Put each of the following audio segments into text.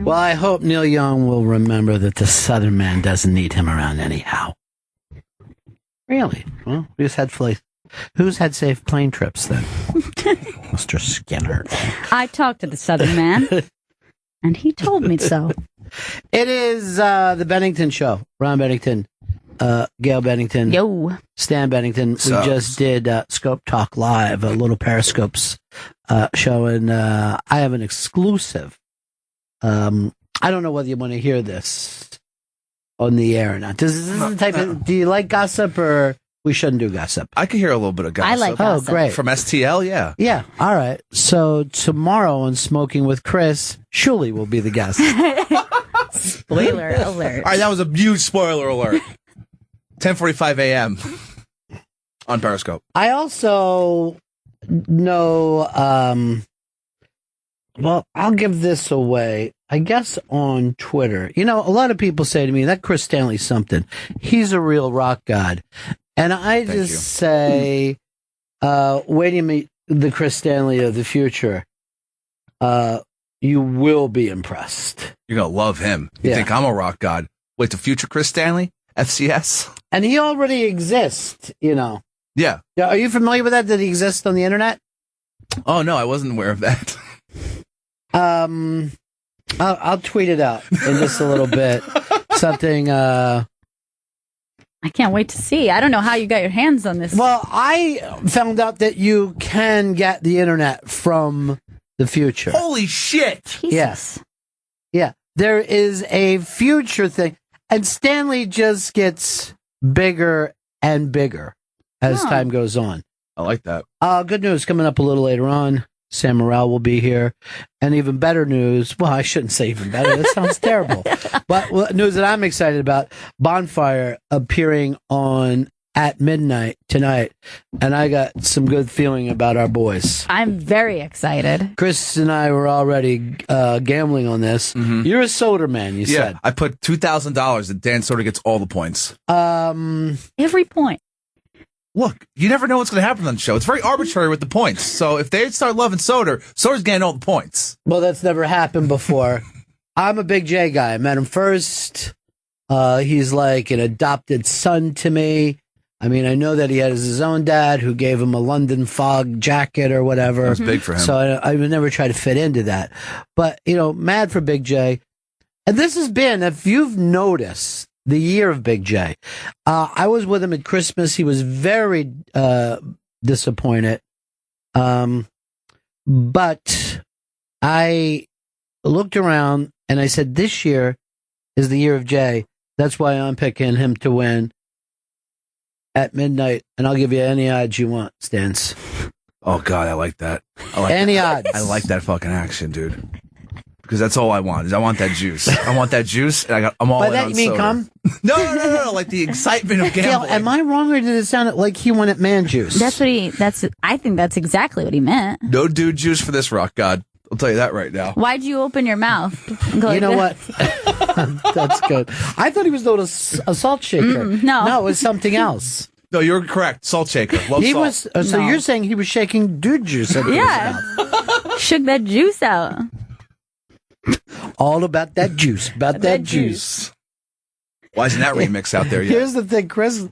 Well, I hope Neil Young will remember that the Southern man doesn't need him around anyhow. Really? Well, we just had who's had safe plane trips then? Mr. Skinner. I talked to the Southern man, and he told me so. It is the Bennington Show. Ron Bennington, Gail Bennington, Stan Bennington. We just did Scope Talk Live, a little Periscopes show, and I have an exclusive. I don't know whether you want to hear this on the air or not. This is the type of, do you like gossip, or we shouldn't do gossip? I could hear a little bit of gossip. I like gossip. Oh, great. From STL, yeah. Yeah, all right. So tomorrow on Smoking with Chris, Shuli will be the guest. Spoiler alert. All right, that was a huge spoiler alert. 10:45 a.m. on Periscope. I also know, well, I'll give this away. I guess on Twitter, a lot of people say to me, that Chris Stanley's something. He's a real rock god. And I say, wait to meet the Chris Stanley of the future. You will be impressed. You're going to love him. You think I'm a rock god. Wait, the future Chris Stanley? FCS? And he already exists, Yeah. Are you familiar with that? Did he exist on the internet? Oh, no, I wasn't aware of that. I'll tweet it out in just a little bit. Something, I can't wait to see. I don't know how you got your hands on this. Well, I found out that you can get the internet from the future. Holy shit! Jesus. Yes. Yeah. There is a future thing. And Stanley just gets bigger and bigger as time goes on. I like that. Good news coming up a little later on. Sam Morril will be here. And even better news. Well, I shouldn't say even better. That sounds terrible. But news that I'm excited about. Bonfire appearing on at midnight tonight. And I got some good feeling about our boys. I'm very excited. Chris and I were already gambling on this. Mm-hmm. You're a Soder man, you said. Yeah, I put $2,000 that Dan Soder gets all the points. Every point. Look, you never know what's going to happen on the show. It's very arbitrary with the points. So if they start loving Soder, Soder's getting all the points. Well, that's never happened before. I'm a Big J guy. I met him first. He's like an adopted son to me. I mean, I know that he has his own dad who gave him a London Fog jacket or whatever. That's big for him. So I would never try to fit into that. But, mad for Big J. And this has been, if you've noticed, the year of Big J. I was with him at Christmas. He was very disappointed. But I looked around and I said, this year is the year of J. That's why I'm picking him to win at midnight. And I'll give you any odds you want, Stans. Oh, God, I like that. Any odds. I like that fucking action, dude. Because that's all I want. Is I want that juice. I want that juice, and I'm all in on By that you mean Soder. Come? No. Like the excitement of gambling. Gail, am I wrong, or did it sound like he wanted man juice? I think that's exactly what he meant. No dude juice for this rock god. I'll tell you that right now. Why'd you open your mouth? You know what? That's good. I thought he was doing a salt shaker. No, it was something else. No, you're correct. Salt shaker. Love he salt. Was. So you're saying he was shaking dude juice into his mouth. Shook that juice out. All about that juice. About that juice. Why isn't that remix out there yet? Here's the thing, Chris.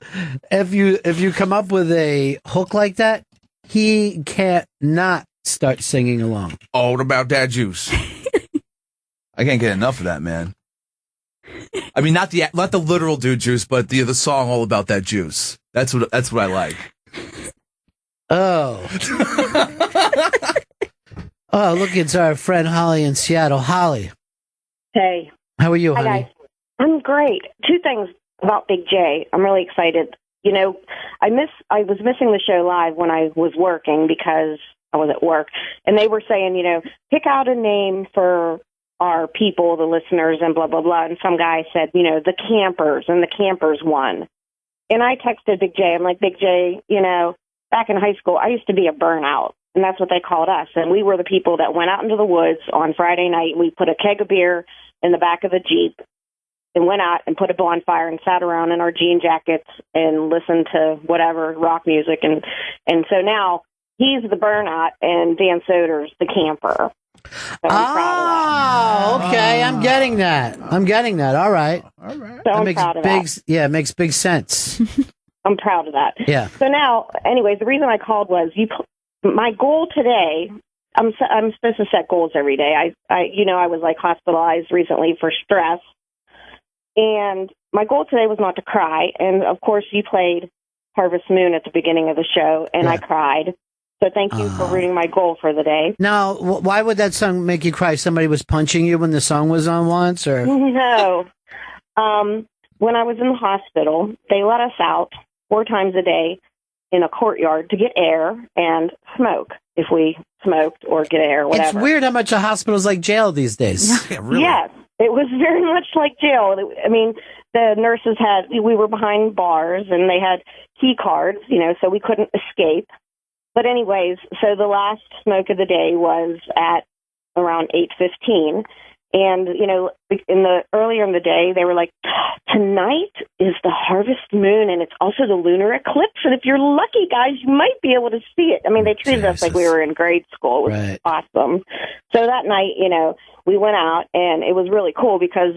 If you come up with a hook like that, he can't not start singing along. All about that juice. I can't get enough of that, man. I mean, not the literal dude juice, but the song all about that juice. That's what I like. Oh. Oh, look, it's our friend Holly in Seattle. Holly. Hey. How are you, honey? Hi, guys. I'm great. Two things about Big J. I'm really excited. I was missing the show live when I was working because I was at work, and they were saying, pick out a name for our people, the listeners, and blah, blah, blah. And some guy said, the campers, and the campers won. And I texted Big J. I'm like, Big J, back in high school, I used to be a burnout. And that's what they called us. And we were the people that went out into the woods on Friday night. And we put a keg of beer in the back of the Jeep and went out and put a bonfire and sat around in our jean jackets and listened to whatever rock music. And so now he's the burnout and Dan Soder's the camper. So I'm proud of that. Okay. I'm getting that. All right. All right. So I'm proud of that. Yeah, it makes big sense. I'm proud of that. Yeah. So now, anyways, the reason I called was my goal today. I'm supposed to set goals every day. I was like hospitalized recently for stress, and my goal today was not to cry. And of course, you played Harvest Moon at the beginning of the show, and I cried. So thank you for ruining my goal for the day. Now, why would that song make you cry? Somebody was punching you when the song was on once, or no? When I was in the hospital, they let us out 4 times a day in a courtyard to get air and smoke if we smoked or get air, whatever. It's weird how much a hospital's like jail these days. Yeah, really. Yes, it was very much like jail. I mean, the nurses we were behind bars and they had key cards, so we couldn't escape. But anyways, so the last smoke of the day was at around 8:15. And, earlier in the day, they were like, tonight is the harvest moon, and it's also the lunar eclipse. And if you're lucky, guys, you might be able to see it. I mean, they treated us like we were in grade school. It was awesome. So that night, we went out, and it was really cool because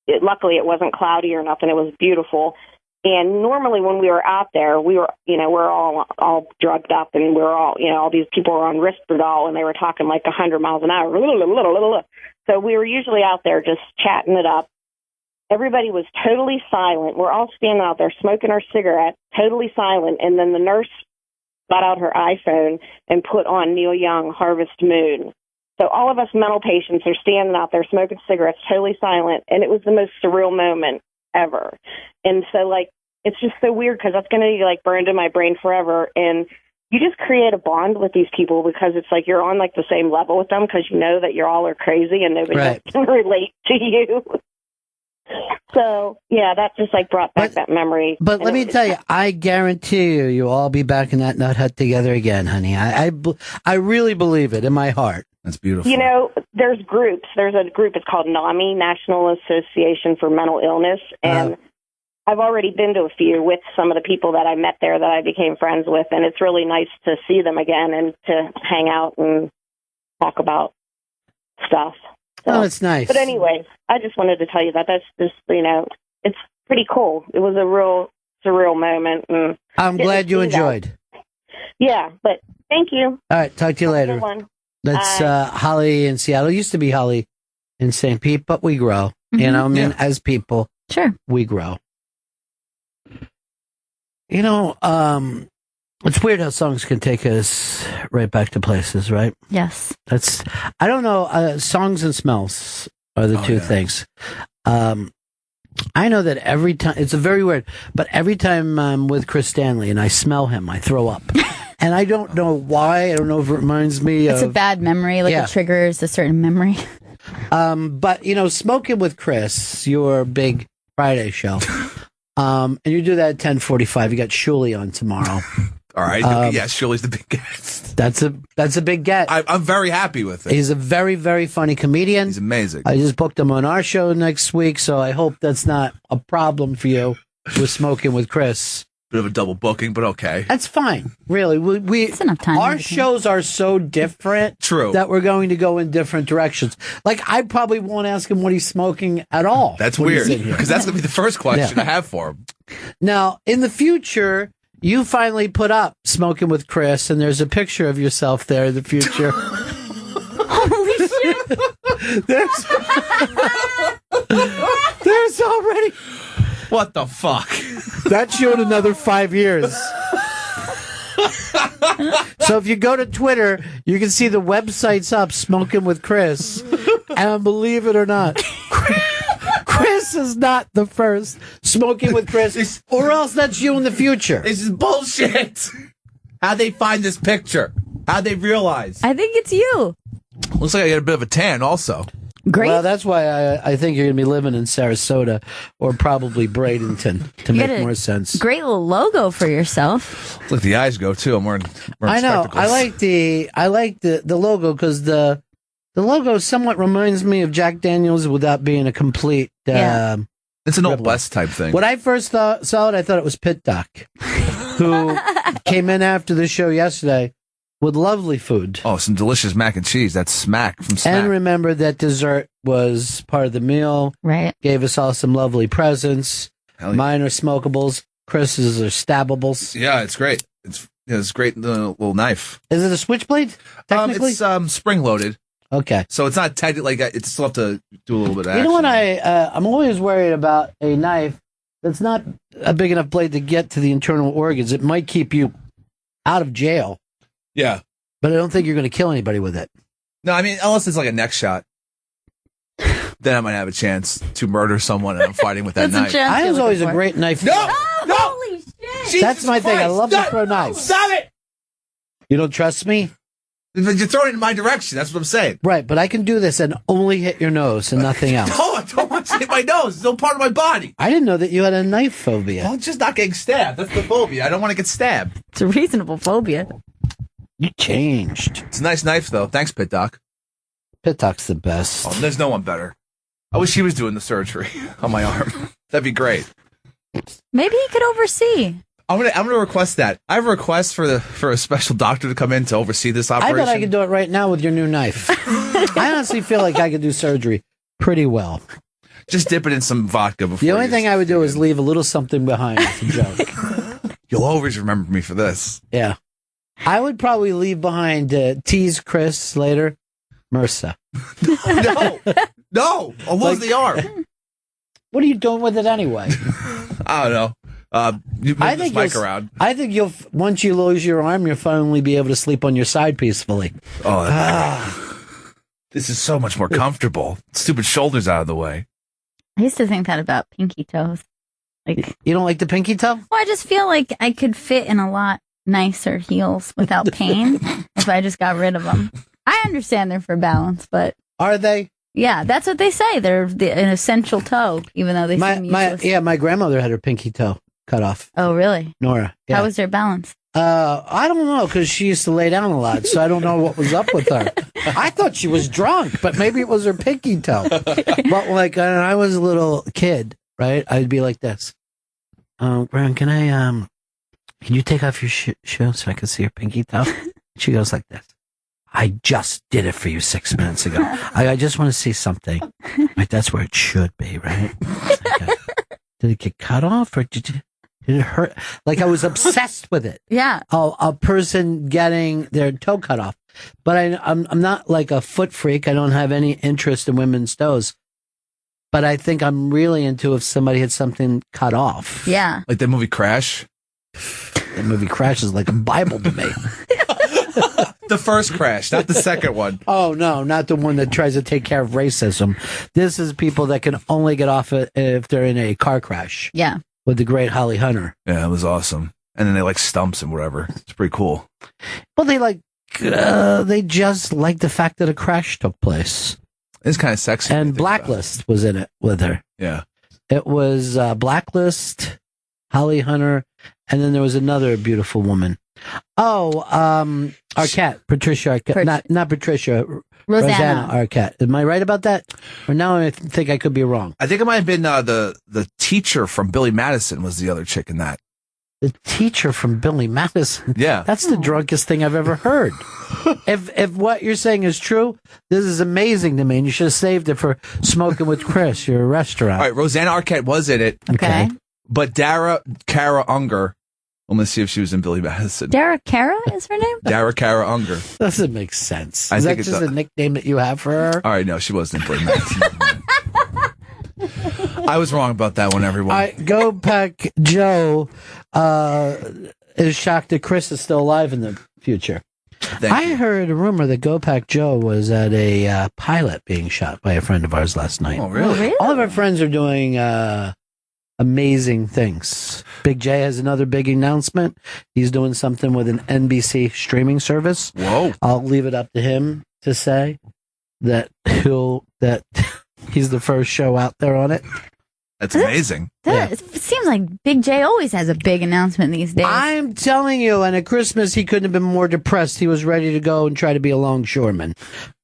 luckily it wasn't cloudy or nothing. It was beautiful. And normally when we were out there, we're all drugged up, and we're all these people were on Risperdal, and they were talking like 100 miles an hour. So we were usually out there just chatting it up. Everybody was totally silent. We're all standing out there smoking our cigarette, totally silent. And then the nurse got out her iPhone and put on Neil Young, Harvest Moon. So all of us mental patients are standing out there smoking cigarettes, totally silent. And it was the most surreal moment ever. And so, it's just so weird because that's going to be, burned in my brain forever. And you just create a bond with these people because it's like you're on, the same level with them because you know that you all are crazy and nobody else can relate to you. So, yeah, that just, brought back that memory. But let me tell you, I guarantee you'll all be back in that nut hut together again, honey. I really believe it in my heart. That's beautiful. There's groups. There's a group, it's called NAMI, National Association for Mental Illness, and I've already been to a few with some of the people that I met there that I became friends with, and it's really nice to see them again and to hang out and talk about stuff. So, it's nice. But anyways, I just wanted to tell you that that's just, it's pretty cool. It was a real surreal moment. And I'm glad you enjoyed. Yeah, but thank you. All right, talk to you later. That's Holly in Seattle. It used to be Holly in St. Pete, but we grow. Mm-hmm. As people, sure, we grow. It's weird how songs can take us right back to places, right? Yes. I don't know, songs and smells are the two things. I know that every time, it's a very weird, but every time I'm with Chris Stanley and I smell him, I throw up. And I don't know why. I don't know if it reminds me It's a bad memory, it triggers a certain memory. But, Smoking with Chris, your big Friday show, and you do that at 10:45. You got Shuli on tomorrow. All right. Shuli's the big guest. That's a big get. I'm very happy with it. He's a very, very funny comedian. He's amazing. I just booked him on our show next week, so I hope that's not a problem for you with Smoking with Chris. Bit of a double booking, but okay. That's fine. Really. It's enough time. Our shows are so different that we're going to go in different directions. I probably won't ask him what he's smoking at all. That's weird, because that's going to be the first question I have for him. Now, in the future, you finally put up Smoking with Chris, and there's a picture of yourself there in the future. Holy shit! There's already... What the fuck? That showed another 5 years. So if you go to Twitter, you can see the website's up, Smoking with Chris. And believe it or not, Chris is not the first Smoking with Chris, or else that's you in the future. This is bullshit. How'd they find this picture? How'd they realize? I think it's you. Looks like I got a bit of a tan also. Great. Well, that's why I think you're going to be living in Sarasota or probably Bradenton to make more sense. Great little logo for yourself. Look, the eyes go too. I'm wearing I know. spectacles. I like the logo because the logo somewhat reminds me of Jack Daniels without being a complete. It's an Old West type thing. When I first saw it, I thought it was Pit Doc, who came in after the show yesterday with lovely food. Oh, some delicious mac and cheese. That's smack from Smack. And remember that dessert was part of the meal. Right. Gave us all some lovely presents. Yeah. Mine are smokables. Chris's are stabbables. Yeah, it's great. It's great little knife. Is it a switchblade? Technically? It's spring loaded. Okay. So it's not technically, like, it's still have to do a little bit of action. You know what I'm always worried about a knife that's not a big enough blade to get to the internal organs. It might keep you out of jail. Yeah. But I don't think you're going to kill anybody with it. No, I mean, unless it's like a neck shot. Then I might have a chance to murder someone and I'm fighting with that knife. I was always a great knife. No! Oh, holy shit! Jesus That's my thing. I Christ. love to throw knives. Stop it! You don't trust me? You're throwing it in my direction. That's what I'm saying. Right, but I can do this and only hit your nose and nothing else. No, I don't want to hit my nose. It's no part of my body. I didn't know that you had a knife phobia. Well, just not getting stabbed. That's the phobia. I don't want to get stabbed. It's a reasonable phobia. You changed. It's a nice knife, though. Thanks, Pit Doc. Pit Doc's the best. Oh, there's no one better. I wish he was doing the surgery on my arm. That'd be great. Maybe he could oversee. I'm gonna request that. I have a request for a special doctor to come in to oversee this operation. I bet I could do it right now with your new knife. I honestly feel like I could do surgery pretty well. Just dip it in some vodka before. The only thing I would do is leave a little something behind as a joke. You'll always remember me for this. Yeah. I would probably leave behind tease Chris later. MRSA. No. I love the arm. What are you doing with it anyway? I don't know. You move this mic around. I think once you lose your arm, you'll finally be able to sleep on your side peacefully. Oh, this is so much more comfortable. Stupid shoulders out of the way. I used to think that about pinky toes. Like, you don't like the pinky toe? Well, I just feel like I could fit in a lot nicer heels without pain if I just got rid of them. I understand they're for balance, but are they? Yeah, that's what they say. They're an essential toe, even though they seem useless. My grandmother had her pinky toe cut off. Oh, really? Nora. Yeah. How was their balance? I don't know, because she used to lay down a lot, so I don't know what was up with her. I thought she was drunk, but maybe it was her pinky toe. But like, when I was a little kid, right, I'd be like this. Gran, can you take off your shoe so I can see your pinky toe? She goes like this. I just did it for you 6 minutes ago. I just want to see something. Like, that's where it should be, right? Okay. Did it get cut off, or did it hurt? Like, I was obsessed with it. Yeah. A person getting their toe cut off. But I'm not like a foot freak. I don't have any interest in women's toes. But I think I'm really into if somebody had something cut off. Yeah. Like that movie Crash? That movie Crash is like a Bible to me. The first Crash, not the second one. Oh, no, not the one that tries to take care of racism. This is people that can only get off it if they're in a car crash. Yeah. With the great Holly Hunter. Yeah, it was awesome. And then they like stumps and whatever. It's pretty cool. Well, they just like the fact that a crash took place. It's kind of sexy. And Blacklist was in it with her. Yeah. It was Blacklist, Holly Hunter, and then there was another beautiful woman. Oh, Arquette, Patricia Arquette, not Patricia, Rosanna Arquette. Am I right about that? Or now I think I could be wrong. I think it might have been the teacher from Billy Madison was the other chick in that. The teacher from Billy Madison. Yeah, that's the drunkest thing I've ever heard. If what you're saying is true, this is amazing to me, and you should have saved it for Smoking with Chris, your restaurant. All right, Rosanna Arquette was in it. Okay, but Kara Unger. I'm going to see if she was in Billy Madison. Dara Kara is her name? Dara Kara Unger. Doesn't make sense. Is that just a nickname that you have for her? All right, no, she wasn't in Billy Madison. I was wrong about that one, everyone. Go Pack Joe is shocked that Chris is still alive in the future. I heard a rumor that Go Pack Joe was at a pilot being shot by a friend of ours last night. Oh, really? All of our friends are doing amazing things. Big J has another big announcement. He's doing something with an NBC streaming service. Whoa. I'll leave it up to him to say that he's the first show out there on it. That's amazing. It seems like Big J always has a big announcement these days. I'm telling you, and at Christmas he couldn't have been more depressed. He was ready to go and try to be a longshoreman.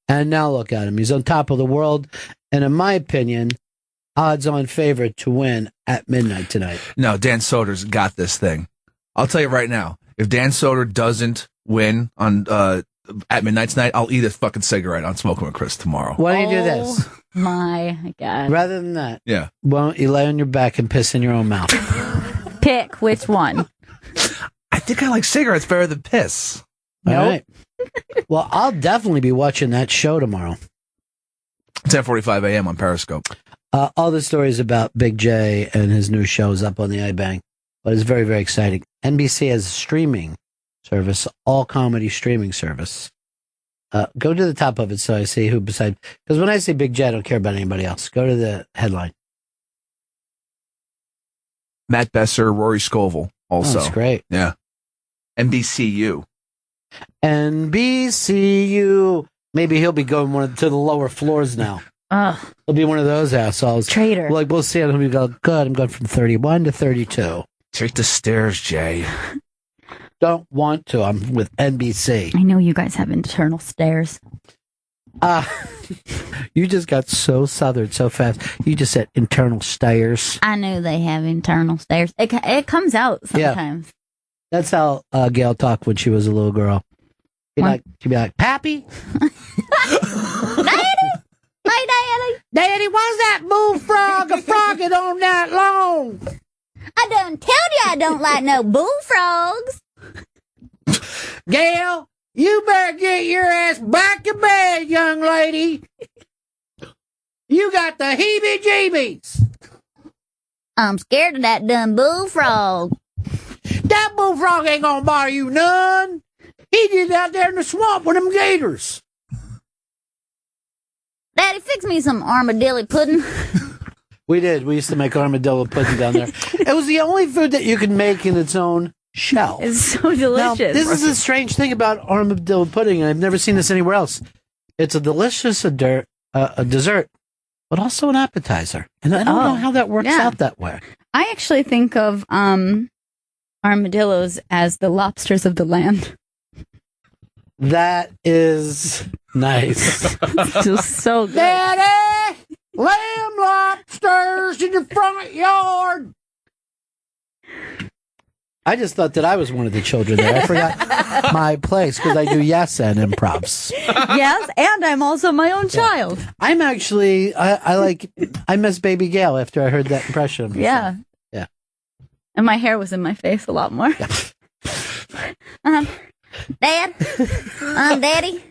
And now look at him. He's on top of the world. And in my opinion, odds-on favorite to win at midnight tonight. No, Dan Soder's got this thing. I'll tell you right now. If Dan Soder doesn't win on at midnight tonight, I'll eat a fucking cigarette on Smoking with Chris tomorrow. Why don't you do this? My God. Rather than that, yeah. Why don't you lay on your back and piss in your own mouth? Pick which one. I think I like cigarettes better than piss. All right. Well, I'll definitely be watching that show tomorrow. 10:45 a.m. on Periscope. All the stories about Big J and his new shows up on the iBang, but it's very, very exciting. NBC has a streaming service, all comedy streaming service. Go to the top of it so I see who beside. Because when I say Big J, I don't care about anybody else. Go to the headline. Matt Besser, Rory Scovel, also. Oh, that's great. Yeah. NBCU. NBCU. Maybe he'll be going to the lower floors now. He'll be one of those assholes. Traitor. Like, we'll see him and we go, good, I'm going from 31 to 32. Take the stairs, Jay. Don't want to. I'm with NBC. I know you guys have internal stairs. You just got so southern so fast. You just said internal stairs. I know they have internal stairs. It comes out sometimes. Yeah. That's how Gail talked when she was a little girl. She'd be like, Pappy? Daddy? Hey, Daddy? Daddy, why's that bullfrog a frogging on that long? I done told you I don't like no bullfrogs. Gail, you better get your ass back to bed, young lady. You got the heebie-jeebies. I'm scared of that dumb bullfrog. That bullfrog ain't gonna bother you none. He just out there in the swamp with them gators. Daddy, fix me some armadillo pudding. We did. We used to make armadillo pudding down there. It was the only food that you could make in its own shell. It's so delicious. Now, this is a strange thing about armadillo pudding. I've never seen this anywhere else. It's a delicious dessert, but also an appetizer. And I don't know how that works out that way. I actually think of armadillos as the lobsters of the land. That is nice. It's so good. Daddy, lamb lobsters in the front yard. I just thought that I was one of the children there. I forgot my place because I do yes and improvs. Yes, and I'm also my own child. I'm actually, I miss Baby Gail after I heard that impression of myself. Yeah. And my hair was in my face a lot more. Dad? Daddy?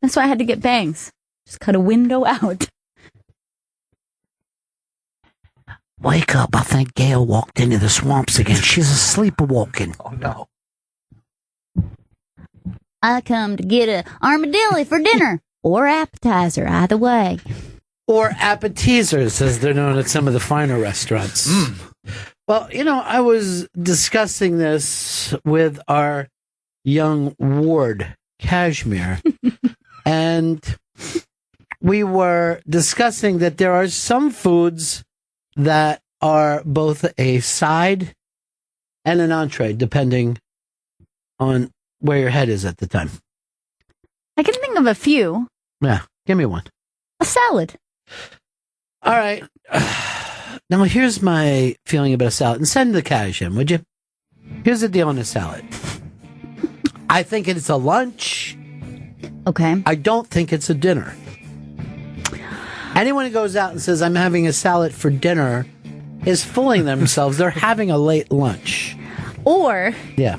That's why I had to get bangs. Just cut a window out. Wake up. I think Gail walked into the swamps again. She's sleepwalking. Oh, no. I come to get a armadillo for dinner. Or appetizer, either way. Or appetizers, as they're known at some of the finer restaurants. Well, I was discussing this with our young ward, Kashmir, and we were discussing that there are some foods that are both a side and an entree, depending on where your head is at the time. I can think of a few. Yeah, give me one. A salad. All right. Now, here's my feeling about a salad. And send the cash in, would you? Here's the deal on a salad. I think it's a lunch. Okay. I don't think it's a dinner. Anyone who goes out and says, I'm having a salad for dinner, is fooling themselves. They're having a late lunch. Or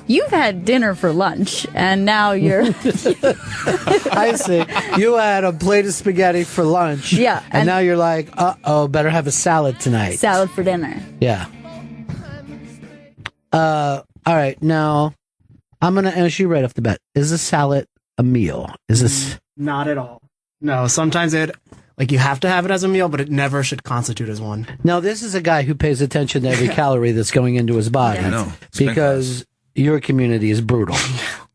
you've had dinner for lunch, and now you're... I see. You had a plate of spaghetti for lunch. Yeah. And now you're like, uh-oh, better have a salad tonight. Salad for dinner. Yeah. All right, now, I'm going to ask you right off the bat. Is a salad a meal? Is this... Not at all. No, sometimes you have to have it as a meal, but it never should constitute as one. Now, this is a guy who pays attention to every calorie that's going into his body. I know. Because your community is brutal.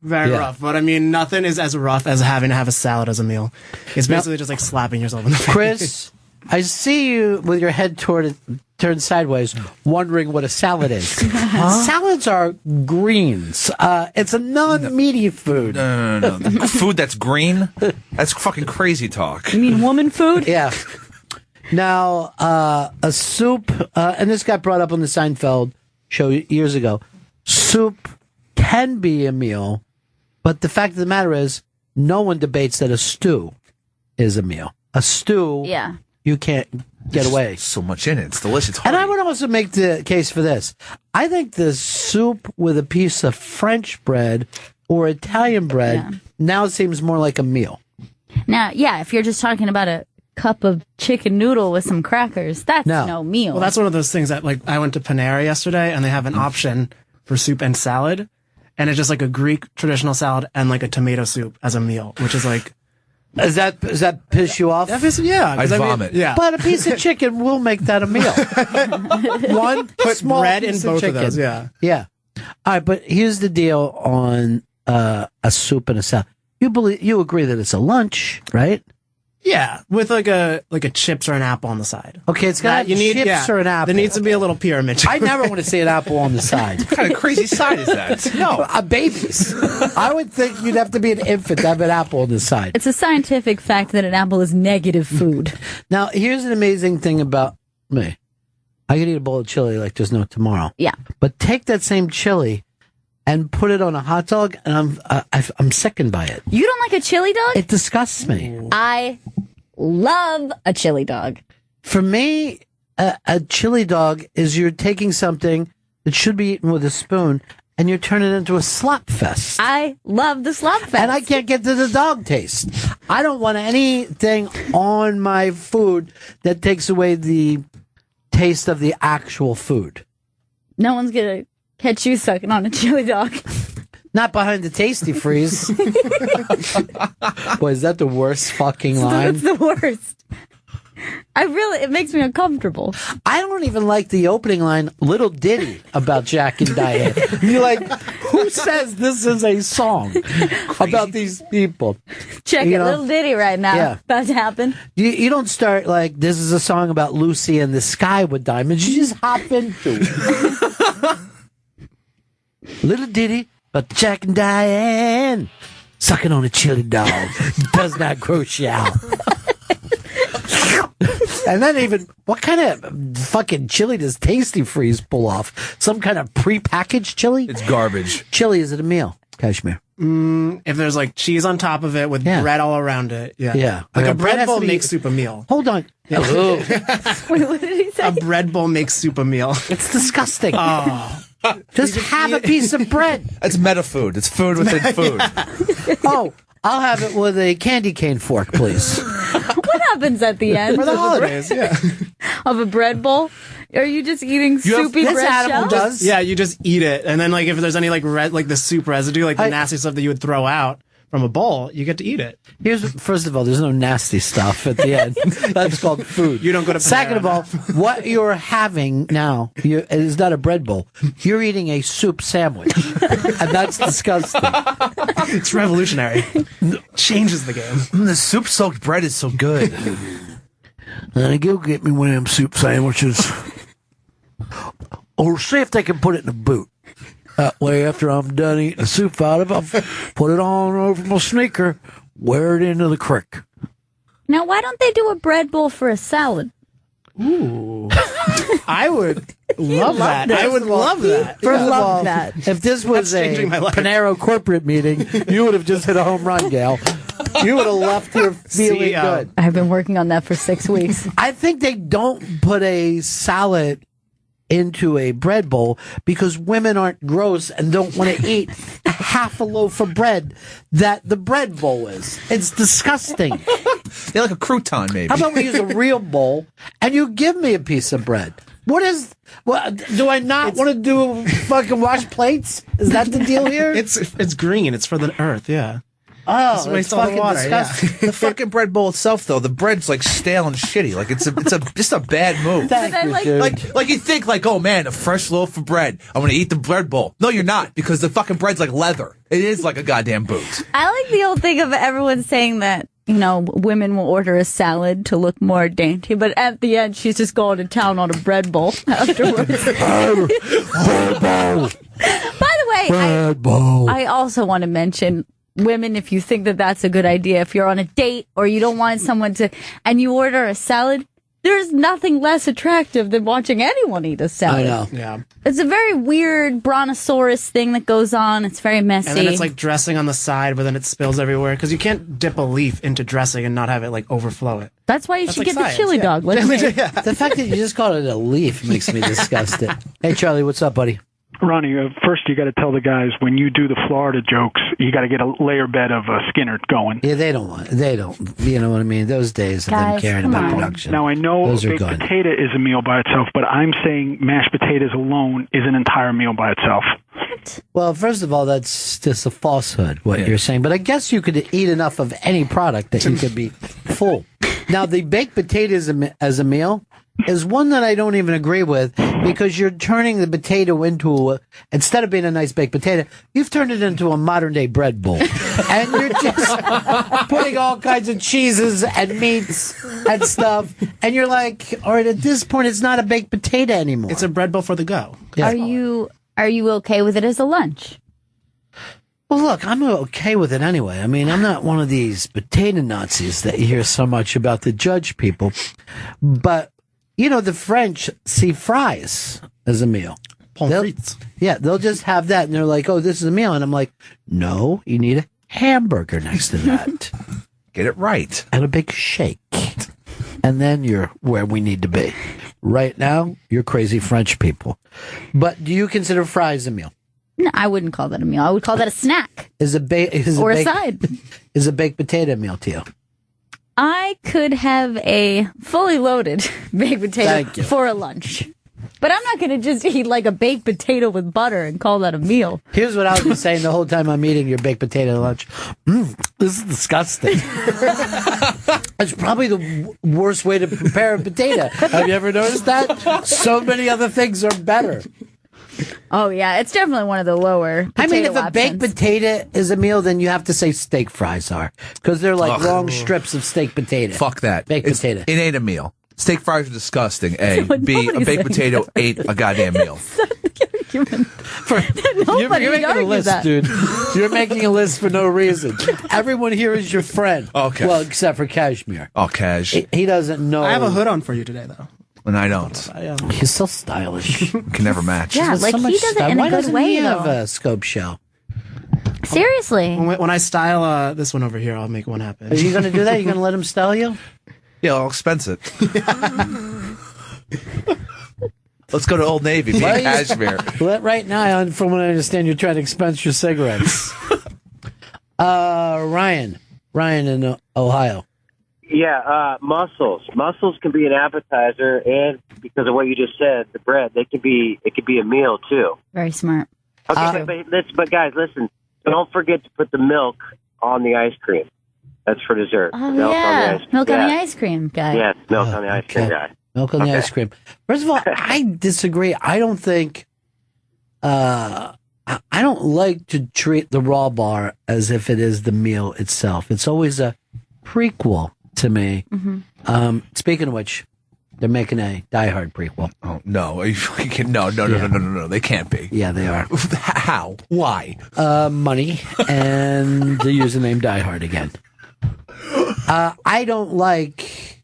Very rough. But I mean, nothing is as rough as having to have a salad as a meal. It's basically just like slapping yourself in the face. Chris, I see you with your head turned sideways, wondering what a salad is. Salads are greens. It's a non-meaty food. No. Food that's green? That's fucking crazy talk. You mean woman food? Yeah. Now, a soup, and this got brought up on the Seinfeld show years ago. Soup can be a meal, but the fact of the matter is, no one debates that a stew is a meal. A stew, you can't get away. So much in it. It's delicious. And I would also make the case for this. I think the soup with a piece of French bread or Italian bread now seems more like a meal. Now, if you're just talking about a cup of chicken noodle with some crackers, that's no meal. Well, that's one of those things that, like, I went to Panera yesterday and they have an option for soup and salad, and it's just like a Greek traditional salad and like a tomato soup as a meal, which is like, does that piss you off? Yeah, I'd vomit. But a piece of chicken will make that a meal. One put small bread piece in of both chicken. of those. Yeah. All right, but here's the deal on a soup and a salad. You agree that it's a lunch, right? Yeah, with like a chips or an apple on the side. Okay, it's got chips or an apple. There needs to be a little pyramid. I never want to see an apple on the side. What kind of crazy side is that? No, a baby's. I would think you'd have to be an infant to have an apple on the side. It's a scientific fact that an apple is negative food. Now, here's an amazing thing about me. I could eat a bowl of chili like there's no tomorrow. Yeah. But take that same chili and put it on a hot dog, and I'm sickened by it. You don't like a chili dog? It disgusts me. I love a chili dog. For me, a chili dog is you're taking something that should be eaten with a spoon, and you're turning it into a slop fest. I love the slop fest. And I can't get to the dog taste. I don't want anything on my food that takes away the taste of the actual food. No one's going to catch you sucking on a chili dog. Not behind the Tasty Freeze. Boy, is that the worst fucking line? It's the worst. It makes me uncomfortable. I don't even like the opening line, little ditty about Jack and Diane. You're like, who says this is a song about these people? Check it, little ditty right now. Yeah. About to happen. You don't start like, this is a song about Lucy and the sky with diamonds. You just hop into it. Little ditty about Jack and Diane sucking on a chili dog. Does not gross you out. And then even, what kind of fucking chili does Tasty Freeze pull off? Some kind of prepackaged chili? It's garbage. Chili, is it a meal, Kashmir? If there's like cheese on top of it with bread all around it. Yeah. Yeah. Like a bread bread bowl makes soup a meal. Hold on. Wait, what did he say? A bread bowl makes soup a meal. It's disgusting. Oh. Just have a piece of bread. It's meta food. It's food within food. Oh, I'll have it with a candy cane fork, please. What happens at the end For the holidays, of a bread bowl? Are you just eating soupy this bread animal shells? does. Yeah, you just eat it. And then like if there's any like the soup residue, like the nasty stuff that you would throw out from a bowl, you get to eat it. First of all, there's no nasty stuff at the end. That's called food. You don't go to Panera. Second of all, what you're having now is not a bread bowl. You're eating a soup sandwich. And that's disgusting. It's revolutionary. Changes the game. The soup-soaked bread is so good. Go get me one of them soup sandwiches. Or see if they can put it in a boot. That way, after I'm done eating the soup out of it, I'll put it on over my sneaker, wear it into the creek. Now, why don't they do a bread bowl for a salad? Ooh. I would love that. I would love that. Love that. If this was That's a changing my life. Panero corporate meeting, you would have just hit a home run, Gail. You would have left here feeling CEO. good. I've been working on that for 6 weeks. I think they don't put a salad into a bread bowl because women aren't gross and don't want to eat half a loaf of bread that the bread bowl is. It's disgusting. They're like a crouton, maybe. How about we use a real bowl and you give me a piece of bread? Do I not want to do fucking wash plates? Is that the deal here? It's green. It's for the earth. Yeah. Oh, waste it's all the fucking water, disgusting. The fucking bread bowl itself, though, the bread's like stale and shitty. Like it's just a bad move. Thank then, you, like- dude. Like you think like, oh man, a fresh loaf of bread. I'm gonna eat the bread bowl. No, you're not, because the fucking bread's like leather. It is like a goddamn boot. I like the old thing of everyone saying that, women will order a salad to look more dainty, but at the end, she's just going to town on a bread bowl afterwards. Bread bowl. By the way, Bread bowl. I also want to mention, women, if you think that that's a good idea, if you're on a date or you don't want someone to, and you order a salad, There's nothing less attractive than watching anyone eat a salad. I know. Yeah. It's a very weird brontosaurus thing that goes on. It's very messy. And then it's like dressing on the side, but then it spills everywhere because you can't dip a leaf into dressing and not have it like overflow it. That's why you should like get science, the chili dog. Like me. The fact that you just called it a leaf makes me disgusted. Hey, Charlie, what's up, buddy? Ronnie, first you got to tell the guys when you do the Florida jokes, you got to get a layer bed of Skinner going. Yeah, they don't. You know what I mean? Those days of them Guys, caring come about on. production. Now I know Those are baked gone. potato is a meal by itself, but I'm saying mashed potatoes alone is an entire meal by itself. Well, first of all, that's just a falsehood, what you're saying. But I guess you could eat enough of any product that you could be full. Now, the baked potatoes as a meal is one that I don't even agree with because you're turning the potato into, instead of being a nice baked potato, you've turned it into a modern-day bread bowl. And you're just putting all kinds of cheeses and meats and stuff. And you're like, all right, at this point, it's not a baked potato anymore. It's a bread bowl for the go. Yeah. Are you okay with it as a lunch? Well, look, I'm okay with it anyway. I mean, I'm not one of these potato Nazis that you hear so much about the judge people. But, you know, the French see fries as a meal. They'll just have that, and they're like, oh, this is a meal. And I'm like, no, you need a hamburger next to that. Get it right. And a big shake. And then you're where we need to be. Right now, you're crazy French people. But do you consider fries a meal? No, I wouldn't call that a meal. I would call that a snack Is or a side. Is a baked potato a meal to you? I could have a fully loaded baked potato for a lunch. But I'm not going to just eat like a baked potato with butter and call that a meal. Here's what I'll be saying the whole time I'm eating your baked potato lunch. This is disgusting. That's probably the worst way to prepare a potato. Have you ever noticed that? So many other things are better. Oh, yeah. It's definitely one of the lower potato I mean, if a options. baked potato is a meal, then you have to say steak fries are. Because they're like long strips of steak potato. Fuck that. Baked potato. It ain't a meal. Steak fries are disgusting, A. B, a baked potato ain't a goddamn meal. You're making a list, dude. You're making a list for no reason. Everyone here is your friend. Okay. Well, except for Kashmir. Oh, Cash. He doesn't know. I have a hood on for you today, though. And I don't. He's so stylish. Can never match. Yeah, There's like so much he does it style. in Why a good doesn't way, he have though. a scope show? Seriously. When I style this one over here, I'll make one happen. Are you going to do that? Are you going to let him style you? Yeah, I'll expense it. Let's go to Old Navy. Me and Kashmir. Right now, from what I understand, you're trying to expense your cigarettes. Ryan in Ohio. Yeah, mussels. Mussels can be an appetizer, and because of what you just said, the bread, it could be a meal too. Very smart. Okay, but guys, listen. Don't forget to put the milk on the ice cream. That's for dessert. Oh, milk yeah. on the ice cream. Milk on the ice cream guy. Yes, milk on the ice cream guy. Milk on the ice cream. First of all, I disagree. I don't think. I don't like to treat the raw bar as if it is the meal itself. It's always a prequel to me. Mm-hmm. Speaking of which, they're making a Die Hard prequel. Oh, no. Are you fucking, no. They can't be. Yeah, they are. How? Why? Money, and they're using the name Die Hard again. I don't like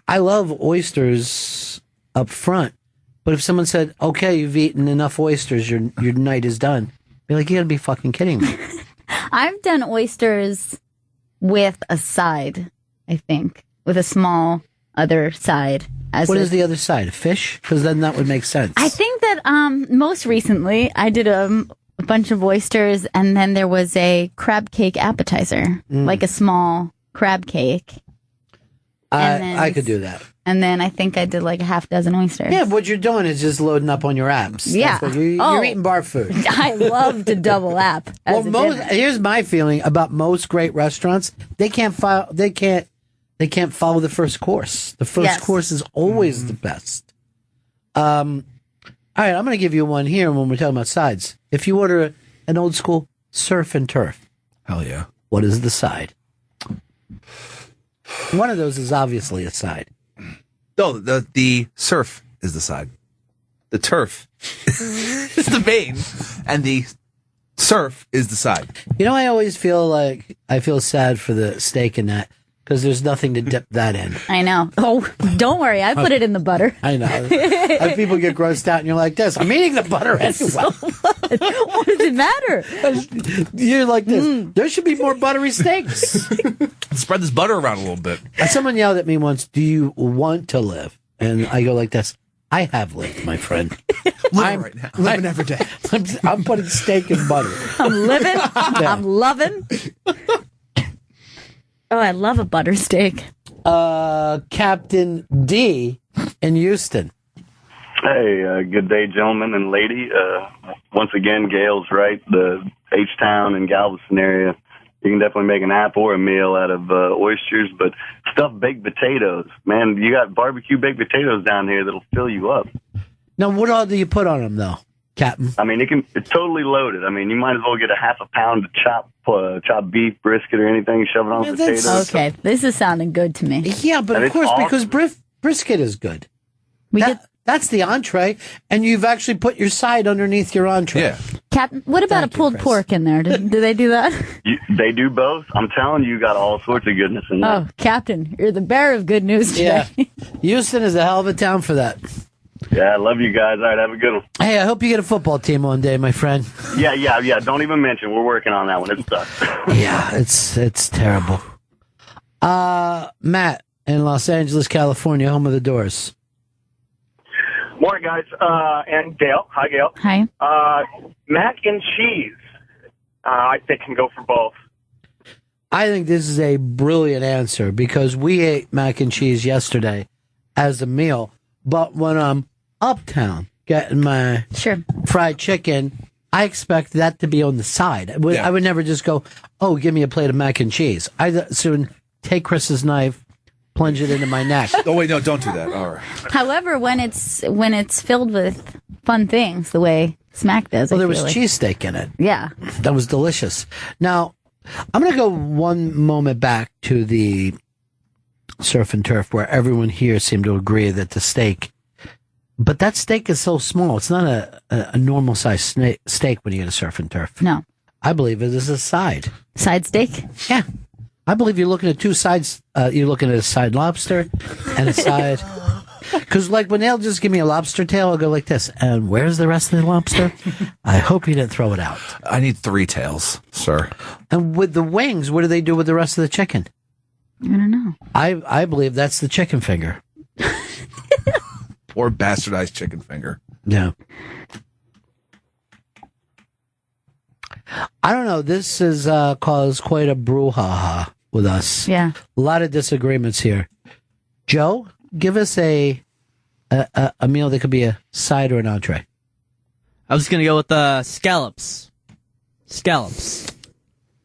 I love oysters up front, but if someone said, "Okay, you've eaten enough oysters, your night is done," be like, "You gotta be fucking kidding me." I've done oysters with a side, I think, with a small other side. What is the other side? A fish? Because then that would make sense. I think that most recently I did a bunch of oysters, and then there was a crab cake appetizer, like a small crab cake. I could do that. And then I think I did like a half dozen oysters. Yeah, what you're doing is just loading up on your apps. Yeah. That's what you're eating bar food. I love to double app. Here's my feeling about most great restaurants. They can't follow the first course. The first course is always the best. All right, I'm going to give you one here when we're talking about sides. If you order an old school surf and turf, Hell yeah. what is the side? One of those is obviously a side. No, the surf is the side. The turf is the main, and the surf is the side. You know, I always feel sad for the steak in that. because there's nothing to dip that in. I know. Oh, don't worry. I put it in the butter. I know. And people get grossed out, and you're like this. I'm eating the butter anyway. So what does it matter? You're like this. There should be more buttery steaks. Spread this butter around a little bit. Someone yelled at me once, "Do you want to live?" And I go like this. I have lived, my friend. Living right now. Living every day. I'm putting steak and butter. I'm living. I'm loving. Oh, I love a butter steak. Captain D in Houston. Hey, good day, gentlemen and lady. Once again, Gail's right. The H-Town and Galveston area, you can definitely make an app or a meal out of oysters, but stuffed baked potatoes. Man, you got barbecue baked potatoes down here that'll fill you up. Now, what all do you put on them, though, Captain? I mean, it's totally loaded. I mean, you might as well get a half a pound of chopped beef, brisket, or anything, shove it on potatoes. Okay, this is sounding good to me. Yeah, but And of it's course, awesome. because brisket is good. That's the entree, and you've actually put your side underneath your entree. Yeah. Captain, what about Thank a pulled you, Chris. pork in there? Do they do that? They do both. I'm telling you, you got all sorts of goodness in there. Oh, Captain, you're the bearer of good news today. Yeah. Houston is a hell of a town for that. Yeah, I love you guys. All right, have a good one. Hey, I hope you get a football team one day, my friend. Yeah. Don't even mention. We're working on that one. It sucks. Yeah, it's terrible. Matt in Los Angeles, California, home of the Doors. Morning, guys. And Gail. Hi, Gail. Hi. Mac and cheese, I think, can go for both. I think this is a brilliant answer because we ate mac and cheese yesterday as a meal, but when I'm uptown getting my fried chicken, I expect that to be on the side. I would never just go, oh, give me a plate of mac and cheese. I'd soon take Chris's knife, plunge it into my neck. Oh, wait, no, don't do that. All right. However, when it's filled with fun things, the way Smack does, Well, there was cheesesteak in it. Yeah. That was delicious. Now, I'm going to go one moment back to the surf and turf where everyone here seemed to agree that the steak, but that steak is so small. It's not a normal size steak when you get a surf and turf. No. I believe it is a side. Side steak? Yeah. I believe you're looking at two sides. You're looking at a side lobster and a side. Because, like, when they'll just give me a lobster tail, I'll go like this. And where's the rest of the lobster? I hope you didn't throw it out. I need 3 tails, sir. And with the wings, what do they do with the rest of the chicken? I don't know. I believe that's the chicken finger. Or bastardized chicken finger. Yeah. I don't know. This has caused quite a brouhaha with us. Yeah. A lot of disagreements here. Joe, give us a meal that could be a side or an entree. I was going to go with scallops. Scallops.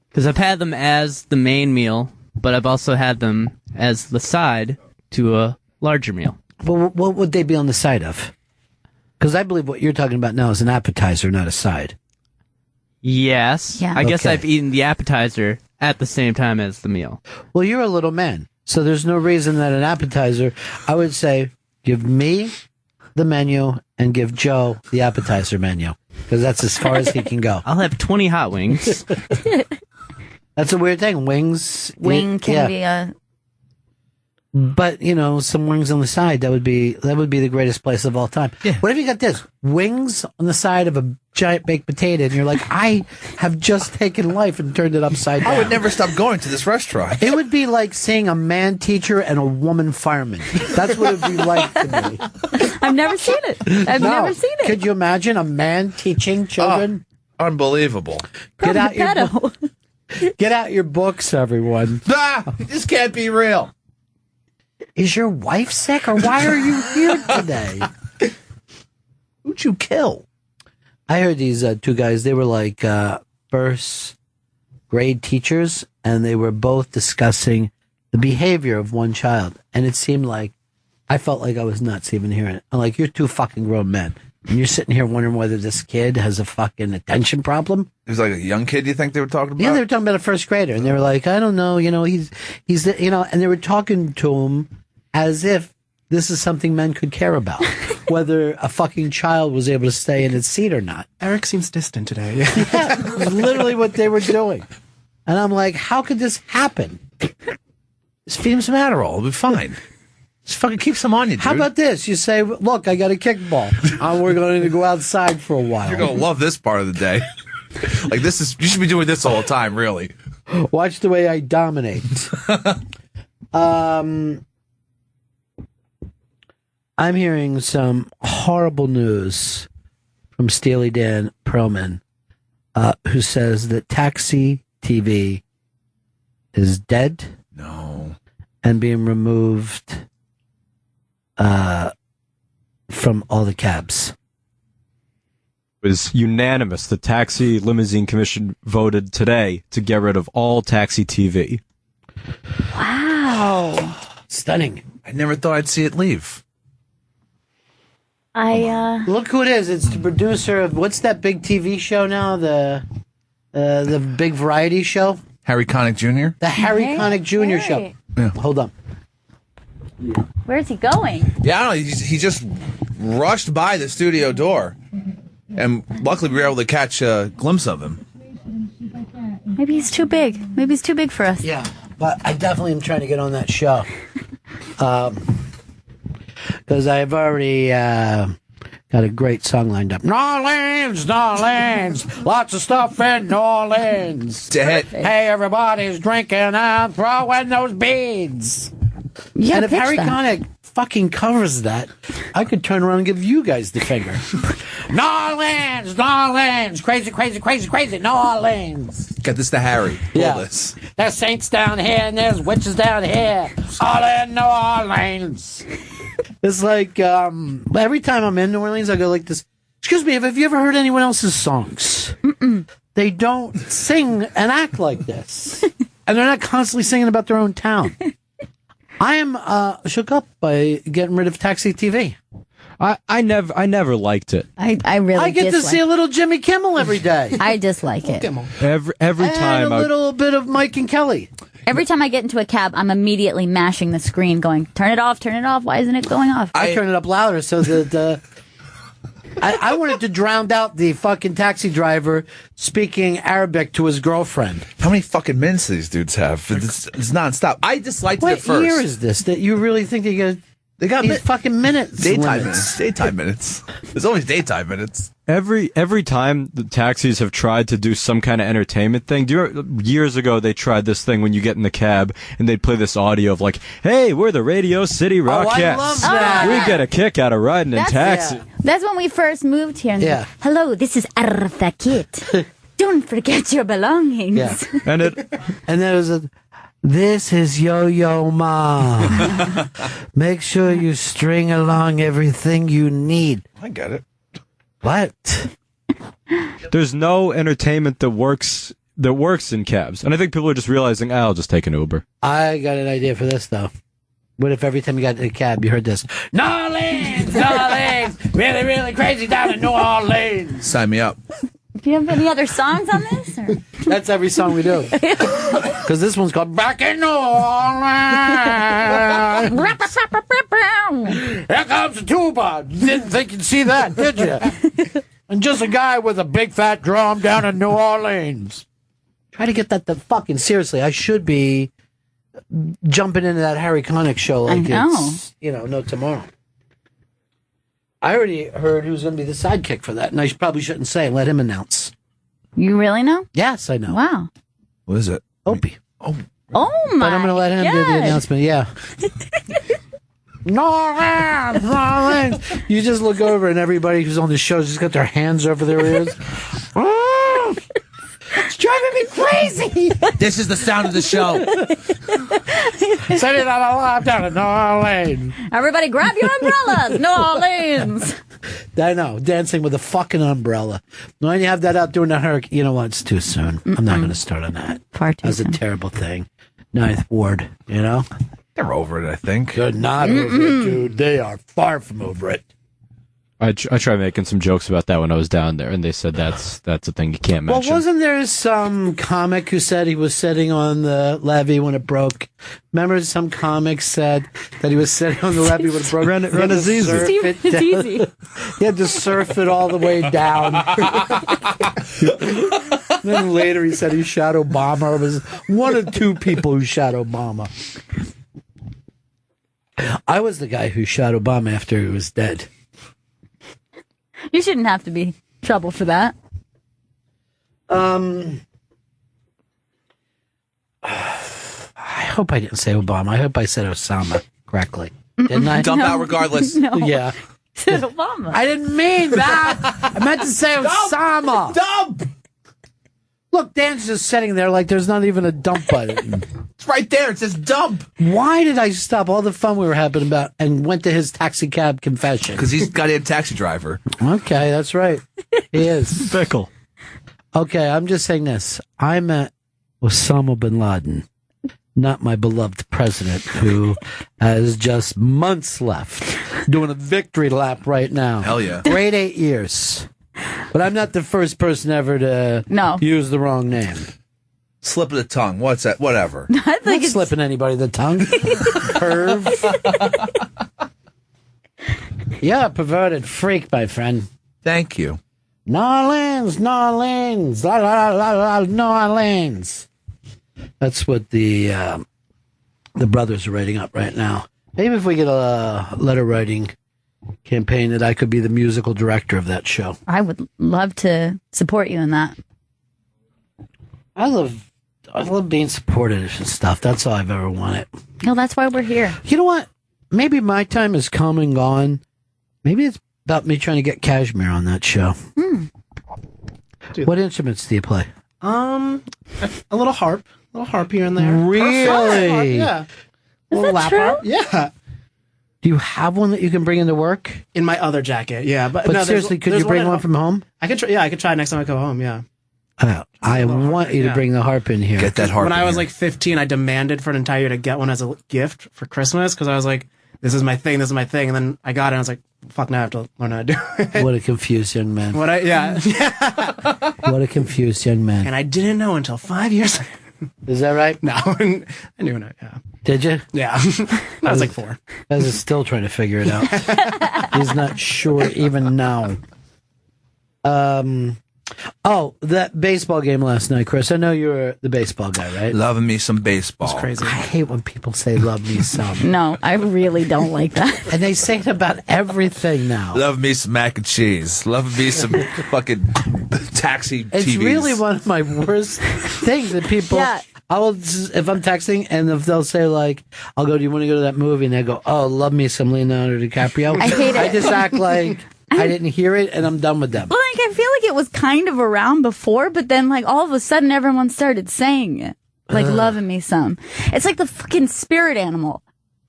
Because I've had them as the main meal, but I've also had them as the side to a larger meal. Well, what would they be on the side of? Because I believe what you're talking about now is an appetizer, not a side. Yes. Yeah. I guess Okay. I've eaten the appetizer at the same time as the meal. Well, you're a little man, so there's no reason that an appetizer, I would say, give me the menu and give Joe the appetizer menu, because that's as far as he can go. I'll have 20 hot wings. That's a weird thing. Wings. Wing can yeah. be a... But, you know, some wings on the side, that would be the greatest place of all time. Yeah. What if you got this? Wings on the side of a giant baked potato, and you're like, I have just taken life and turned it upside down. I would never stop going to this restaurant. It would be like seeing a man teacher and a woman fireman. That's what it would be like to me. I've never seen it. I've No. never seen it. Could you imagine a man teaching children? Unbelievable. Get out your Pedo. Get out your books, everyone. This can't be real. Is your wife sick, or why are you here today? Who'd you kill? I heard these two guys, they were like first grade teachers, and they were both discussing the behavior of one child. And it seemed like, I felt like I was nuts even hearing it. I'm like, you're two fucking grown men. And you're sitting here wondering whether this kid has a fucking attention problem. It was like a young kid, you think they were talking about? Yeah, they were talking about a first grader, and they were like, I don't know, you know, he's, you know, and they were talking to him as if this is something men could care about, whether a fucking child was able to stay in its seat or not. Eric seems distant today. Yeah, it was literally what they were doing. And I'm like, how could this happen? Just feed him some Adderall. It'll be fine. Just fucking keep some on you, dude. How about this? You say, look, I got a kickball. We're going to go outside for a while. You're going to love this part of the day. Like, this is, you should be doing this all the time, really. Watch the way I dominate. I'm hearing some horrible news from Steely Dan Perlman, who says that Taxi TV is dead. No. And being removed from all the cabs. It was unanimous. The Taxi Limousine Commission voted today to get rid of all Taxi TV. Wow. Stunning. I never thought I'd see it leave. Look who it is. It's the producer of, what's that big TV show now? The big variety show? Harry Connick Jr.? The Harry Connick Jr. show. Yeah. Hold on. Where's he going? Yeah, I don't know. He just rushed by the studio door. And luckily we were able to catch a glimpse of him. Maybe he's too big. Maybe he's too big for us. Yeah, but I definitely am trying to get on that show. Because I've already got a great song lined up. New Orleans, lots of stuff in New Orleans. Hey, everybody's drinking and throwing those beads. Yeah, and if Harry Connick fucking covers that, I could turn around and give you guys the finger. New Orleans, crazy, crazy, crazy, crazy, New Orleans. Get this to Harry. Yeah. This. There's saints down here and there's witches down here. All in New Orleans. It's like every time I'm in New Orleans, I go like this. Excuse me, have you ever heard anyone else's songs? They don't sing and act like this. And they're not constantly singing about their own town. I am shook up by getting rid of Taxi TV. I never liked it. I really I get to see a little Jimmy Kimmel every day. I dislike it. Every time and a little bit of Mike and Kelly. Every time I get into a cab, I'm immediately mashing the screen going, turn it off, why isn't it going off? I turn it up louder so that I wanted to drown out the fucking taxi driver speaking Arabic to his girlfriend. How many fucking minutes do these dudes have? It's nonstop. I disliked it at first. What year is this that you really think they got these fucking minutes? Daytime limits? minutes. Daytime minutes. There's always daytime minutes. Every time the taxis have tried to do some kind of entertainment thing, years ago they tried this thing when you get in the cab and they'd play this audio of like, "Hey, we're the Radio City Rockettes. I love that. We get a kick out of riding in taxi." Yeah. That's when we first moved here. And yeah. Hello, this is Arfakit. Don't forget your belongings. Yeah. And there was this is Yo-Yo Ma. Make sure you string along everything you need. I get it. What? There's no entertainment that works in cabs. And I think people are just realizing, I'll just take an Uber. I got an idea for this, though. What if every time you got in a cab, you heard this? New Orleans! Really, really crazy down in New Orleans! Sign me up. Do you have any other songs on this? Or? That's every song we do. Because this one's called Back in New Orleans. Here comes the tuba. Didn't think you'd see that, did you? And just a guy with a big fat drum down in New Orleans. Try to get that fucking seriously. I should be jumping into that Harry Connick show like it's, no tomorrow. I already heard who's going to be the sidekick for that, and I probably shouldn't say. Let him announce. You really know? Yes, I know. Wow. What is it? Opie. Oh my! But I'm going to let him do the announcement. Yeah. No, you just look over, and everybody who's on the show just got their hands over their ears. It's driving me crazy. This is the sound of the show. Saturday Night Live down in New Orleans. Everybody grab your umbrellas. New Orleans. I know, dancing with a fucking umbrella. When you have that out doing the hurricane, you know what? It's too soon. I'm not going to start on that. Far too soon. That's a terrible thing. Ninth Ward, They're over it, I think. They're not over it, dude. They are far from over it. I tried making some jokes about that when I was down there, and they said that's a thing you can't mention. Well, wasn't there some comic who said he was sitting on the levee when it broke? Remember, some comic said that he was sitting on the levee when it broke. Run is easy. It's easy. He had to surf it all the way down. Then later he said he shot Obama. It was one of two people who shot Obama. I was the guy who shot Obama after he was dead. You shouldn't have to be in trouble for that. I hope I didn't say Obama. I hope I said Osama correctly. Didn't I? Dump out regardless. No. Yeah. Said Obama. I didn't mean that. I meant to say Osama. Dump! Look, Dan's just sitting there like there's not even a dump button. It's right there. It says dump. Why did I stop all the fun we were having about and went to his taxi cab confession? Because he's got a taxi driver. Okay, that's right. He is. Fickle. Okay, I'm just saying this. I met Osama bin Laden, not my beloved president, who has just months left, doing a victory lap right now. Hell yeah. Great 8 years. But I'm not the first person ever to use the wrong name. Slip of the tongue. What's that? Whatever. I think Not slipping anybody the tongue. Perv. Yeah, perverted freak, my friend. Thank you. New Orleans, New Orleans, la la la la, New Orleans. That's what the brothers are writing up right now. Maybe if we get a letter writing campaign that I could be the musical director of that show. I would love to support you in that. I love being supported and stuff. That's all I've ever wanted. No, that's why we're here. You know what? Maybe my time is come and gone. Maybe it's about me trying to get Kashmir on that show. What instruments do you play? A little harp here and there. Really? Yeah. Is Little that lap true? harp. Yeah. Do you have one that you can bring into work? In my other jacket, yeah. But no, seriously, could you bring one from home? I could try. Yeah, I could try next time I go home. Yeah. I want you to bring the harp in here. Get that harp. When I was like 15, I demanded for an entire year to get one as a gift for Christmas because I was like, "This is my thing. This is my thing." And then I got it. and I was like, "Fuck! Now I have to learn how to do it." What a confused young man. What I What a confused young man. And I didn't know until 5 years. Is that right? No, I knew it. Yeah. Did you? Yeah. I was like 4. Guys is still trying to figure it out. He's not sure even now. Oh, that baseball game last night, Chris. I know you were the baseball guy, right? Loving me some baseball. It's crazy. I hate when people say love me some. No, I really don't like that. And they say it about everything now. Love me some mac and cheese. Love me some fucking taxi TVs. It's really one of my worst things that people... Yeah. If I'm texting and if they'll say like, I'll go, do you want to go to that movie? And they go, oh, love me some Leonardo DiCaprio. I hate it. I just act like I didn't hear it and I'm done with them. Well, like, I feel like it was kind of around before, but then, like, all of a sudden everyone started saying it. Like, loving me some. It's like the fucking spirit animal.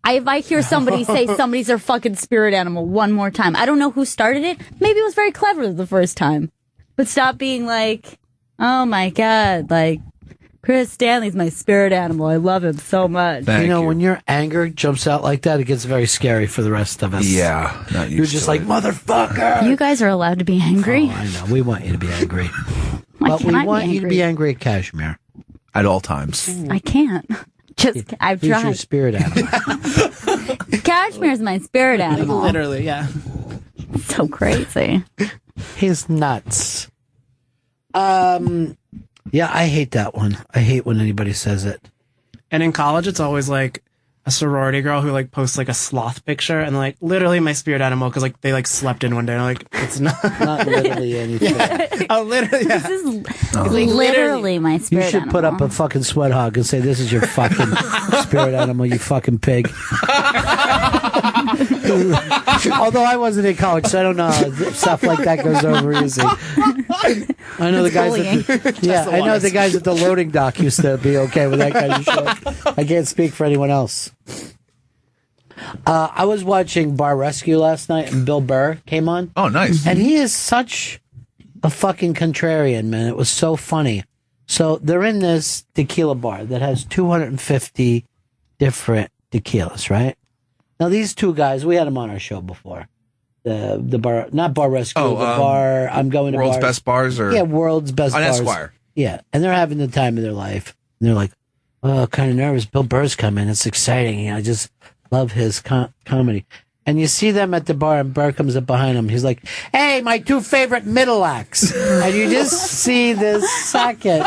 If I hear somebody say somebody's their fucking spirit animal one more time, I don't know who started it. Maybe it was very clever the first time. But stop being like, oh my God, like, Chris Stanley's my spirit animal. I love him so much. Thank you. When your anger jumps out like that, it gets very scary for the rest of us. Yeah. Not You're just like, motherfucker. You guys are allowed to be angry. Oh, I know. We want you to be angry. Why But we can't I want be you to be angry at Kashmir. At all times. I can't. I've He's your tried. spirit animal. Cashmere's my spirit animal. Literally, yeah. So crazy. He's nuts. Yeah, I hate that one. I hate when anybody says it. And in college, it's always like a sorority girl who like posts like a sloth picture and like literally my spirit animal because like they like slept in one day. And I'm like, it's not literally anything. Oh, literally. Yeah. This is literally my You spirit should put up a fucking sweat hog and say, this is your fucking spirit animal, you fucking pig. Although I wasn't in college, so I don't know how stuff like that goes over easy. I know the guys I know the guys at the loading dock used to be okay with that kind of shit. I can't speak for anyone else. I was watching Bar Rescue last night, and Bill Burr came on. Oh, nice. And he is such a fucking contrarian, man. It was so funny. So they're in this tequila bar that has 250 different tequilas, right? Now, these two guys, we had them on our show before. The bar, not Bar Rescue, the bar, I'm going to World's bars. Best Bars? Or? Yeah, World's Best on Bars. Esquire. Yeah, and they're having the time of their life. And they're like, oh, kind of nervous. Bill Burr's coming. It's exciting. I just love his comedy. And you see them at the bar, and Burr comes up behind him. He's like, hey, my two favorite middle acts. And you just see this second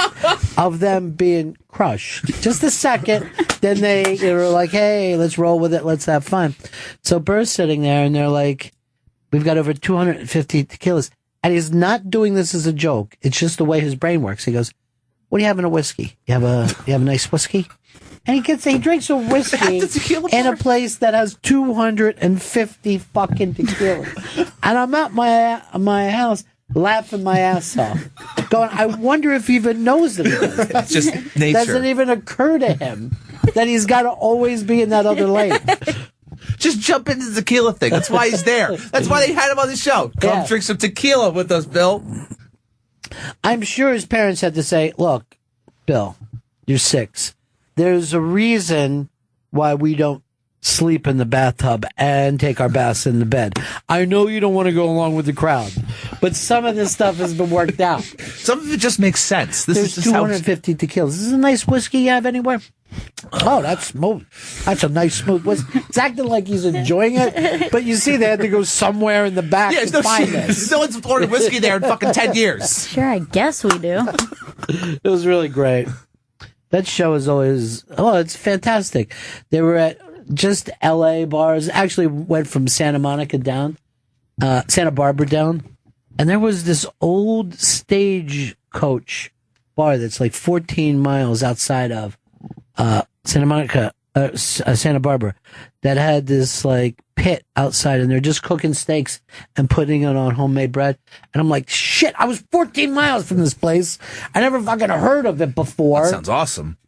of them being crushed. Just a second. then they were like, hey, let's roll with it. Let's have fun. So Burr's sitting there and they're like, we've got over 250 tequilas. And he's not doing this as a joke. It's just the way his brain works. He goes, what do you have in a whiskey? You have a nice whiskey? And he drinks a whiskey in a place that has 250 fucking tequilas. And I'm at my house laughing my ass off. Going, I wonder if he even knows that he does this. That's just nature. Doesn't even occur to him that he's got to always be in that other lane. Just jump into the tequila thing. That's why he's there. That's why they had him on the show. Come drink some tequila with us, Bill. I'm sure his parents had to say, look, Bill, you're 6. There's a reason why we don't sleep in the bathtub and take our baths in the bed. I know you don't want to go along with the crowd, but some of this stuff has been worked out. Some of it just makes sense. There's 250 tequilas. This is a nice whiskey you have anywhere? Oh, that's smooth. That's a nice smooth whiskey. It's acting like he's enjoying it, but you see they had to go somewhere in the back to find this. No one's ordered whiskey there in fucking 10 years. Sure, I guess we do. It was really great. That show is always, it's fantastic. They were at just L.A. bars. Actually went from Santa Monica down, Santa Barbara down. And there was this old stagecoach bar that's like 14 miles outside of Santa Monica, Santa Barbara, that had this like pit outside, and they're just cooking steaks and putting it on homemade bread. And I'm like, shit, I was 14 miles from this place. I never fucking heard of it before. That sounds awesome.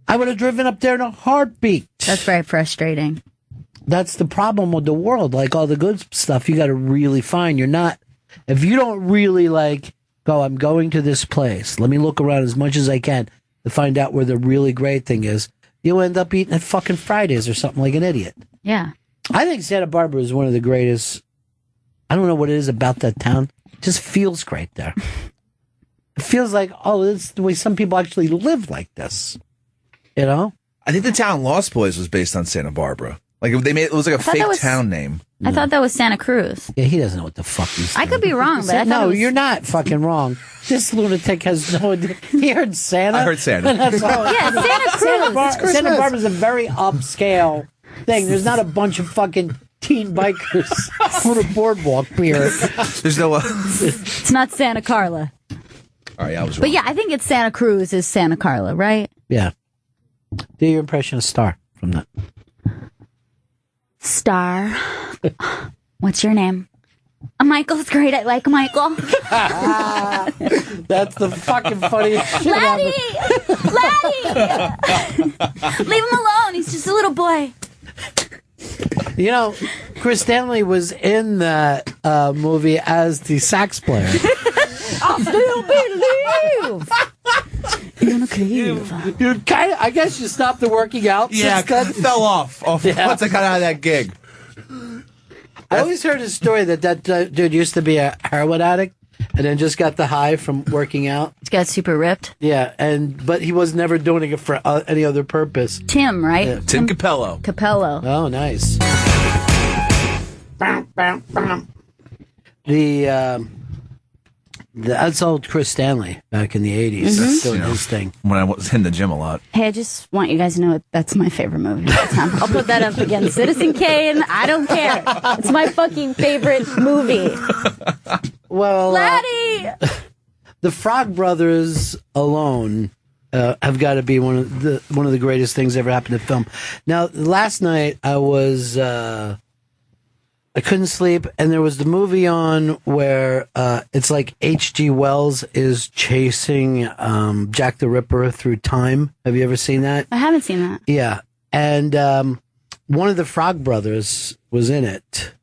I would have driven up there in a heartbeat. That's very frustrating. That's the problem with the world. Like all the good stuff, you got to really find. If you don't really like go, I'm going to this place. Let me look around as much as I can to find out where the really great thing is. You'll end up eating at fucking Fridays or something like an idiot. Yeah. I think Santa Barbara is one of the greatest. I don't know what it is about that town. It just feels great there. It feels like, this is the way some people actually live like this. You know? I think the town Lost Boys was based on Santa Barbara. Like it was like a fake town name. I thought that was Santa Cruz. Yeah, he doesn't know what the fuck he's saying. I could be wrong, but I thought no, it was... you're not fucking wrong. This lunatic has no idea. He heard Santa. I heard Santa. That's all. Yeah, Santa Cruz. Santa Barbara's a very upscale thing. There's not a bunch of fucking teen bikers on a boardwalk here. There's no... It's not Santa Carla. All right, I was wrong. But yeah, I think it's Santa Cruz is Santa Carla, right? Yeah. Do your impression of Star from that. Star. What's your name? Michael's great. I like Michael. That's the fucking funniest shit Laddie! Laddie! Leave him alone. He's just a little boy. You know, Chris Stanley was in that movie as the sax player. I still believe in a cave. You kind of, I guess you stopped the working out. Yeah, it kind of fell off once I got out of that gig. I always heard a story that dude used to be a heroin addict and then just got the high from working out. He got super ripped. Yeah, but he was never doing it for any other purpose. Tim, right? Yeah. Tim Capello. Capello. Oh, nice. That's old Chris Stanley back in the 80s. That's doing his thing. When I was in the gym a lot. Hey, I just want you guys to know that's my favorite movie of all time. I'll put that up against Citizen Kane. I don't care. It's my fucking favorite movie. Well, Laddie! The Frog Brothers alone have got to be one of the greatest things ever happened to film. Now, last night I couldn't sleep, and there was the movie on where it's like H.G. Wells is chasing Jack the Ripper through time. Have you ever seen that? I haven't seen that. Yeah, and one of the Frog Brothers was in it.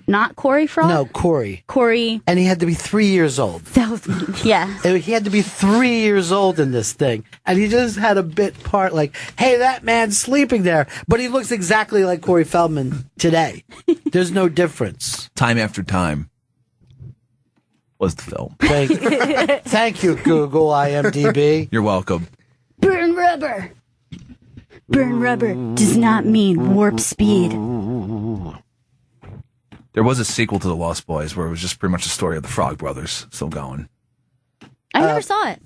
Not Corey Frog? No, Corey. Corey. And he had to be 3 years old. That was, yeah. He had to be 3 years old in this thing. And he just had a bit part like, hey, that man's sleeping there. But he looks exactly like Corey Feldman today. There's no difference. Time After Time was the film. Thank you, Google, IMDb. You're welcome. Burn rubber. Burn rubber does not mean warp speed. There was a sequel to The Lost Boys where it was just pretty much the story of the Frog Brothers still going. I never saw it.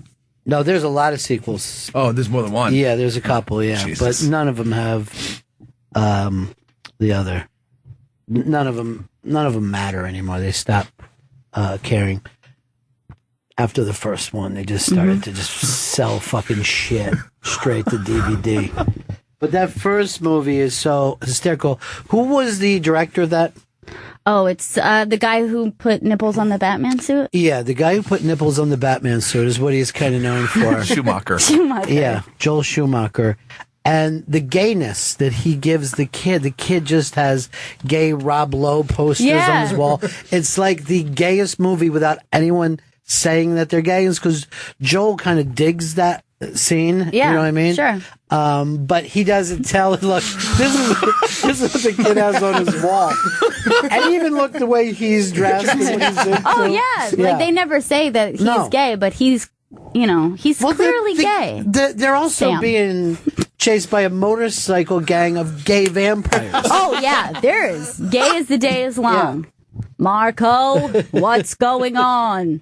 No, there's a lot of sequels. Oh, there's more than one. Yeah, there's a couple. Yeah, Jesus. but none of them have the other. None of them matter anymore. They stop caring. After the first one, they just started to just sell fucking shit straight to DVD. But that first movie is so hysterical. Who was the director of that? Oh, it's the guy who put nipples on the Batman suit? Yeah, the guy who put nipples on the Batman suit is what he's kind of known for. Schumacher. Yeah, Joel Schumacher. And the gayness that he gives the kid just has gay Rob Lowe posters on his wall. It's like the gayest movie without anyone saying that they're gay. It's because Joel kind of digs that scene. Yeah, you know what I mean? Sure. But he doesn't tell. Look, this is what the kid has on his wall. And even look the way he's dressed. And what he's into. Oh, yeah. Like, they never say that he's gay, but he's clearly gay. They're also being chased by a motorcycle gang of gay vampires. Oh, yeah. There's gay as the day is long. Yeah. Marco, what's going on?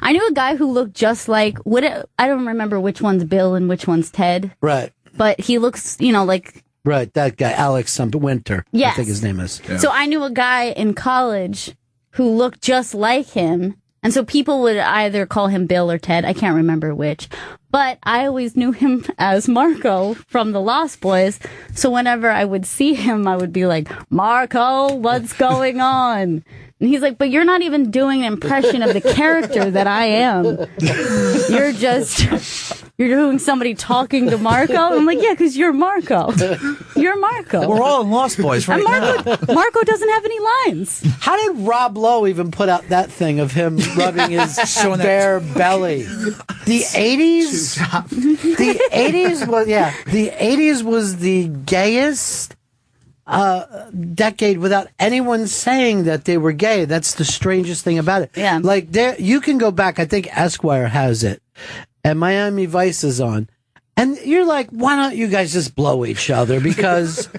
I knew a guy who looked just like, I don't remember which one's Bill and which one's Ted. Right. But he looks, like... Right, that guy, Alex Winter. Yes. I think his name is. Yeah. So I knew a guy in college who looked just like him. And so people would either call him Bill or Ted. I can't remember which. But I always knew him as Marco from the Lost Boys. So whenever I would see him, I would be like, Marco, what's going on? And he's like, but you're not even doing an impression of the character that I am. You're doing somebody talking to Marco? I'm like, yeah, because you're Marco. You're Marco. We're all in Lost Boys right now. Marco doesn't have any lines. How did Rob Lowe even put out that thing of him rubbing his bare belly? The 80s? The 80s was the gayest decade without anyone saying that they were gay. That's the strangest thing about it. Yeah. Like, you can go back, I think Esquire has it, and Miami Vice is on, and you're like, why don't you guys just blow each other? Because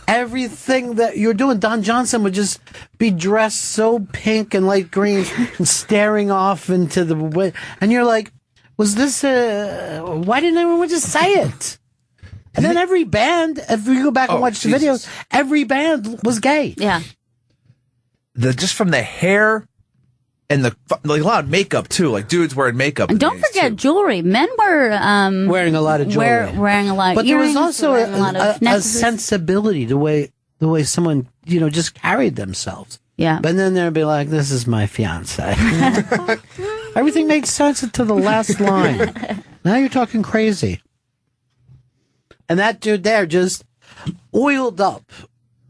everything that you're doing, Don Johnson would just be dressed so pink and light green and staring off into the wind, and you're like, was this why didn't everyone just say it? And then every band, if you go back and watch the videos, every band was gay. Yeah. Just from the hair and a lot of makeup too, like dudes wearing makeup. And don't forget jewelry. Men were wearing a lot of jewelry, wearing a lot of but earrings, there was also a sensibility the way someone just carried themselves. Yeah. But then there'd be like, "This is my fiance." Everything made sense until the last line. Now you're talking crazy. And that dude there just oiled up,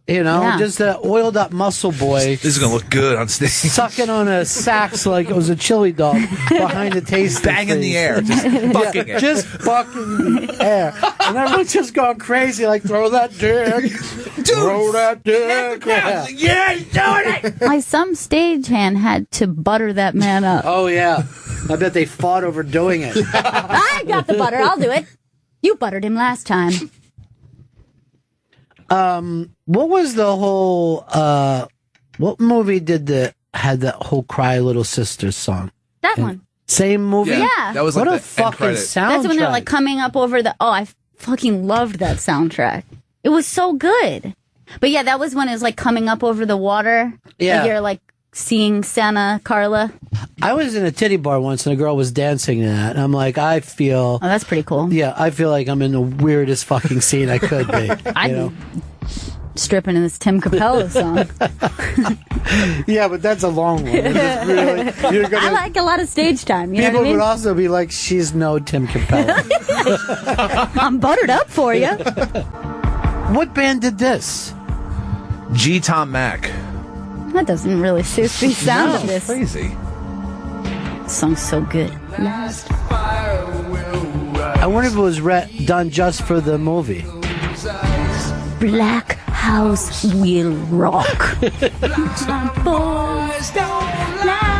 just an oiled up muscle boy. This is going to look good on stage. Sucking on a sax like it was a chili dog behind the tasting Banging the air, just fucking it. Just fucking the air. And everyone's just going crazy, like, throw that dick. Dude, throw that dick. Yeah, he's doing it. My some stagehand had to butter that man up. Oh, yeah. I bet they fought over doing it. I got the butter. I'll do it. You buttered him last time. What was the whole what movie had that whole Cry Little Sisters song? That one. Same movie? Yeah. That was what like a fucking soundtrack. That's when they're like coming up over I fucking loved that soundtrack. It was so good. But yeah, that was when it was like coming up over the water. Yeah. Like you're like seeing Santa Carla. I was in a titty bar once and a girl was dancing to that. And I'm like, I feel... Oh, that's pretty cool. Yeah, I feel like I'm in the weirdest fucking scene I could be. I'd be stripping in this Tim Capello song. Yeah, but that's a long one. I like a lot of stage time. You know what I mean? Would also be like, she's no Tim Capello. I'm buttered up for you. What band did this? G. Tom Mac. That doesn't really suit the sound of this. Crazy. This song's so good. I wonder if it was done just for the movie. Black House will rock. Boys don't lie.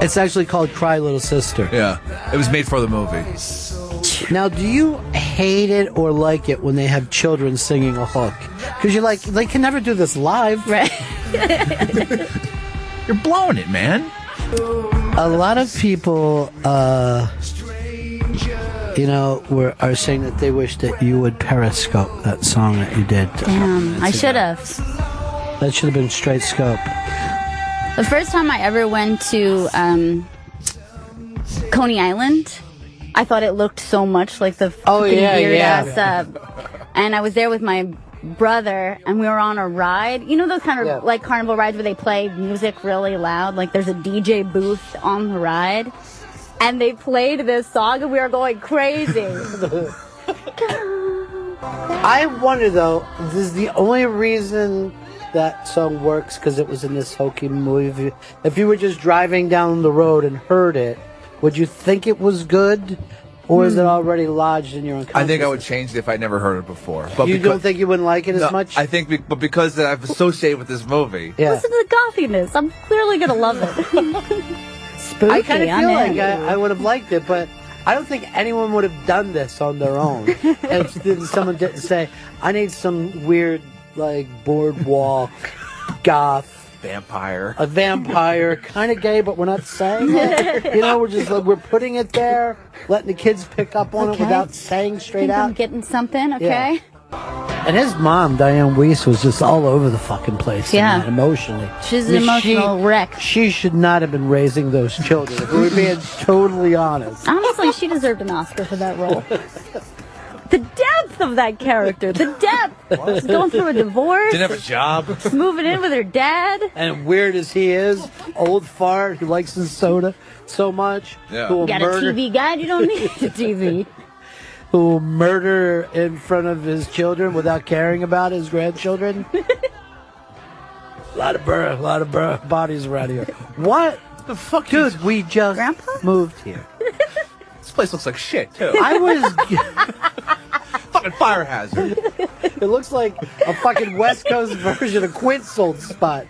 It's actually called Cry Little Sister. Yeah. It was made for the movie. Now, do you hate it or like it when they have children singing a hook? Because you're like, they can never do this live. Right. You're blowing it, man. A lot of people, are saying that they wish that you would Periscope that song that you did. Damn, I should have. That should have been straight scope. The first time I ever went to Coney Island, I thought it looked so much like the fucking weird ass. And I was there with my brother, and we were on a ride. You know those kind of like carnival rides where they play music really loud? Like there's a DJ booth on the ride, and they played this song, and we were going crazy. I wonder though, this is the only reason that song works because it was in this hokey movie. If you were just driving down the road and heard it, would you think it was good? Or is it already lodged in your unconscious? I think I would change it if I'd never heard it before. But you don't think you wouldn't like it as much? I think, but because I've associated with this movie. Yeah. Listen to the gothiness. I'm clearly going to love it. Spooky. I kind of feel like I would have liked it, but I don't think anyone would have done this on their own. If someone didn't say, I need some weird, like, boardwalk, goth. A vampire, kind of gay, but we're not saying it. We're just we're putting it there, letting the kids pick up on it without saying straight out. I'm getting something, okay? Yeah. And his mom, Diane Weiss, was just all over the fucking place. Yeah, emotionally, she's an emotional wreck. She should not have been raising those children. If we're being totally honest. Honestly, she deserved an Oscar for that role. The depth of that character. The depth. She's going through a divorce. Didn't have a job. Moving in with her dad. And weird as he is, old fart who likes his soda so much. Yeah. Who will got a TV guide? You don't need a TV. Who will murder in front of his children without caring about his grandchildren. A lot of bodies around here. What the fuck? Dude, we just moved here. This place looks like shit, too. I was... fucking fire hazard. It looks like a fucking West Coast version of Quint's old spot.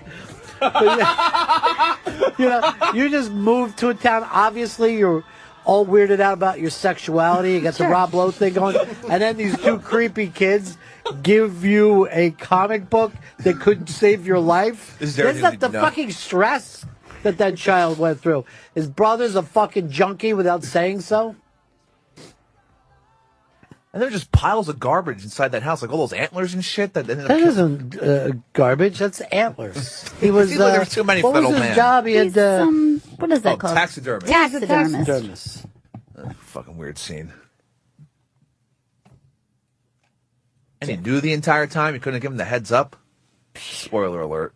You just moved to a town. Obviously, you're all weirded out about your sexuality. You got the Rob Lowe thing going. And then these two creepy kids give you a comic book that could save your life. Isn't that the fucking stress that child went through? His brother's a fucking junkie without saying so. And there are just piles of garbage inside that house, like all those antlers and shit. That isn't garbage. That's antlers. He was. Seems like there was too many for that old man. What was his job? He had. What is that called? Taxidermist. Taxidermist. Fucking weird scene. And he knew the entire time. He couldn't have given the heads up. Spoiler alert.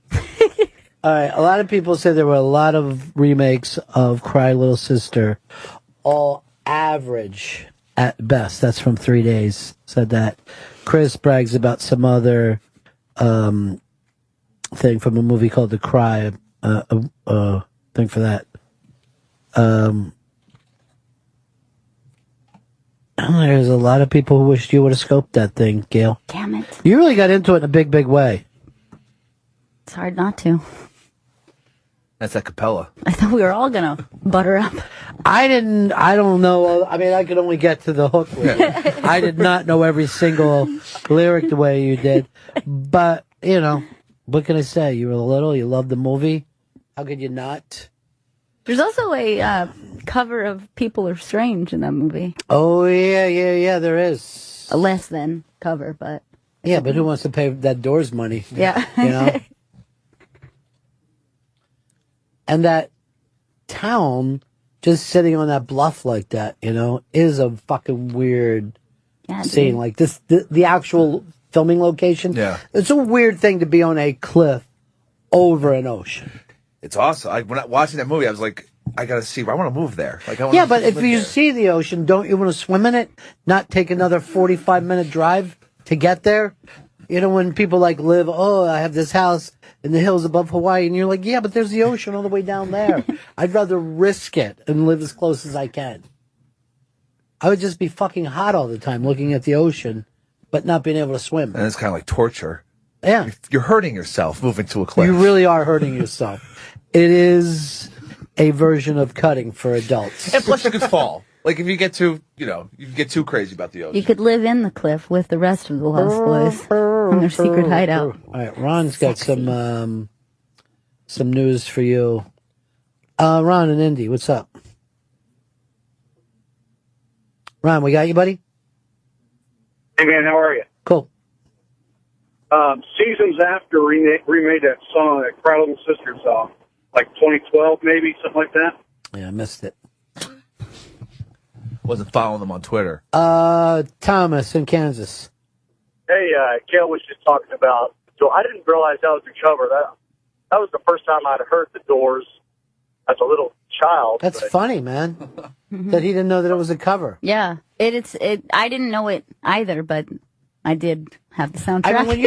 All right. A lot of people say there were a lot of remakes of Cry Little Sister, all average. At best. That's from 3 Days. Said that. Chris brags about some other thing from a movie called The Cry. Thing for that. There's a lot of people who wished you would have scoped that thing, Gail. Damn it. You really got into it in a big, big way. It's hard not to. That's a cappella. I thought we were all going to butter up. I don't know. I mean, I could only get to the hook with it. I did not know every single lyric the way you did. But, what can I say? You were little, you loved the movie. How could you not? There's also a cover of People Are Strange in that movie. Oh, yeah, there is. A less than cover, but... Yeah, but who wants to pay that Doors money? Yeah. And that town, just sitting on that bluff like that, is a fucking weird scene. Like this, the actual filming location. Yeah. It's a weird thing to be on a cliff over an ocean. It's awesome. When I watching that movie, I was like, I gotta see. I want to move there. Like, but if you see the ocean, don't you want to swim in it? Not take another 45-minute drive to get there? When people live, I have this house in the hills above Hawaii, and you're like, yeah, but there's the ocean all the way down there. I'd rather risk it and live as close as I can. I would just be fucking hot all the time looking at the ocean, but not being able to swim. And it's kind of like torture. Yeah. You're hurting yourself moving to a cliff. You really are hurting yourself. It is a version of cutting for adults. And plus you could fall. Like if you get too, you get too crazy about the ocean. You could live in the cliff with the rest of the Lost Boys in their secret hideout. All right, Ron's got some some news for you. Ron and Indy, what's up? Ron, we got you, buddy? Hey, man, how are you? Cool. Seasons after remade that song, that Cry Little Sister song, like 2012 maybe, something like that. Yeah, I missed it. Wasn't following them on Twitter. Thomas in Kansas. Hey, Gail was just talking about, so I didn't realize that was the cover. That was the first time I'd heard the Doors as a little child. That's funny, man. That he didn't know that it was a cover. Yeah, I didn't know it either, but I did have the soundtrack. I mean, when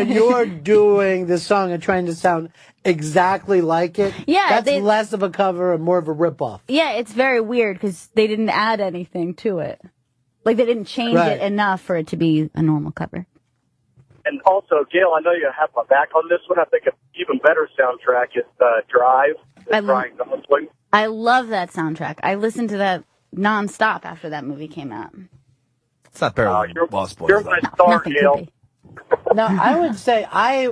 you're doing the song and trying to sound exactly like it, that's less of a cover and more of a ripoff. Yeah, it's very weird because they didn't add anything to it. Like, they didn't change it enough for it to be a normal cover. And also, Gail, I know you have my back on this one. I think an even better soundtrack is Drive. I love that soundtrack. I listened to that nonstop after that movie came out. It's not better than Lost Boys. You're my star, Gail. Now, I would say I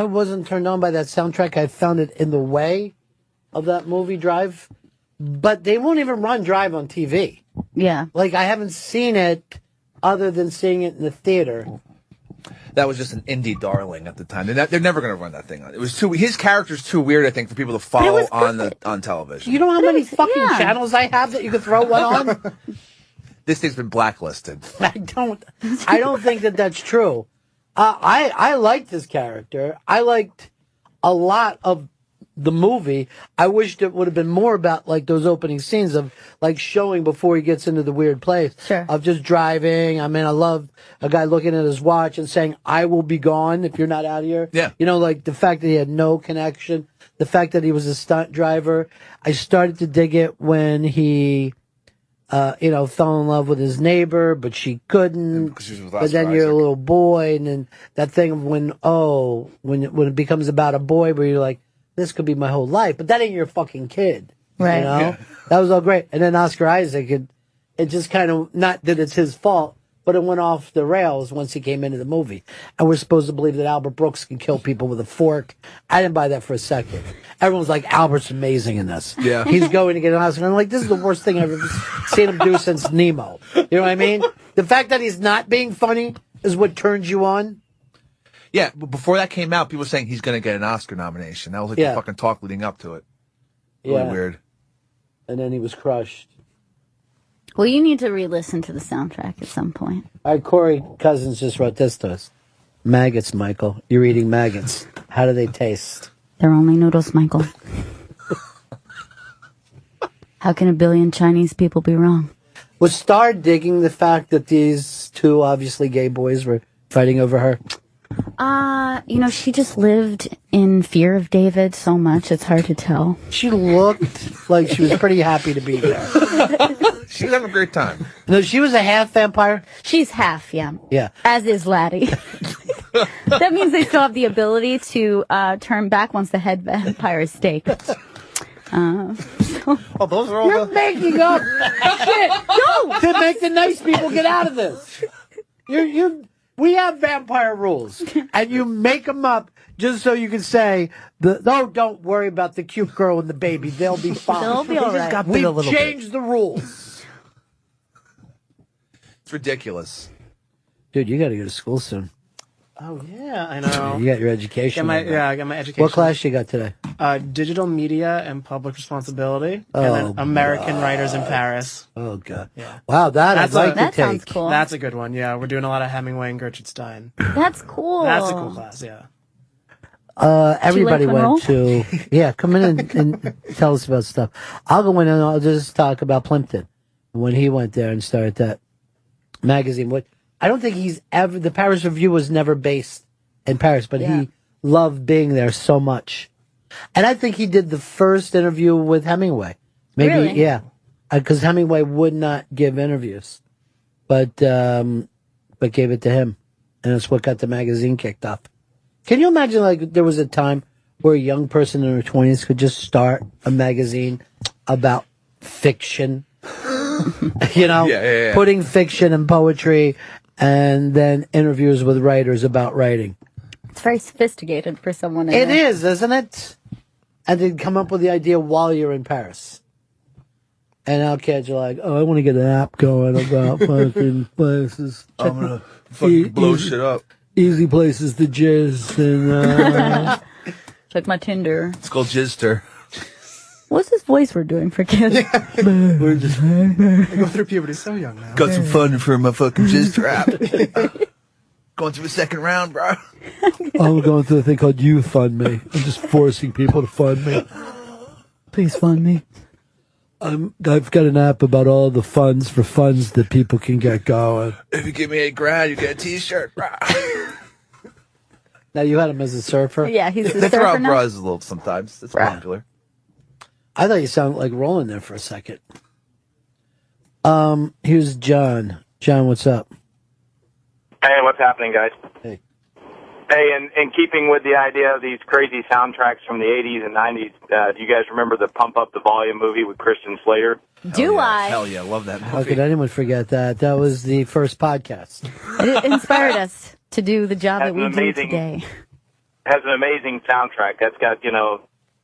wasn't turned on by that soundtrack. I found it in the way of that movie, Drive. But they won't even run Drive on TV. Yeah. Like, I haven't seen it other than seeing it in the theater. That was just an indie darling at the time. They're never going to run that thing on. It was his character's too weird, I think, for people to follow on television. You know how many fucking channels I have that you could throw one on? This thing's been blacklisted. I don't think that that's true. I liked this character. I liked a lot of the movie. I wished it would have been more about like those opening scenes of like showing before he gets into the weird place of just driving. I mean, I love a guy looking at his watch and saying, "I will be gone if you're not out of here." Yeah. You know, like the fact that he had no connection, the fact that he was a stunt driver. I started to dig it when he, fell in love with his neighbor, but she couldn't. But then you're a little boy, and then that thing of when it becomes about a boy, where you're like, this could be my whole life, but that ain't your fucking kid. Right. You know? Yeah. That was all great. And then Oscar Isaac, it just kind of, not that it's his fault, but it went off the rails once he came into the movie. And we're supposed to believe that Albert Brooks can kill people with a fork. I didn't buy that for a second. Everyone's like, Albert's amazing in this. Yeah. He's going to get an Oscar. I'm like, this is the worst thing I've ever seen him do since Nemo. You know what I mean? The fact that he's not being funny is what turns you on. Yeah, but before that came out, people were saying he's going to get an Oscar nomination. That was like the fucking talk leading up to it. Really weird. And then he was crushed. Well, you need to re-listen to the soundtrack at some point. All right, Corey Cousins just wrote this to us. Maggots, Michael. You're eating maggots. How do they taste? They're only noodles, Michael. How can a billion Chinese people be wrong? Was Star digging the fact that these two obviously gay boys were fighting over her? She just lived in fear of David so much, it's hard to tell. She looked like she was pretty happy to be there. She was having a great time. No, she was a half vampire? She's half, yeah. Yeah. As is Laddie. That means they still have the ability to turn back once the head vampire is staked. Those are all You're making up shit! No! To make the nice people get out of this. We have vampire rules, and you make them up just so you can say, don't worry about the cute girl and the baby. They'll be fine. They'll be all right. We've changed the rules. It's ridiculous. Dude, you got to go to school soon. Oh, yeah, I know. You got your education. I got my education. What class you got today? Digital media and public responsibility, Oh, and then American writers in Paris. Oh, God. Yeah. Wow, that sounds cool. That's a good one, yeah. We're doing a lot of Hemingway and Gertrude Stein. That's cool. That's a cool class, yeah. Everybody went to... Yeah, come in and tell us about stuff. I'll go in and I'll just talk about Plimpton. When he went there and started that magazine. I don't think the Paris Review was never based in Paris, but he loved being there so much. And I think he did the first interview with Hemingway. Maybe, really? Yeah. Because Hemingway would not give interviews, but gave it to him. And it's what got the magazine kicked off. Can you imagine, like, there was a time where a young person in her 20s could just start a magazine about fiction? Putting fiction and poetry and then interviews with writers about writing. It's very sophisticated for someone. It is, isn't it? And then come up with the idea while you're in Paris. And now kids are like, oh, I want to get an app going about fucking places. I'm going to fucking blow shit up. Easy places to jizz. And, Check my Tinder. It's called Jizzter. What's this voice we're doing for kids? We're just I go through puberty so young now. Got some fun for my fucking Jizzter app. Going through a second round, bro. I'm going through a thing called You Fund Me. I'm just forcing people to fund me. Please fund me. I've got an app about all the funds for funds that people can get going. If you give me $8,000, you get a T-shirt, bro. Now, you had him as a surfer? Yeah, he's a They throw surfer out now. bras a little sometimes. It's popular. I thought you sounded like rolling there for a second. Here's John. John, what's up? Hey, what's happening, guys? Hey. Hey, in keeping with the idea of these crazy soundtracks from the 80s and 90s, do you guys remember the Pump Up the Volume movie with Christian Slater? Do I? Hell yeah, love that movie. How could anyone forget that? That was the first podcast. It inspired us to do the job Has that we an do amazing- today. Has an amazing soundtrack. That's got,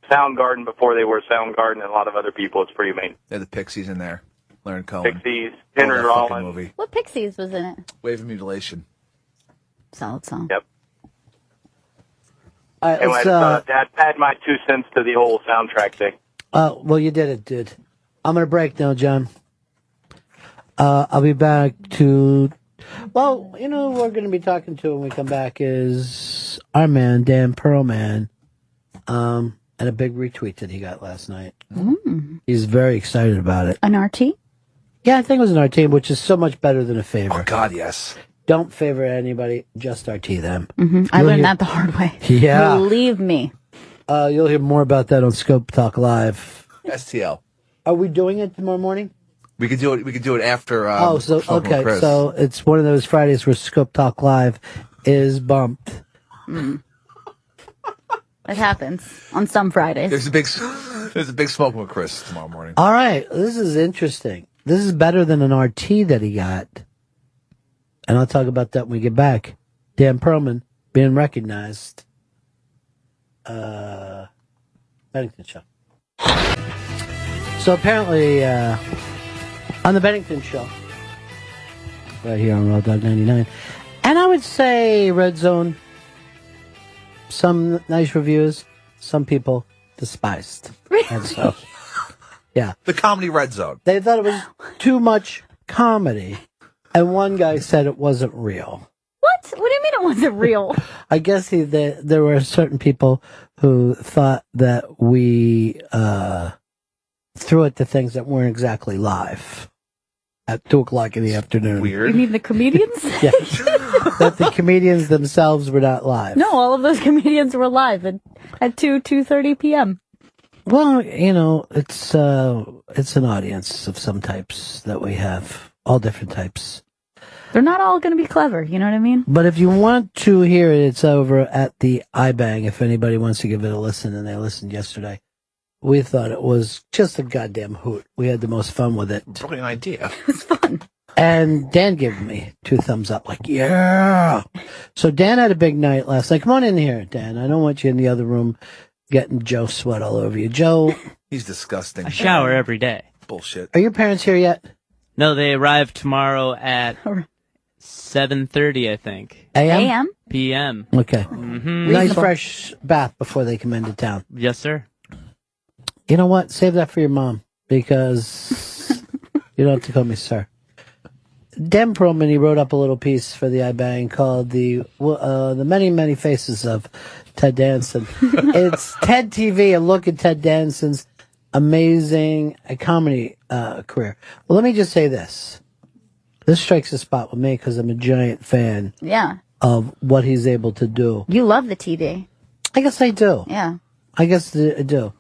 Soundgarden before they were Soundgarden and a lot of other people. It's pretty amazing. They had the Pixies in there. Leonard Cohen. Pixies, Henry Love that fucking Rollins. movie. What Pixies was in it? Wave of Mutilation. Solid song. Yep. All right, Anyway, let's, add my 2 cents to the whole soundtrack thing. well, you did it, dude. I'm going to break now, John. I'll be back to... Well, who we're going to be talking to when we come back is our man, Dan Perlman, and a big retweet that he got last night. Mm. He's very excited about it. An RT? Yeah, I think it was an RT, which is so much better than a favor. Oh, God, yes. Don't favor anybody, just RT them. Mm-hmm. I learned that the hard way. Yeah. Believe me. You'll hear more about that on Scope Talk Live. STL. Are we doing it tomorrow morning? We could do it. We could do it after. Okay. Chris. So it's one of those Fridays where Scope Talk Live is bumped. Mm. It happens on some Fridays. There's a big smoke with Chris tomorrow morning. All right, this is interesting. This is better than an RT that he got, and I'll talk about that when we get back. Dan Perlman being recognized. Bennington Show. So apparently, on the Bennington Show, right here on Raw Dog 99, and I would say Red Zone. Some nice reviews, some people despised. And so, yeah. The comedy Red Zone. They thought it was too much comedy, and one guy said it wasn't real. What? What do you mean it wasn't real? I guess there were certain people who thought that we threw it to things that weren't exactly live at 2:00 in the afternoon. Weird. You mean the comedians? Yeah. That the comedians themselves were not live. No, all of those comedians were live at 2:30 p.m. Well, it's an audience of some types that we have, all different types. They're not all going to be clever, you know what I mean? But if you want to hear it, it's over at the iBang. If anybody wants to give it a listen, and they listened yesterday, we thought it was just a goddamn hoot. We had the most fun with it. Brilliant idea. It was fun. And Dan gave me 2 thumbs up, like, yeah. So Dan had a big night last night. Come on in here, Dan. I don't want you in the other room getting Joe sweat all over you. Joe. He's disgusting. I shower every day. Bullshit. Are your parents here yet? No, they arrive tomorrow at 7:30, I think. A.M.? P.M. Okay. Mm-hmm. Nice fresh bath before they come into town. Yes, sir. You know what? Save that for your mom, because you don't have to call me sir. Dan Perlman, he wrote up a little piece for the iBang called the many, many faces of Ted Danson. It's TED TV, a look at Ted Danson's amazing comedy career. Well, let me just say this. This strikes a spot with me because I'm a giant fan Yeah. of what he's able to do. You love the TV. I guess I do. Yeah. I guess I do.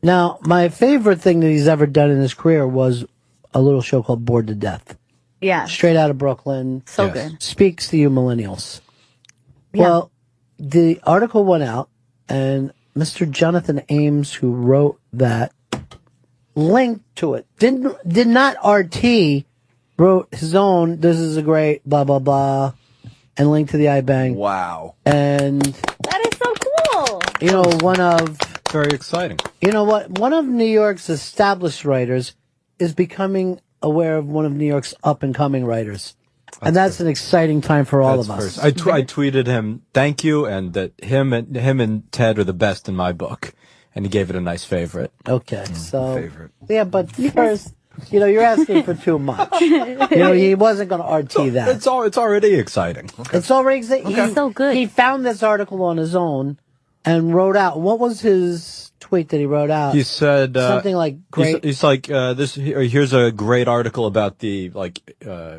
Now, my favorite thing that he's ever done in his career was a little show called Bored to Death. Yeah. Straight out of Brooklyn. So good. Speaks to you millennials. Yeah. Well, the article went out, and Mr. Jonathan Ames, who wrote that, linked to it. Did not RT, wrote his own, this is a great blah, blah, blah, and linked to the iBang. Wow. And That is so cool. you know, one of Very exciting. you know what? One of New York's established writers is becoming aware of one of New York's up and coming writers. And that's an exciting time for all of us. I tweeted him, thank you, and that him and Ted are the best in my book. And he gave it a nice favorite. Okay, so favorite. yeah, but first, you know, you're asking for too much. You know, he wasn't going to RT that. It's already exciting. It's already exciting. He's so good. He found this article on his own and wrote out. What was his tweet that he wrote out? He said something like great. He's like here's a great article about the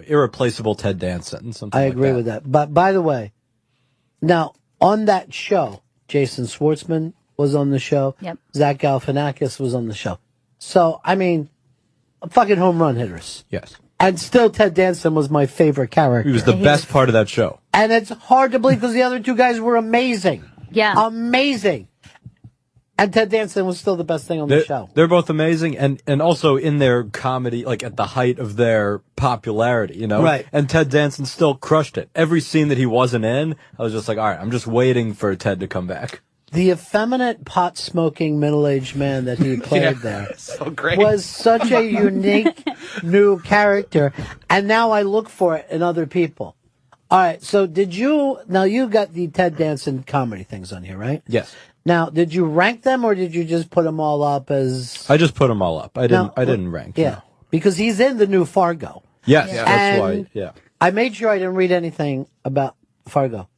irreplaceable Ted Danson. Something. I like agree that. with that. But by the way, now on that show, Jason Schwartzman was on the show. Yep. Zach Galifianakis was on the show. So I mean, fucking home run hitters. Yes. And still, Ted Danson was my favorite character. He was the best part of that show. And it's hard to believe because the other two guys were amazing. Yeah. Amazing. And Ted Danson was still the best thing on the show. They're both amazing, and also in their comedy, like at the height of their popularity, you know? Right. And Ted Danson still crushed it. Every scene that he wasn't in, I was just like, all right, I'm just waiting for Ted to come back. The effeminate, pot-smoking, middle-aged man that he played there So great. was such a unique new character, and now I look for it in other people. All right, so now you got the Ted Danson comedy things on here, right? Yes. Now, did you rank them, or did you just put them all up as... I just put them all up. I didn't rank. Yeah, no. because he's in the new Fargo. Yes, Yeah. that's And why, yeah. I made sure I didn't read anything about Fargo.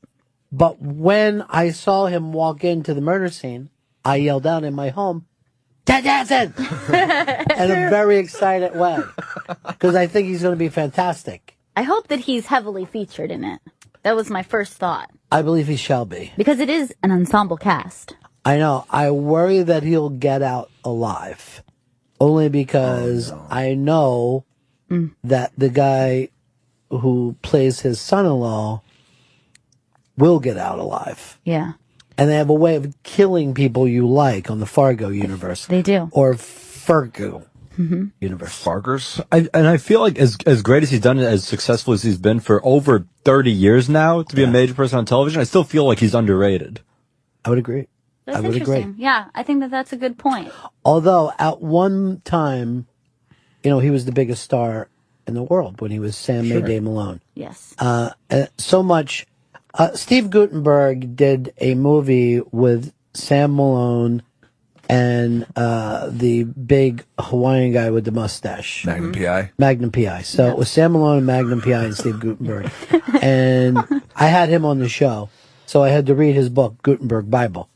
But when I saw him walk into the murder scene, I yelled out in my home, Ted Danson! in a very excited way. Because I think he's going to be fantastic. I hope that he's heavily featured in it. That was my first thought. I believe he shall be. Because it is an ensemble cast. I know. I worry that he'll get out alive. Only because I know that the guy who plays his son-in-law will get out alive. Yeah. And they have a way of killing people you like on the Fargo universe. They do. Or Fargo universe. Fargers? I feel like as great as he's done it, as successful as he's been for over 30 years now to be a major person on television, I still feel like he's underrated. I would agree. That's I would interesting. agree. Yeah, I think that that's a good point. Although at one time, you know, he was the biggest star in the world when he was Sam Mayday Malone. Yes. So much. Steve Guttenberg did a movie with Sam Malone and the big Hawaiian guy with the mustache. Magnum P.I. Magnum P.I. So it was Sam Malone and Magnum P.I. and Steve Guttenberg. And I had him on the show, so I had to read his book, Gutenberg Bible.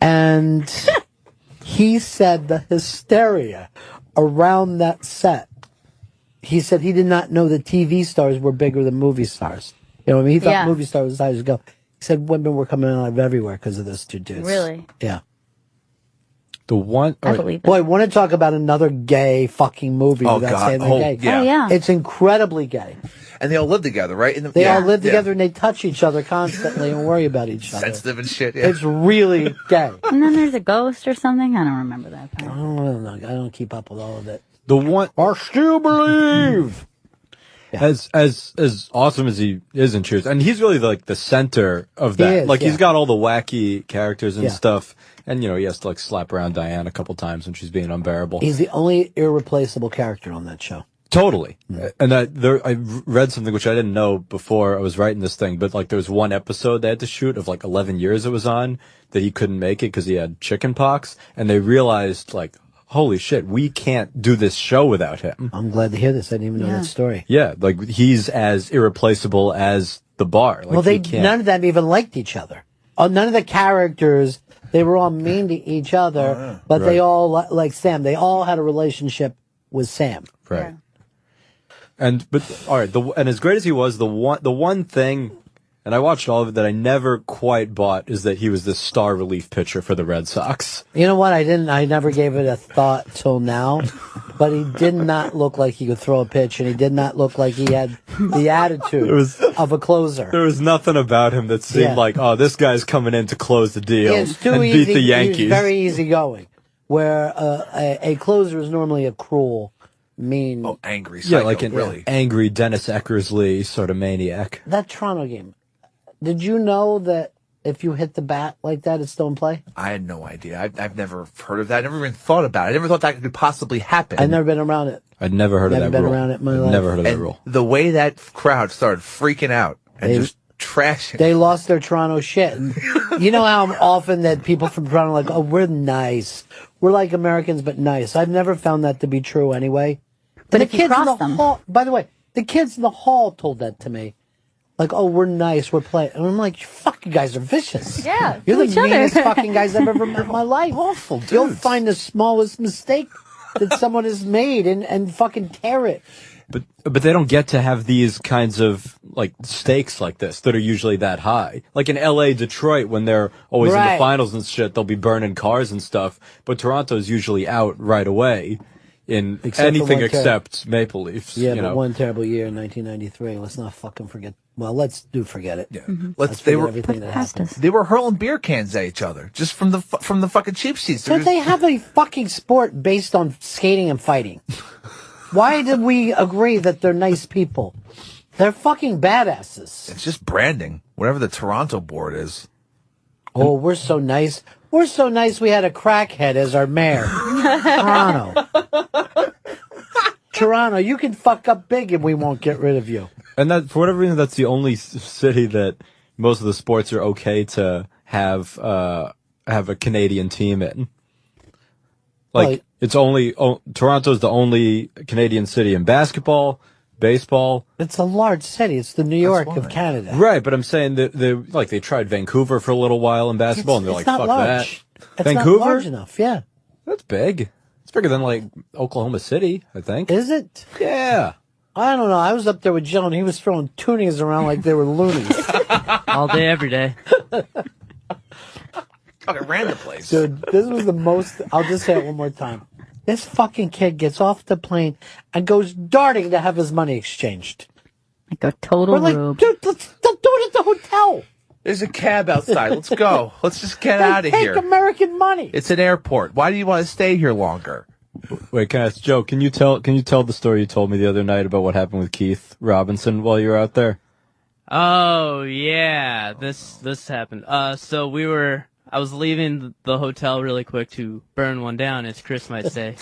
And he said the hysteria around that set. He said he did not know that TV stars were bigger than movie stars. You know what I mean? He thought movie stars was high as go. He said women were coming alive everywhere because of those two dudes. Really? Yeah. The one... I believe it. Boy, I want to talk about another gay fucking movie without saying they're gay. Yeah. Oh, yeah. It's incredibly gay. And they all live together, right? They all live together and they touch each other constantly and worry about each other. Sensitive and shit, yeah. It's really gay. And then there's a ghost or something. I don't remember that I part. don't know. I don't keep up with all of it. The one... I still believe. As awesome as he is in Cheers, and he's really like the center of He that. is, Like yeah. he's got all the wacky characters and Yeah. stuff, and you know he has to like slap around Diane a couple times when she's being unbearable. He's the only irreplaceable character on that show. Totally. And I read something which I didn't know before I was writing this thing, but like there was one episode they had to shoot of like 11 years it was on that he couldn't make it because he had chicken pox, and they realized like, holy shit, we can't do this show without him. I'm glad to hear this. I didn't even know that story. Yeah, like he's as irreplaceable as the bar. Like, Well, he can't. none of them even liked each other. None of the characters, they were all mean to each other, but they all, like Sam, they all had a relationship with Sam. Right. But all right, and as great as he was, the one thing, and I watched all of it that I never quite bought is that he was this star relief pitcher for the Red Sox. You know what? I never gave it a thought till now, but he did not look like he could throw a pitch, and he did not look like he had the attitude of a closer. There was nothing about him that seemed like, oh, this guy's coming in to close the deal It's too and easy. beat the Yankees. He's very easygoing, where a closer is normally a cruel, mean, angry, psycho, like an really angry Dennis Eckersley sort of maniac. That Toronto game, Did you know that if you hit the bat like that, it's still in play? I had no idea. I've never heard of that. I never even thought about it. I never thought that could possibly happen. I've never been around it. I'd never heard of that been rule. around it in my life. Never heard of that And rule. the way that crowd started freaking out and just trashing. They lost their Toronto shit. And you know how often that people from Toronto are like, oh, we're nice. We're like Americans, but nice. I've never found that to be true anyway. But the if you kids in cross the them. hall, by the way, the kids in the hall told that to me. Like, oh, we're nice, we're playing. And I'm like, fuck, you guys are vicious. Yeah, You're to the each other. meanest fucking guys I've ever met in my life. Awful dudes. You'll find the smallest mistake that someone has made and fucking tear it. But they don't get to have these kinds of like stakes like this that are usually that high. Like in LA, Detroit, when they're always in the Right. finals and shit, they'll be burning cars and stuff. But Toronto's usually out right away in Except for anything one except Maple Leafs. Yeah, you but know. one terrible year in 1993. Let's not fucking forget. Well, let's forget it. Yeah. Let's They forget were everything that happened. they were hurling beer cans at each other just from the fucking cheap seats. So they have a fucking sport based on skating and fighting. Why did we agree that they're nice people? They're fucking badasses. It's just branding. Whatever the Toronto board is. Oh, we're so nice. We're so nice we had a crackhead as our mayor. Toronto. Toronto, you can fuck up big and we won't get rid of you. And that, for whatever reason, that's the only city that most of the sports are okay to have a Canadian team in. Like, it's only, Toronto's the only Canadian city in basketball, baseball. It's a large city. It's the New York of Canada. Right, but I'm saying that they tried Vancouver for a little while in basketball, and they're like, not fuck large. that. It's Vancouver? not large enough, yeah. That's big. It's bigger than like Oklahoma City, I think. Is it? Yeah. I don't know. I was up there with Joe, and he was throwing tunings around like they were loonies. All day, every day. Okay, ran the place. Dude, this was the most... I'll just say it one more time. This fucking kid gets off the plane and goes darting to have his money exchanged. Like a total We're like, rube. dude, let's do it at the hotel. There's a cab outside. Let's go. Let's just get They out of take here. American money. It's an airport. Why do you want to stay here longer? Wait, can I ask Joe? Can you tell the story you told me the other night about what happened with Keith Robinson while you were out there? Oh yeah, this happened. So I was leaving the hotel really quick to burn one down, as Chris might say.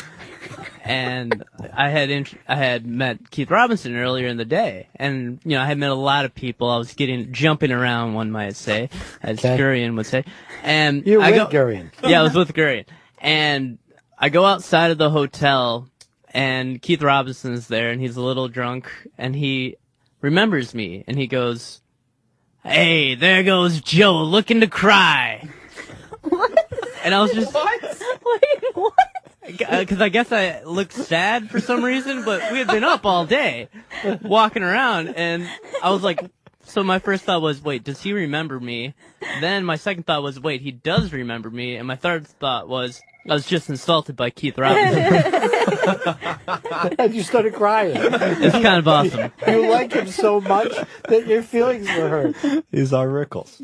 And I had met Keith Robinson earlier in the day, and I had met a lot of people. I was jumping around, one might say, as Gurian would say. And You're with Gurian. Yeah, I was with Gurian, and I go outside of the hotel, and Keith Robinson's there, and he's a little drunk, and he remembers me, and he goes, "Hey, there goes Joe, looking to cry." And I was just, Wait, what? because I guess I looked sad for some reason, but we had been up all day, walking around, and I was like, so my first thought was, wait, does he remember me? Then my second thought was, wait, he does remember me, and my third thought was, I was just insulted by Keith Robinson. And you started crying. It's kind of awesome. You like him so much that your feelings were hurt. He's our Rickles.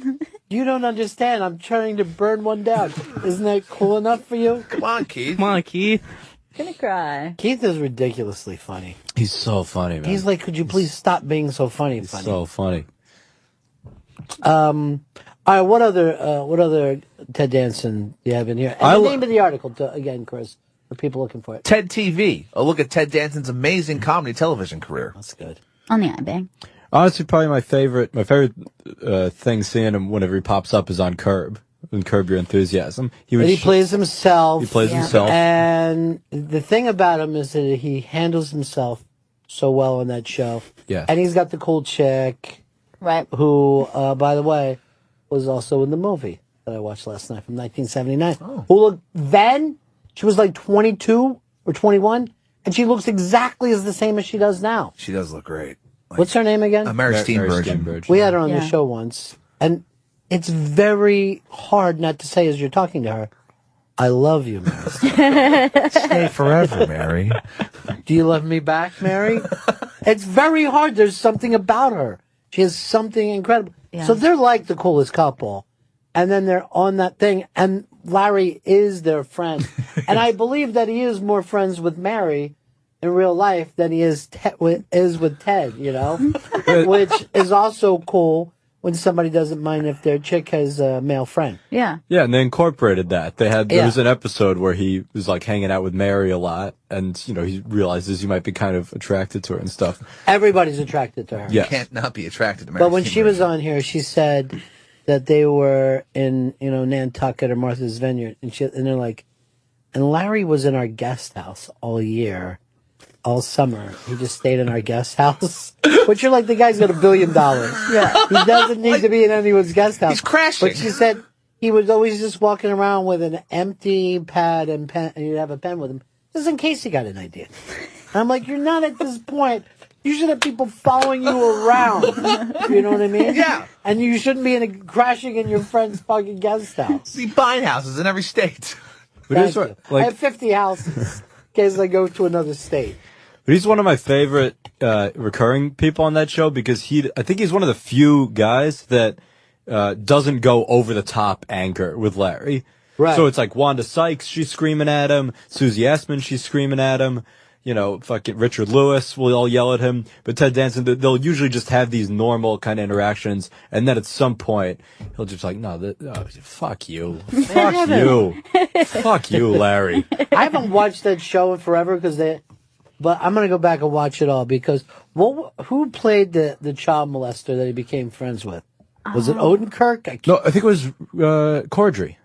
You don't understand. I'm trying to burn one down. Isn't that cool enough for you? Come on, Keith. Come on, Keith. Gonna cry. Keith is ridiculously funny. He's so funny, man. He's like, could you please stop being so funny? He's so funny. All right, what other Ted Danson do you have in here? And the name of the article, again, Chris, for people looking for it. TED TV. A look at Ted Danson's amazing comedy television career. That's good. On the iBang. Honestly, probably my favorite thing seeing him whenever he pops up is on Curb. In Curb Your Enthusiasm. He plays himself. He plays himself. And the thing about him is that he handles himself so well on that show. Yeah. And he's got the cool chick. Right. Who, by the way, was also in the movie that I watched last night from 1979. Who looked then, she was like 22 or 21, and she looks exactly as the same as she does now. She does look great. What's her name again? Mary Steenburgen. We had her on the show once, and it's very hard not to say as you're talking to her, I love you, Mary. Stay forever, Mary. Do you love me back, Mary? It's very hard. There's something about her. She has something incredible. Yeah. So they're like the coolest couple. And then they're on that thing, and Larry is their friend. And I believe that he is more friends with Mary in real life than he is with Ted, which is also cool when somebody doesn't mind if their chick has a male friend. Yeah. Yeah, and they incorporated that. There was an episode where he was like hanging out with Mary a lot, and you know he realizes he might be kind of attracted to her and stuff. Everybody's attracted to her. You can't not be attracted to Mary. But when she was on here, she said that they were in, Nantucket or Martha's Vineyard, and they're like, and Larry was in our guest house all year, all summer. He just stayed in our guest house. But you're like, the guy's got $1 billion. Yeah. He doesn't need to be in anyone's guest house. He's crashing. But she said he was always just walking around with an empty pad and pen, and he'd have a pen with him, just in case he got an idea. And I'm like, you're not at this point. You should have people following you around. You know what I mean? Yeah. And you shouldn't be crashing in your friend's fucking guest house. See, buying houses in every state. Thank you. I have 50 houses in case I go to another state. But he's one of my favorite recurring people on that show because I think he's one of the few guys that doesn't go over the top anger with Larry. Right. So it's like Wanda Sykes, she's screaming at him. Susie Essman, she's screaming at him. You know, fucking Richard Lewis will all yell at him. But Ted Danson, they'll usually just have these normal kind of interactions. And then at some point, he'll just like, no, fuck you. Fuck you. Fuck you, Larry. I haven't watched that show in forever but I'm going to go back and watch it all because who played the child molester that he became friends with? Was it Odenkirk? No, I think it was Cordry.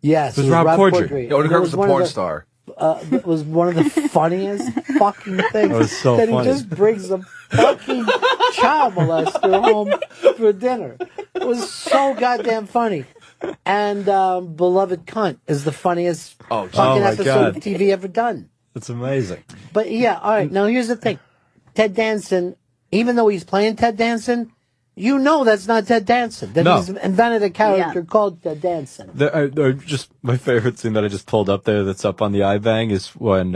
Yes. It was Rob Corddry. Odenkirk was the porn star. It was one of the funniest fucking things. That was so that funny. He just brings a fucking child molester home for dinner. It was so goddamn funny. And Beloved Cunt is the funniest fucking episode of TV ever done. That's amazing. But yeah, all right. Now here's the thing. Ted Danson, even though he's playing Ted Danson, you know that's not Ted Danson. That he's invented a character called Ted Danson. Just my favorite scene that I just pulled up there that's up on the iBang is when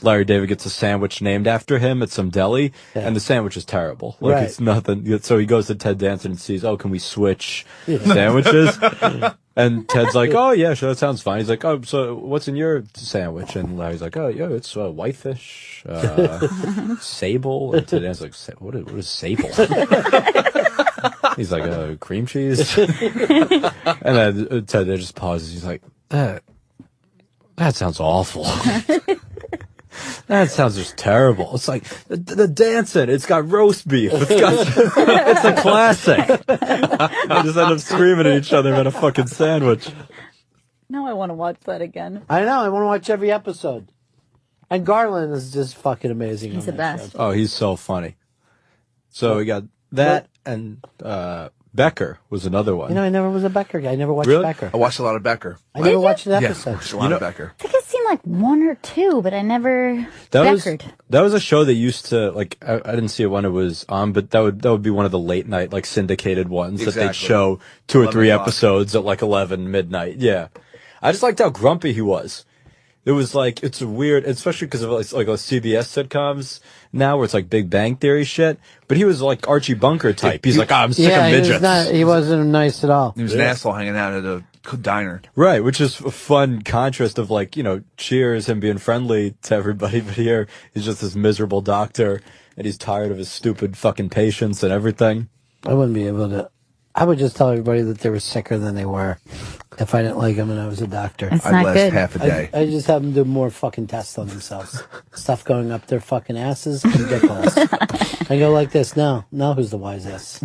Larry David gets a sandwich named after him at some deli, and the sandwich is terrible. Like it's nothing. So he goes to Ted Danson and sees, can we switch sandwiches? And Ted's like, oh yeah, sure, that sounds fine. He's like, oh, so what's in your sandwich? And Larry's like, oh yeah, it's whitefish, sable. And Ted Danson's like, what is sable? He's like, cream cheese. And then Ted just pauses. He's like, that sounds awful. That sounds just terrible. It's like the Danson. It's got roast beef. It's a classic. They just end up screaming at each other about a fucking sandwich. Now I want to watch that again. I know. I want to watch every episode. And Garland is just fucking amazing. He's the best. Oh, he's so funny. So we got that, and Becker was another one. I never was a Becker guy. I never watched Becker. I watched a lot of Becker. I never watched an episode. Yeah, I watched a lot of Becker. I think I've seen like one or two, but I never Beckered. That was a show that used to, like, I didn't see it when it was on, but that would be one of the late night, like, syndicated ones that they'd show 2 or 3 episodes at like 11 midnight. Yeah. I just liked how grumpy he was. It was like, it's a weird, especially because of like CBS sitcoms now where it's like Big Bang Theory shit. But he was like Archie Bunker type. He's like, I'm sick of midgets. He wasn't nice at all. He was an asshole hanging out at a diner. Right, which is a fun contrast of like, Cheers, him being friendly to everybody. But here, he's just this miserable doctor and he's tired of his stupid fucking patients and everything. I wouldn't be able to. I would just tell everybody that they were sicker than they were if I didn't like them and I was a doctor. It's not last good. half a day. I just have them do more fucking tests on themselves. Stuff going up their fucking asses. Ridiculous. I go like this. Now who's the wisest?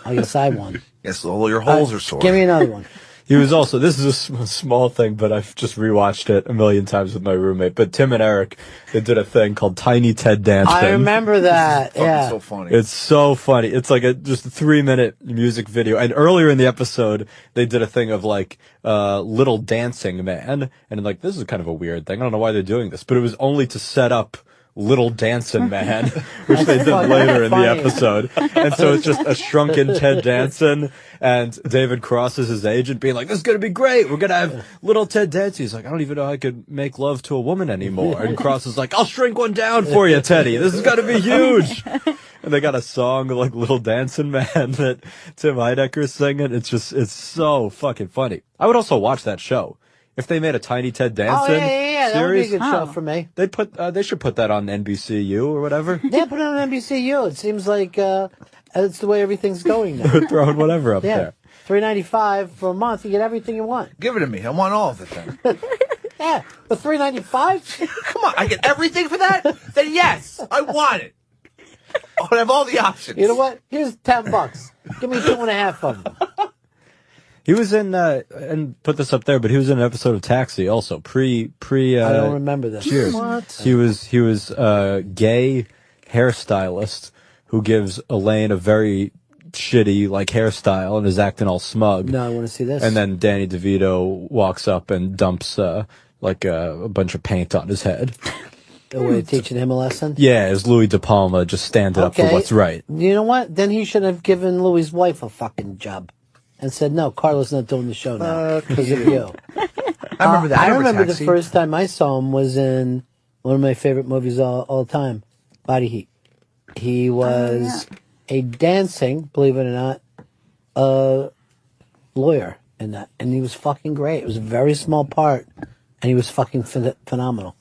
I guess I won. Yes, all your holes are sore. Give me another one. He was also, this is a small thing, but I've just rewatched it a million times with my roommate. But Tim and Eric, they did a thing called Tiny Ted Danson. I remember that. Yeah. It's so funny. It's so funny. It's like just a 3-minute music video. And earlier in the episode, they did a thing of like, Little Dancing Man. And like, this is kind of a weird thing. I don't know why they're doing this, but it was only to set up Little Danson Man, which they did later in the episode. And so it's just a shrunken Ted Danson and David Cross is his agent being like, this is going to be great. We're going to have little Ted Danson. He's like, I don't even know how I could make love to a woman anymore. And Cross is like, I'll shrink one down for you, Teddy. This is going to be huge. And they got a song like Little Dancing Man that Tim Heidecker's singing. It's so fucking funny. I would also watch that show. if they made a Tiny Ted Danson That would be a series, good show for me. they should put that on NBCU or whatever. Yeah, put it on NBCU. It seems like that's the way everything's going now. They're throwing whatever up there. $3.95 for a month, you get everything you want. Give it to me. I want all of it then. Yeah, for $3.95. Come on, I get everything for that? Then yes, I want it. I have all the options. You know what? Here's $10. Give me 2.5 of them. He was in, and put this up there, but he was in an episode of Taxi also. I don't remember this. Cheers. What? He was a gay hairstylist who gives Elaine a very shitty, like, hairstyle and is acting all smug. No, I want to see this. And then Danny DeVito walks up and dumps, a bunch of paint on his head. The way of teaching him a lesson? Yeah, as Louis De Palma just standing up for what's right. You know what? Then he should have given Louis' wife a fucking job and said, no, Carla's not doing the show now because of you. I remember that. I remember the Taxi. first time I saw him was in one of my favorite movies all time, Body Heat. He was a dancing, believe it or not, lawyer in that. And he was fucking great. It was a very small part, and he was fucking phenomenal.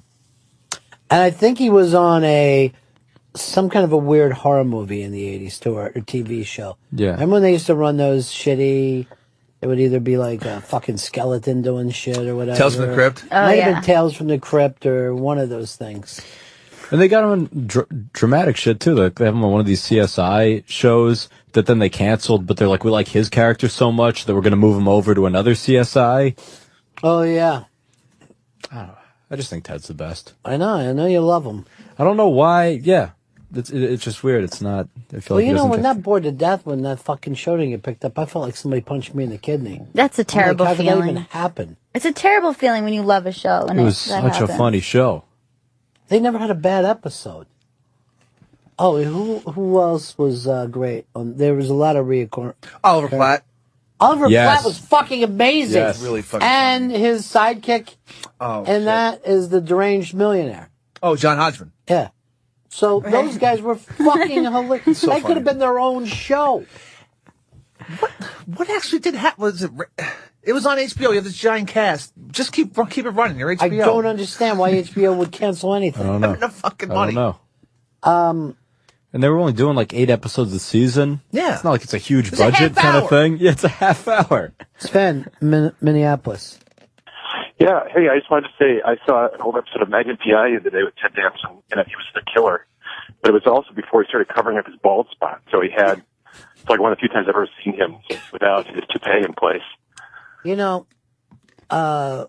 And I think he was on some kind of a weird horror movie in the 80s too, or TV show. Yeah. Remember when they used to run those shitty, it would either be like a fucking skeleton doing shit or whatever. Tales from the Crypt? Might have been Tales from the Crypt or one of those things. And they got him in dramatic shit too. Like they have him on one of these CSI shows that then they canceled, but they're like, we like his character so much that we're going to move him over to another CSI. Oh, yeah. I don't know. I just think Ted's the best. I know you love him. I don't know why. Yeah. It's just weird. It's not. I feel Well, like when that bored to death when that fucking show didn't get picked up, I felt like somebody punched me in the kidney. That's a terrible how feeling. How did that even happen? It's a terrible feeling when you love a show and it was that such happens. a funny show. They never had a bad episode. Oh, who else was great? There was a lot of Oliver Platt. Oliver Yes. Platt was fucking amazing. Yes. Really fucking And his sidekick, that is the deranged millionaire. Oh, John Hodgman. Yeah. So those guys were fucking hilarious. So They could funny. have been their own show. What actually did happen? Was it? It was on HBO. You have this giant cast. Just keep it running. Your HBO. I don't understand why HBO would cancel anything. I don't know. Enough fucking I money. don't know. And they were only doing like 8 episodes a season. Yeah. It's not like it's a huge It's a budget half kind hour. of thing. Yeah, it's a half hour. Sven, Minneapolis. Yeah, hey, I just wanted to say I saw an old episode of Magnum P.I. the other day with Ted Danson, and he was the killer. But it was also before he started covering up his bald spot. So it's like one of the few times I've ever seen him without his toupee in place. You know, that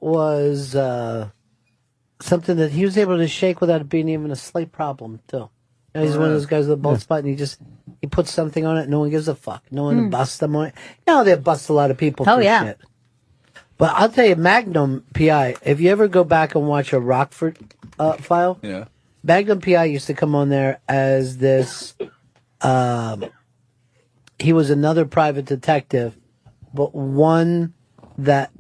was something that he was able to shake without it being even a slight problem, too. You know, he's one of those guys with a bald spot, and he puts something on it, no one gives a fuck. No one busts them on it. You know, they bust a lot of people for shit. But I'll tell you, Magnum P.I., if you ever go back and watch a Rockford file, Yeah. Magnum P.I. used to come on there as this, he was another private detective, but one that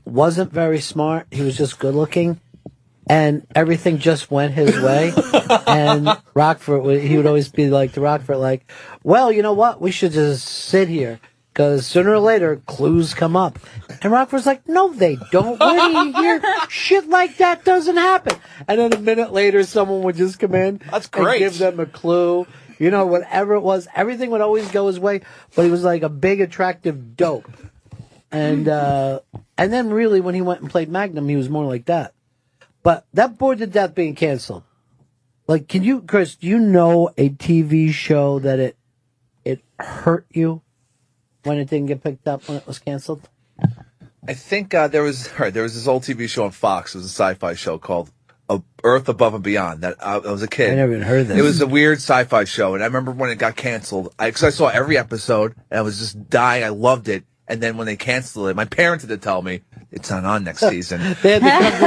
wasn't very smart. He was just good looking, and everything just went his way. And Rockford, he would always be like to Rockford, like, well, you know what? We should just sit here. Because sooner or later, clues come up. And Rockford's like, no, they don't. Where do you hear shit like that doesn't happen? And then a minute later, someone would just come in That's and great. give them a clue. You know, whatever it was, everything would always go his way. But he was like a big, attractive dope. And then really, when he went and played Magnum, he was more like that. But that bored to death being canceled. Like, Chris, do you know a TV show that it hurt you when it didn't get picked up when it was canceled? I think there was this old TV show on Fox. It was a sci-fi show called Earth Above and Beyond. That I was a kid. I never even heard this. It was a weird sci-fi show, and I remember when it got canceled. Because I saw every episode, and I was just dying. I loved it. And then when they canceled it, my parents had to tell me it's not on next season. They had to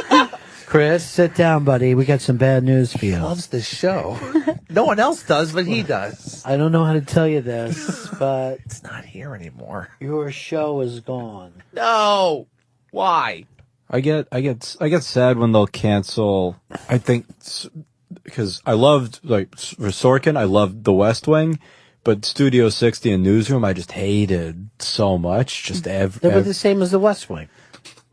come to Chris, sit down, buddy. We got some bad news for He you. loves this show. No one else does, but he does. I don't know how to tell you this, but It's not here anymore. your show is gone. No. Why? I get sad when they'll cancel. I think because I loved, like, for Sorkin, I loved The West Wing, But Studio 60 and Newsroom, I just hated so much. Just They were the same as the West Wing.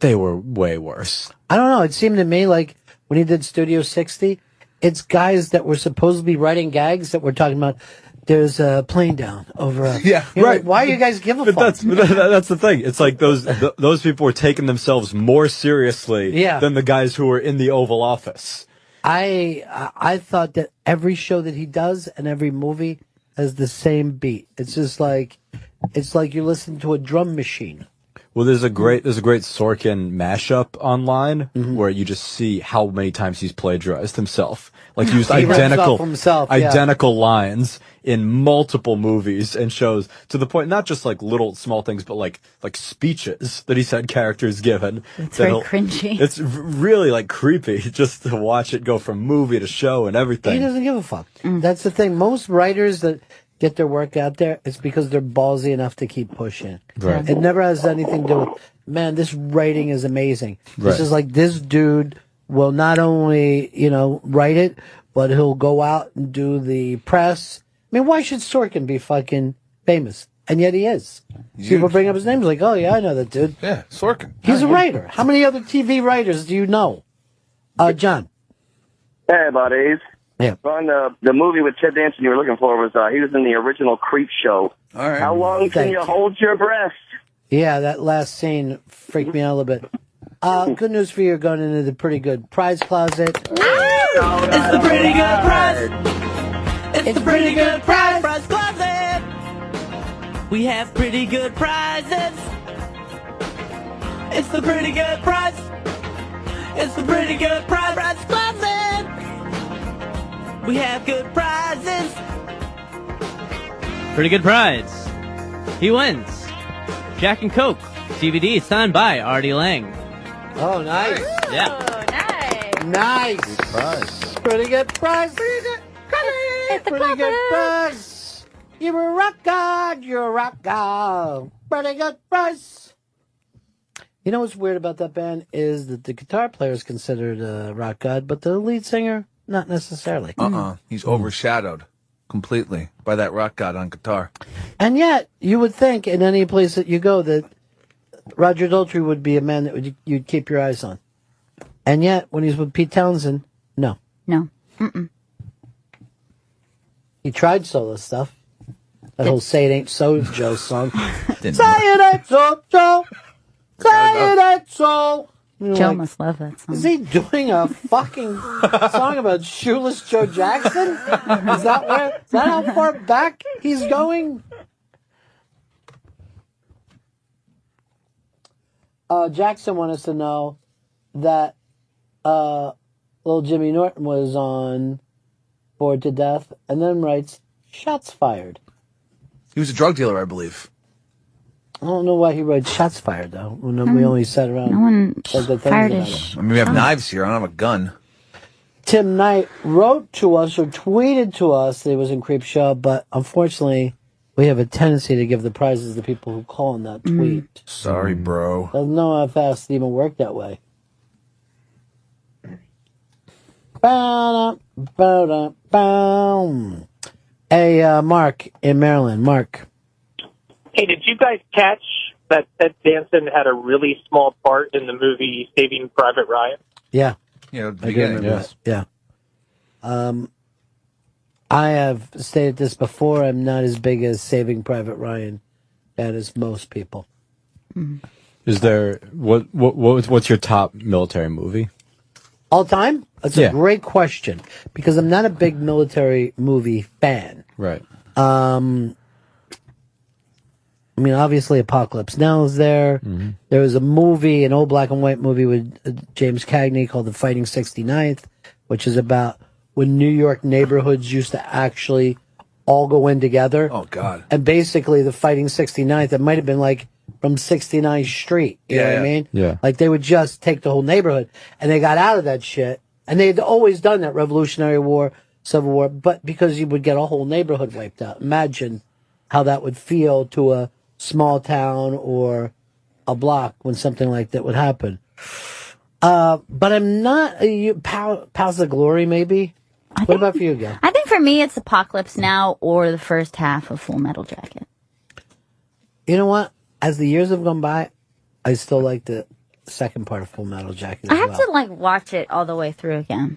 They were way worse. I don't know. It seemed to me like when he did Studio 60, it's guys that were supposed to be writing gags that were talking about. There's a plane down over. Yeah, right. right. Why do you guys give a fuck? That's the thing. It's like those people were taking themselves more seriously than the guys who were in the Oval Office. I thought that every show that he does and every movie has the same beat. It's just like you listen to a drum machine. Well, there's a great Sorkin mashup online where you just see how many times he's plagiarized himself. Like he used identical lines in multiple movies and shows, to the point not just like little small things, but like speeches that he's had characters given. It's very cringy. It's really like creepy just to watch it go from movie to show and everything. He doesn't give a fuck. That's the thing. Most writers that get their work out there, it's because they're ballsy enough to keep pushing. Right. It never has anything to do with, man, this writing is amazing. This Right. is like, this dude will not only, write it, but he'll go out and do the press. I mean, why should Sorkin be fucking famous? And yet he is. People bring up his name, like, oh yeah, I know that dude. Yeah, Sorkin. He's a writer. How many other TV writers do you know? John. Hey, buddies. Yeah. On the movie with Ted Danson you were looking for was he was in the original Creep Show. All right. How long can you hold your breath? Yeah, that last scene freaked me out a little bit. Good news for you, you're going into the pretty good prize closet. It's the pretty good prize. It's the pretty good prize closet. We have pretty good prizes. It's the pretty good prize. It's the pretty good prize closet. We have good prizes. Pretty good prize. He wins. Jack and Coke DVD signed by Artie Lang. Oh, nice. Yeah. Nice. Good prize. Pretty good prize. Pretty good. Pretty good prize. You're a rock god. You're a rock god. Pretty good prize. You know what's weird about that band is that the guitar player is considered a rock god, but the lead singer, not necessarily. He's overshadowed completely by that rock god on guitar. And yet, you would think in any place that you go that Roger Daltrey would be a man that you'd keep your eyes on. And yet, when he's with Pete Townsend, no. No. He tried solo stuff. That whole Say It Ain't So Joe song. Say Didn't it ain't so, Joe. Say it ain't so. Joe must love that song. Is he doing a fucking song about shoeless Joe Jackson? Is that how far back he's going? Jackson wanted us to know that little Jimmy Norton was on Bored to Death, and then writes, shots fired. He was a drug dealer, I believe. I don't know why he wrote shots fired, though. When we only sat around. No one said good things fired about his it. I mean, we have knives here. I don't have a gun. Tim Knight wrote to us or tweeted to us that he was in Creep Show, but unfortunately, we have a tendency to give the prizes to people who call in that tweet. Sorry, bro. I don't know how fast it even worked that way. Hey, Mark in Maryland. Mark. Hey, did you guys catch that Ted Danson had a really small part in the movie Saving Private Ryan? Yeah. Yeah, I do remember this. Yeah. I have stated this before. I'm not as big as Saving Private Ryan as most people. Is there what's your top military movie? All time? That's a great question because I'm not a big military movie fan. Right. I mean, obviously, Apocalypse Now is there. There was a movie, an old black and white movie with James Cagney called The Fighting 69th, which is about when New York neighborhoods used to actually all go in together. Oh, God. And basically, the Fighting 69th, it might have been like from 69th Street. You know what I mean? Yeah. Like they would just take the whole neighborhood, and they got out of that shit. And they had always done that, Revolutionary War, Civil War, but because you would get a whole neighborhood wiped out. Imagine how that would feel to a small town or a block when something like that would happen. But I'm not Pals of Glory, maybe. What about for you, Gail? I think for me, it's Apocalypse Now or the first half of Full Metal Jacket. You know what? As the years have gone by, I still like the second part of Full Metal Jacket as I have well. to like watch it all the way through again.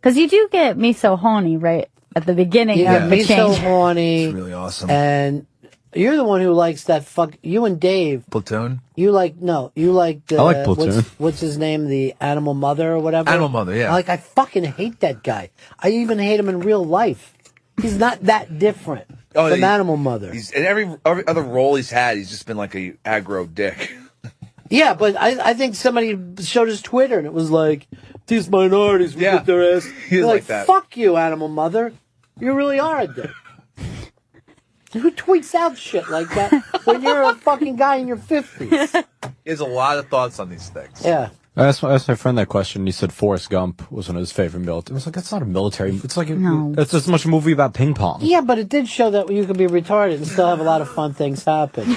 Because you do get me so horny right at the beginning You of got the me so change. horny. It's really awesome. And you're the one who likes that you and Dave. Platoon? You like the... I like Platoon. What's his name? The Animal Mother or whatever? Animal Mother, yeah. I fucking hate that guy. I even hate him in real life. He's not that different from Animal Mother. He's in every other role he's had, he's just been like a aggro dick. Yeah, but I think somebody showed his Twitter and it was like, these minorities would get their ass. He's You're like that. Fuck you, Animal Mother. You really are a dick. Who tweets out shit like that when you're a fucking guy in your 50s? He has a lot of thoughts on these things. Yeah. I asked my friend that question, and he said Forrest Gump was one of his favorite military. I was like, that's not a military. It's like that's as much a movie about ping pong. Yeah, but it did show that you could be retarded and still have a lot of fun things happen.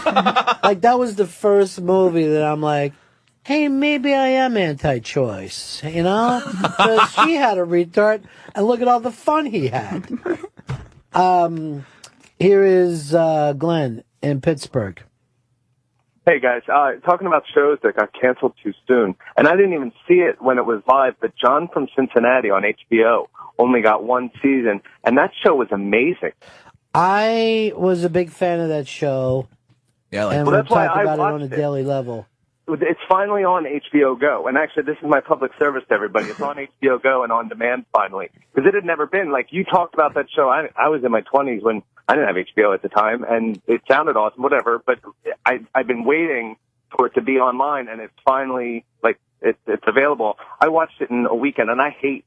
Like, that was the first movie that I'm like, hey, maybe I am anti-choice, you know? Because she had a retard, and look at all the fun he had. Here is Glenn in Pittsburgh. Hey guys, talking about shows that got canceled too soon, and I didn't even see it when it was live, but John from Cincinnati on HBO only got one season, and that show was amazing. I was a big fan of that show. Yeah, and well, we'll that's why talk I about it on watched a it. daily level. It's finally on HBO Go, and actually this is my public service to everybody. It's on HBO Go and on demand finally, because it had never been. Like, you talked about that show. I was in my 20s when I didn't have HBO at the time, and it sounded awesome, whatever, but I've been waiting for it to be online, and it's finally, like, it's available. I watched it in a weekend, and I hate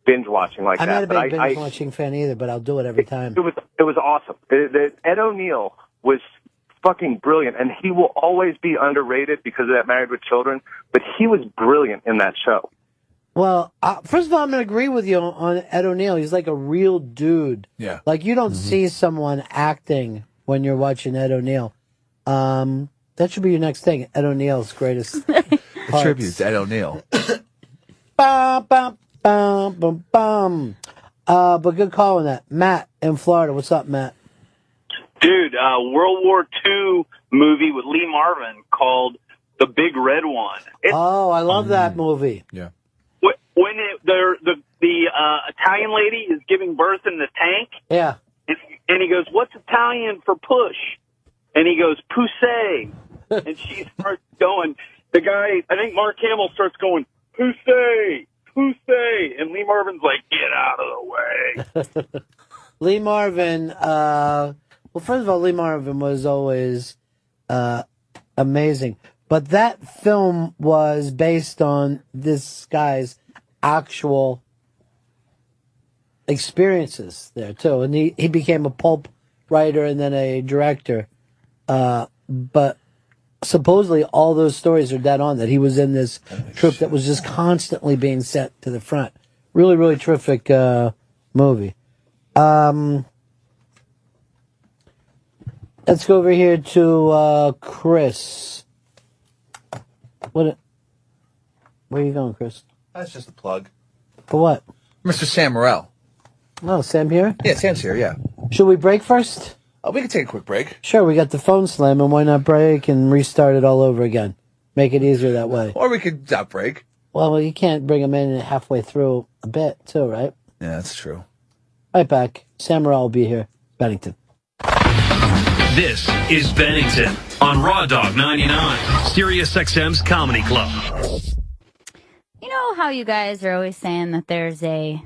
binge watching like I'm that. not a big binge watching fan either, but I'll do it every time. It was awesome. Ed O'Neill was fucking brilliant, and he will always be underrated because of that Married with Children, but he was brilliant in that show. Well, first of all, I'm going to agree with you on Ed O'Neill. He's like a real dude. Yeah. Like, you don't see someone acting when you're watching Ed O'Neill. That should be your next thing, Ed O'Neill's greatest parts. Tribute to Ed O'Neill. Bum, bum, bum, bum, bum. But good call on that. Matt in Florida. What's up, Matt? Dude, World War II movie with Lee Marvin called The Big Red One. I love that movie. Yeah. When the Italian lady is giving birth in the tank, yeah, and he goes, "What's Italian for push?" And he goes, "Pousse," and she starts going. The guy, I think Mark Hamill, starts going, "Pousse, pousse," and Lee Marvin's like, "Get out of the way." Lee Marvin. Well, first of all, Lee Marvin was always amazing. But that film was based on this guy's actual experiences there, too. And he became a pulp writer and then a director. But supposedly all those stories are dead on, that he was in this troupe that was just constantly being sent to the front. Really, really terrific movie. Let's go over here to Chris. Where are you going, Chris? That's just a plug. For what? Mr. Sam Morril. Oh, Sam here? Yeah, Sam's here, yeah. Should we break first? We can take a quick break. Sure, we got the phone slam, and why not break and restart it all over again? Make it easier that way. Or we could not break. Well, you can't bring them in halfway through a bit, too, right? Yeah, that's true. Right back. Sam Morril will be here. Bennington. This is Bennington on Raw Dog 99, Sirius XM's Comedy Club. You know how you guys are always saying that there's a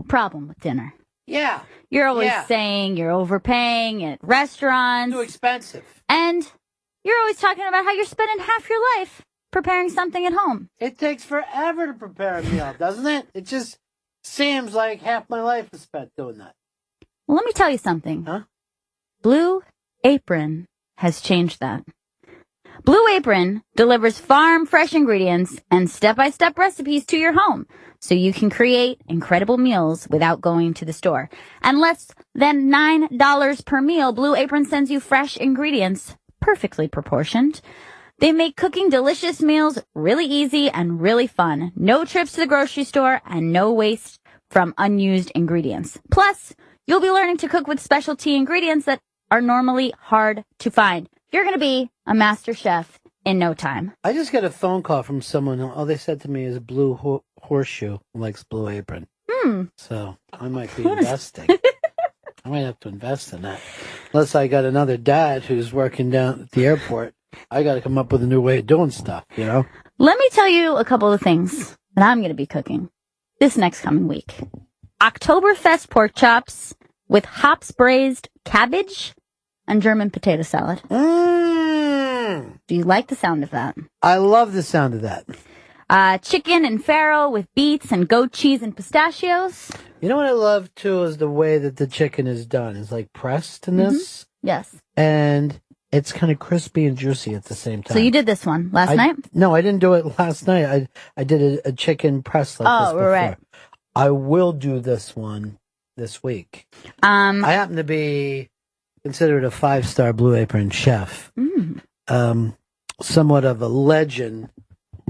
problem with dinner? Yeah. You're always saying you're overpaying at restaurants. Too expensive. And you're always talking about how you're spending half your life preparing something at home. It takes forever to prepare a meal, doesn't it? It just seems like half my life is spent doing that. Well, let me tell you something. Huh? Blue Apron has changed that. Blue Apron delivers farm-fresh ingredients and step-by-step recipes to your home, so you can create incredible meals without going to the store. And less than $9 per meal, Blue Apron sends you fresh ingredients, perfectly proportioned. They make cooking delicious meals really easy and really fun. No trips to the grocery store and no waste from unused ingredients. Plus, you'll be learning to cook with specialty ingredients that are normally hard to find. You're going to be a master chef in no time. I just got a phone call from someone. All they said to me is Blue Horseshoe likes Blue Apron. So I might be investing. I might have to invest in that. Unless I got another dad who's working down at the airport. I got to come up with a new way of doing stuff, you know? Let me tell you a couple of things that I'm going to be cooking this next coming week. Oktoberfest pork chops with hops braised cabbage and German potato salad. Do you like the sound of that? I love the sound of that. Chicken and farro with beets and goat cheese and pistachios. You know what I love, too, is the way that the chicken is done. It's like pressed in this. Yes. And it's kind of crispy and juicy at the same time. So you did this one last night? No, I didn't do it last night. I did a chicken press like this before. Right. I will do this one this week. I happen to be considered a 5-star Blue Apron chef. Somewhat of a legend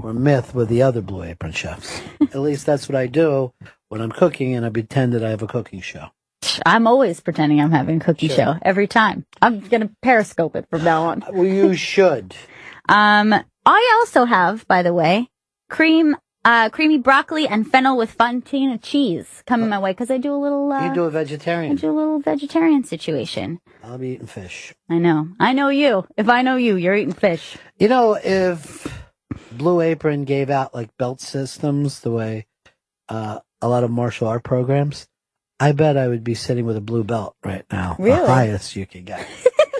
or myth with the other Blue Apron chefs. At least that's what I do when I'm cooking, and I pretend that I have a cooking show. I'm always pretending I'm having a cookie show every time. I'm going to Periscope it from now on. Well, you should. I also have, by the way, creamy broccoli and fennel with fontina cheese coming my way because I do a little. You do a vegetarian. I do a little vegetarian situation. I'll be eating fish. I know. I know you. If I know you, you're eating fish. You know, if Blue Apron gave out like belt systems the way a lot of martial art programs, I bet I would be sitting with a blue belt right now. Really? The highest you could get.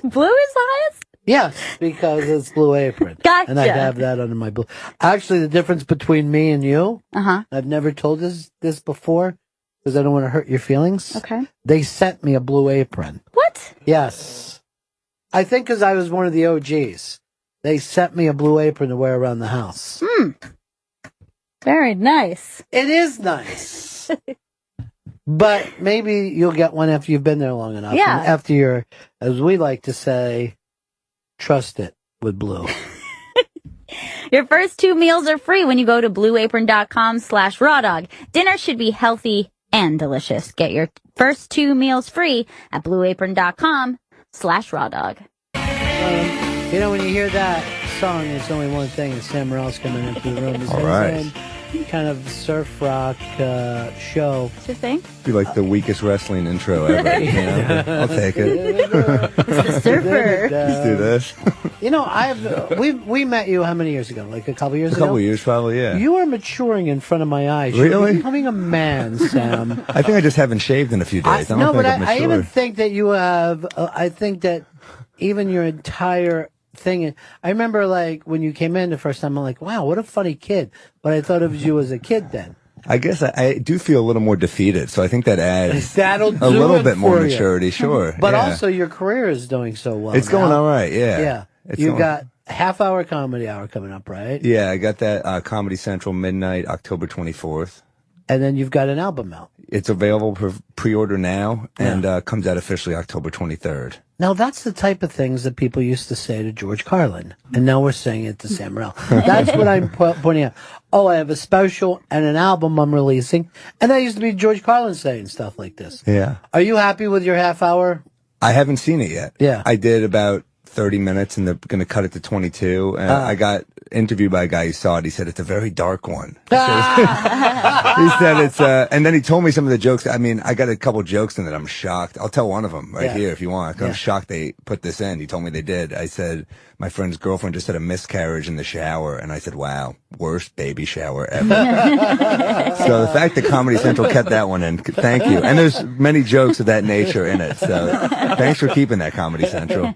Blue is the highest? Yes, because it's Blue Apron. Gotcha. And I'd have that under my blue. Actually, the difference between me and you, I've never told this before because I don't want to hurt your feelings. Okay. They sent me a Blue Apron. What? Yes. I think because I was one of the OGs. They sent me a Blue Apron to wear around the house. Very nice. It is nice. But maybe you'll get one after you've been there long enough. Yeah. And after you're, as we like to say, trust it with Blue. Your first 2 meals are free when you go to blueapron.com/rawdog. Dinner should be healthy and delicious. Get your first 2 meals free at blueapron.com/rawdog. You know, when you hear that song, there's only one thing, and Sam Morrill's coming into the room. All right. Kind of surf rock show. What's your thing? Be like the weakest wrestling intro ever. You know? I'll take it. It's the surfer. Let's do this. You know, we met you how many years ago? Like a couple years ago? A couple years, probably, yeah. You are maturing in front of my eyes. Really? You're becoming a man, Sam. I think I just haven't shaved in a few days. I don't think I'm I mature. even think that you have, I think that even your entire thing. I remember like when you came in the first time, I'm like, wow, what a funny kid. But I thought of you as a kid then. I guess I do feel a little more defeated, so I think that adds That'll a do little it bit more for you. maturity, sure. But yeah. also your career is doing so well. It's now. going all right, yeah. Yeah. It's You going- got half-hour comedy hour coming up, right? Yeah, I got that Comedy Central midnight, October 24th. And then you've got an album out. It's available for pre-order now and comes out officially October 23rd. Now, that's the type of things that people used to say to George Carlin. And now we're saying it to Sam Morril. That's what I'm pointing out. Oh, I have a special and an album I'm releasing. And that used to be George Carlin saying stuff like this. Yeah. Are you happy with your half hour? I haven't seen it yet. Yeah. I did about 30 minutes and they're going to cut it to 22. And I got interviewed by a guy who saw it. He said, it's a very dark one. He said it's, and then he told me some of the jokes. I mean, I got a couple jokes in that I'm shocked. I'll tell one of them right here if you want. I'm shocked they put this in. He told me they did. I said, my friend's girlfriend just had a miscarriage in the shower. And I said, wow, worst baby shower ever. So the fact that Comedy Central kept that one in, thank you. And there's many jokes of that nature in it. So thanks for keeping that, Comedy Central.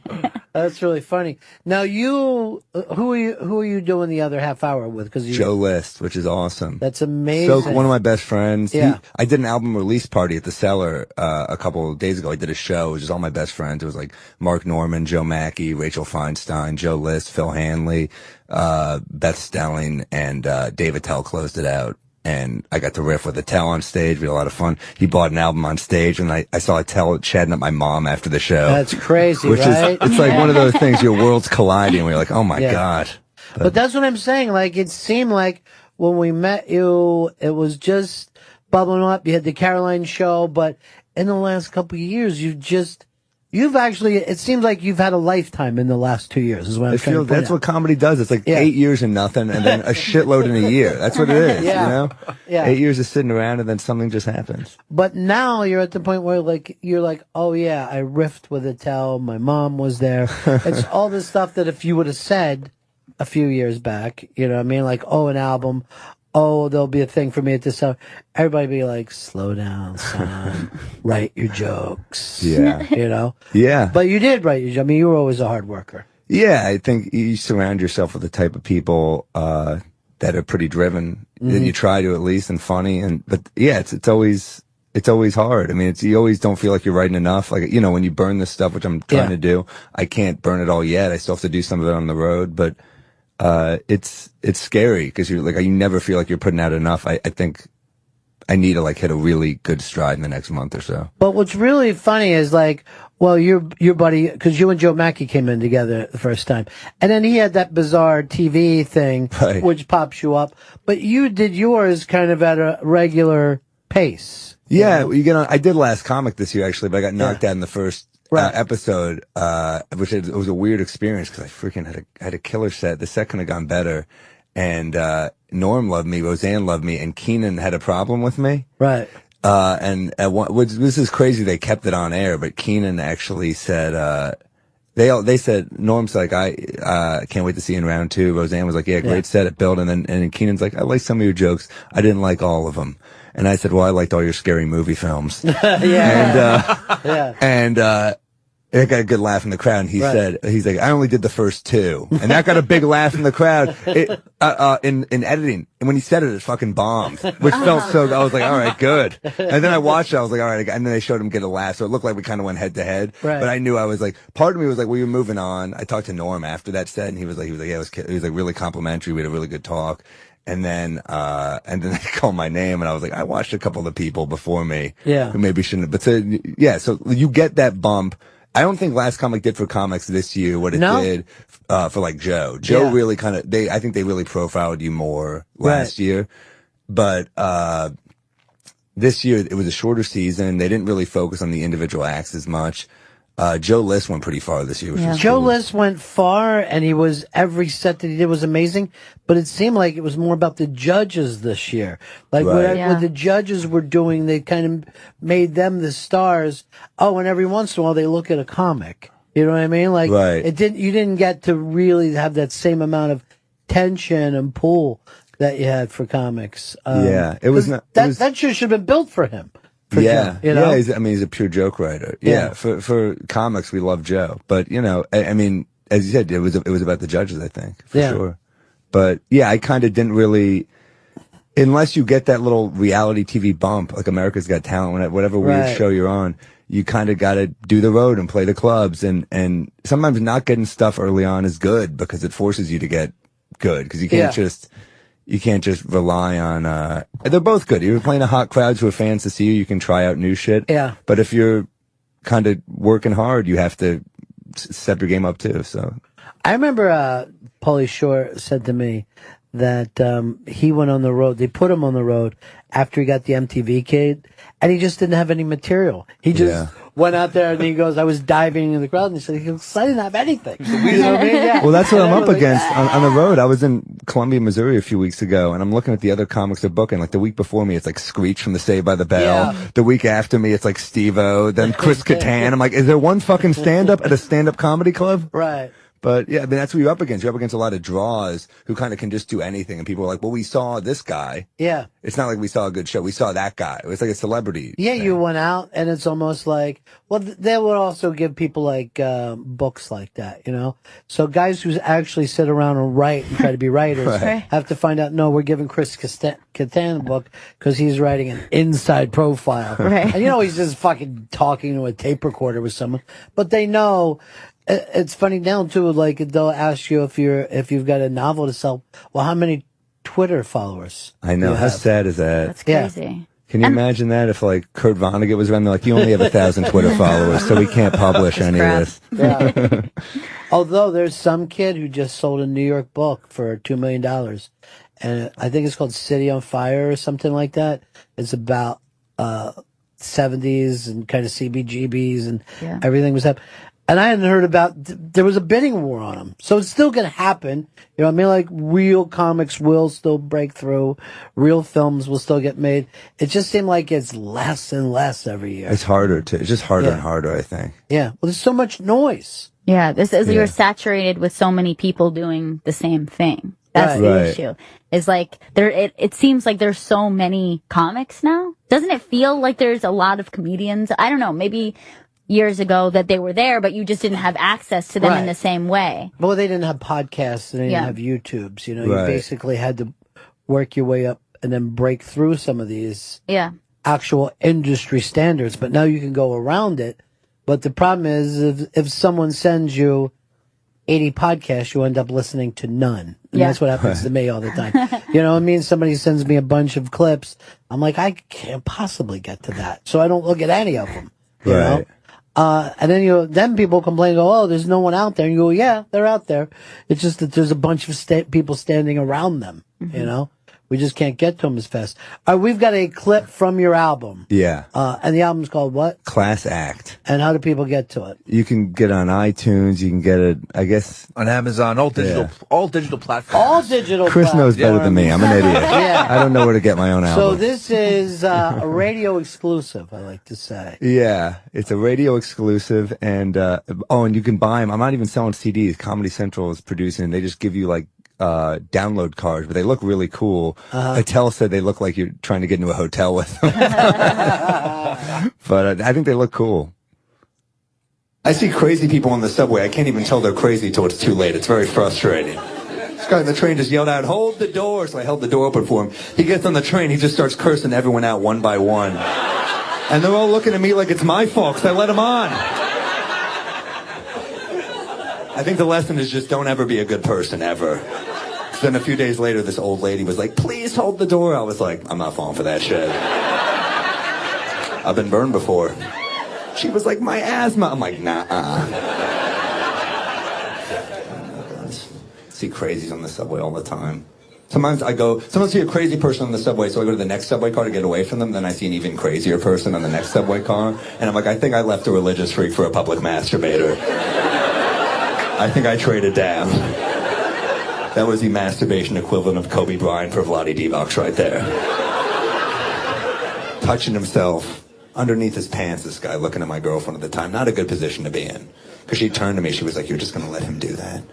That's really funny. Now, who are you doing the other half hour with? Because Joe List, which is awesome. That's amazing. So one of my best friends. Yeah. I did an album release party at the Cellar a couple of days ago. I did a show. It was just all my best friends. It was like Mark Norman, Joe Mackey, Rachel Feinstein, Joe List, Phil Hanley, Beth Stelling, and Dave Attell closed it out. And I got to riff with Attell on stage. We had a lot of fun. He bought an album on stage, and I saw Attell chatting up my mom after the show. That's crazy, which right? It's like one of those things, your worlds colliding, where you're like, oh my God. But that's what I'm saying. Like, it seemed like when we met you, it was just bubbling up. You had the Caroline show, but in the last couple of years, you've actually, it seems like you've had a lifetime in the last 2 years, is what I'm trying to point that's out. what comedy does. It's like 8 years and nothing, and then a shitload in a year. That's what it is, Yeah. you know? Yeah. 8 years of sitting around, and then something just happens. But now you're at the point where you're like, oh yeah, I riffed with Attell. My mom was there. It's all this stuff that if you would have said a few years back, you know what I mean? Like, oh, an album. Oh, there'll be a thing for me at this hour. Everybody be like, slow down, son. Write your jokes. Yeah. You know? Yeah. But you did write your jokes. I mean, you were always a hard worker. Yeah, I think you surround yourself with the type of people that are pretty driven, that you try to at least, and funny. But yeah, it's always hard. I mean, you always don't feel like you're writing enough. Like, you know, when you burn this stuff, which I'm trying to do, I can't burn it all yet. I still have to do some of it on the road, but it's scary because you're like, you never feel like you're putting out enough. I think I need to like hit a really good stride in the next month or so. But what's really funny is like, well, your buddy, because you and Joe Mackey came in together the first time, and then he had that bizarre TV thing, which pops you up. But you did yours kind of at a regular pace. Yeah, you get on. I did Last Comic this year actually, but I got knocked out in the first episode, which it was a weird experience because I freaking had a killer set. The set couldn't have gone better, and Norm loved me, Roseanne loved me, and Keenan had a problem with me. Right. And this is crazy. They kept it on air, but Keenan actually said, they said, Norm's like, I can't wait to see you in round 2. Roseanne was like, yeah, great set at Build. And Keenan's like, I like some of your jokes. I didn't like all of them. And I said, well, I liked all your scary movie films. And it got a good laugh in the crowd. And he said, he's like, I only did the first 2. And that got a big laugh in the crowd. In editing. And when he said it fucking bombed, which felt so, I was like, all right, good. And then I watched it. I was like, all right. And then they showed him get a laugh. So it looked like we kind of went head to head. But I knew I was like, part of me was like, well, you're moving on. I talked to Norm after that set and he was like, yeah, he was like really complimentary. We had a really good talk. And then they called my name and I was like, I watched a couple of the people before me. Yeah. Who maybe shouldn't, but so you get that bump. I don't think Last Comic did for comics this year what it did for like Joe. Joe really kind of, I think they really profiled you more last year. But this year it was a shorter season. They didn't really focus on the individual acts as much. Joe List went pretty far this year. Which was Joe cool. List went far, and every set that he did was amazing. But it seemed like it was more about the judges this year. Like what the judges were doing, they kind of made them the stars. Oh, and every once in a while they look at a comic. You know what I mean? Like you didn't get to really have that same amount of tension and pull that you had for comics. It was not. That should have been built for him. Joe, you know? He's a pure joke writer. Yeah, for comics, we love Joe. But, you know, I mean, as you said, it was about the judges, I think, for sure. But, yeah, I kind of didn't really, unless you get that little reality TV bump, like America's Got Talent, whatever weird show you're on, you kind of got to do the road and play the clubs. And sometimes not getting stuff early on is good because it forces you to get good because you can't just rely on, they're both good. You're playing a hot crowd who are fans to see you. You can try out new shit. Yeah. But if you're kind of working hard, you have to step your game up too. So I remember, Pauly Shore said to me that, he went on the road. They put him on the road after he got the MTV kid and he just didn't have any material. He just went out there and he goes, I was diving in the crowd and he said, I didn't have anything. You know what I mean? Yeah. Well, that's what I'm up against on the road. I was in Columbia, Missouri a few weeks ago and I'm looking at the other comics they're booking. Like the week before me, it's like Screech from the Saved by the Bell. Yeah. The week after me, it's like Steve-O, then Chris Kattan. I'm like, is there one fucking stand-up at a stand-up comedy club? Right. But yeah, I mean, that's what you're up against. You're up against a lot of draws who kind of can just do anything. And people are like, well, we saw this guy. Yeah. It's not like we saw a good show. We saw that guy. It was like a celebrity. Yeah, you went out and it's almost like, well, they would also give people like, books like that, you know? So guys who actually sit around and write and try to be writers have to find out, no, we're giving Chris Kattan a book because he's writing an inside profile. And you know, he's just fucking talking to a tape recorder with someone, but they know. It's funny now too. Like they'll ask you if you've got a novel to sell. Well, how many Twitter followers? I know. How sad is that? That's crazy. Can you imagine that if like Kurt Vonnegut was around? They're like, you only have 1,000 Twitter followers, so we can't publish any of this. Yeah. Although there's some kid who just sold a New York book for $2 million, and I think it's called City on Fire or something like that. It's about 70s and kind of CBGBs and everything was up. And I hadn't heard about, there was a bidding war on them. So it's still going to happen. You know what I mean? Like, real comics will still break through. Real films will still get made. It just seemed like it's less and less every year. It's harder to. It's just harder and harder, I think. Yeah. Well, there's so much noise. Yeah, this is you're saturated with so many people doing the same thing. That's the issue. Is like it seems like there's so many comics now. Doesn't it feel like there's a lot of comedians? I don't know, maybe years ago that they were there, but you just didn't have access to them in the same way. Well, they didn't have podcasts and they didn't have YouTubes. You know, you basically had to work your way up and then break through some of these actual industry standards. But now you can go around it. But the problem is if someone sends you 80 podcasts, you end up listening to none. And that's what happens to me all the time. You know what I mean? Somebody sends me a bunch of clips. I'm like, I can't possibly get to that. So I don't look at any of them. You know? And then people complain, go, oh, there's no one out there. And you go, yeah, they're out there. It's just that there's a bunch of people standing around them, you know? We just can't get to them as fast. All right, we've got a clip from your album. Yeah. And the album's called what? Class Act. And how do people get to it? You can get it on iTunes. You can get it, I guess, on Amazon, all digital platforms. All digital Chris knows better than me. I'm an idiot. Yeah. I don't know where to get my own album. So this is a radio exclusive, I like to say. Yeah, it's a radio exclusive, and and you can buy them. I'm not even selling CDs. Comedy Central is producing. They just give you like download cards, but they look really cool. Attell said they look like you're trying to get into a hotel with them. But I think they look cool. I see crazy people on the subway. I can't even tell they're crazy till it's too late. It's very frustrating. This guy on the train just yelled out, "Hold the door!" So I held the door open for him. He gets on the train. He just starts cursing everyone out one by one. And they're all looking at me like it's my fault because I let him on. I think the lesson is just don't ever be a good person, ever. Then a few days later, this old lady was like, "Please hold the door." I was like, I'm not falling for that shit. I've been burned before. She was like, "My asthma." I'm like, nah. See crazies on the subway all the time. Sometimes I see a crazy person on the subway, so I go to the next subway car to get away from them. Then I see an even crazier person on the next subway car. And I'm like, I think I left a religious freak for a public masturbator. I think I traded down. That was the masturbation equivalent of Kobe Bryant for Vlade Divac right there. Touching himself underneath his pants, this guy looking at my girlfriend at the time. Not a good position to be in. Because she turned to me, she was like, "You're just going to let him do that?"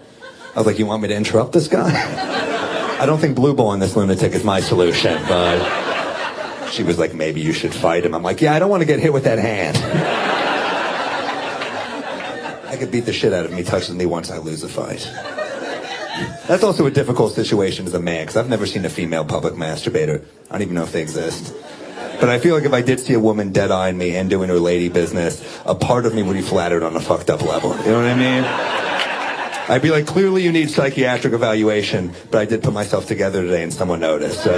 I was like, "You want me to interrupt this guy?" I don't think blue balling this lunatic is my solution, but she was like, "Maybe you should fight him." I'm like, "Yeah, I don't want to get hit with that hand." I could beat the shit out of me touching me once I lose the fight. That's also a difficult situation as a man, because I've never seen a female public masturbator. I don't even know if they exist. But I feel like if I did see a woman dead-eyeing me and doing her lady business, a part of me would be flattered on a fucked up level. You know what I mean? I'd be like, clearly you need psychiatric evaluation, but I did put myself together today and someone noticed, so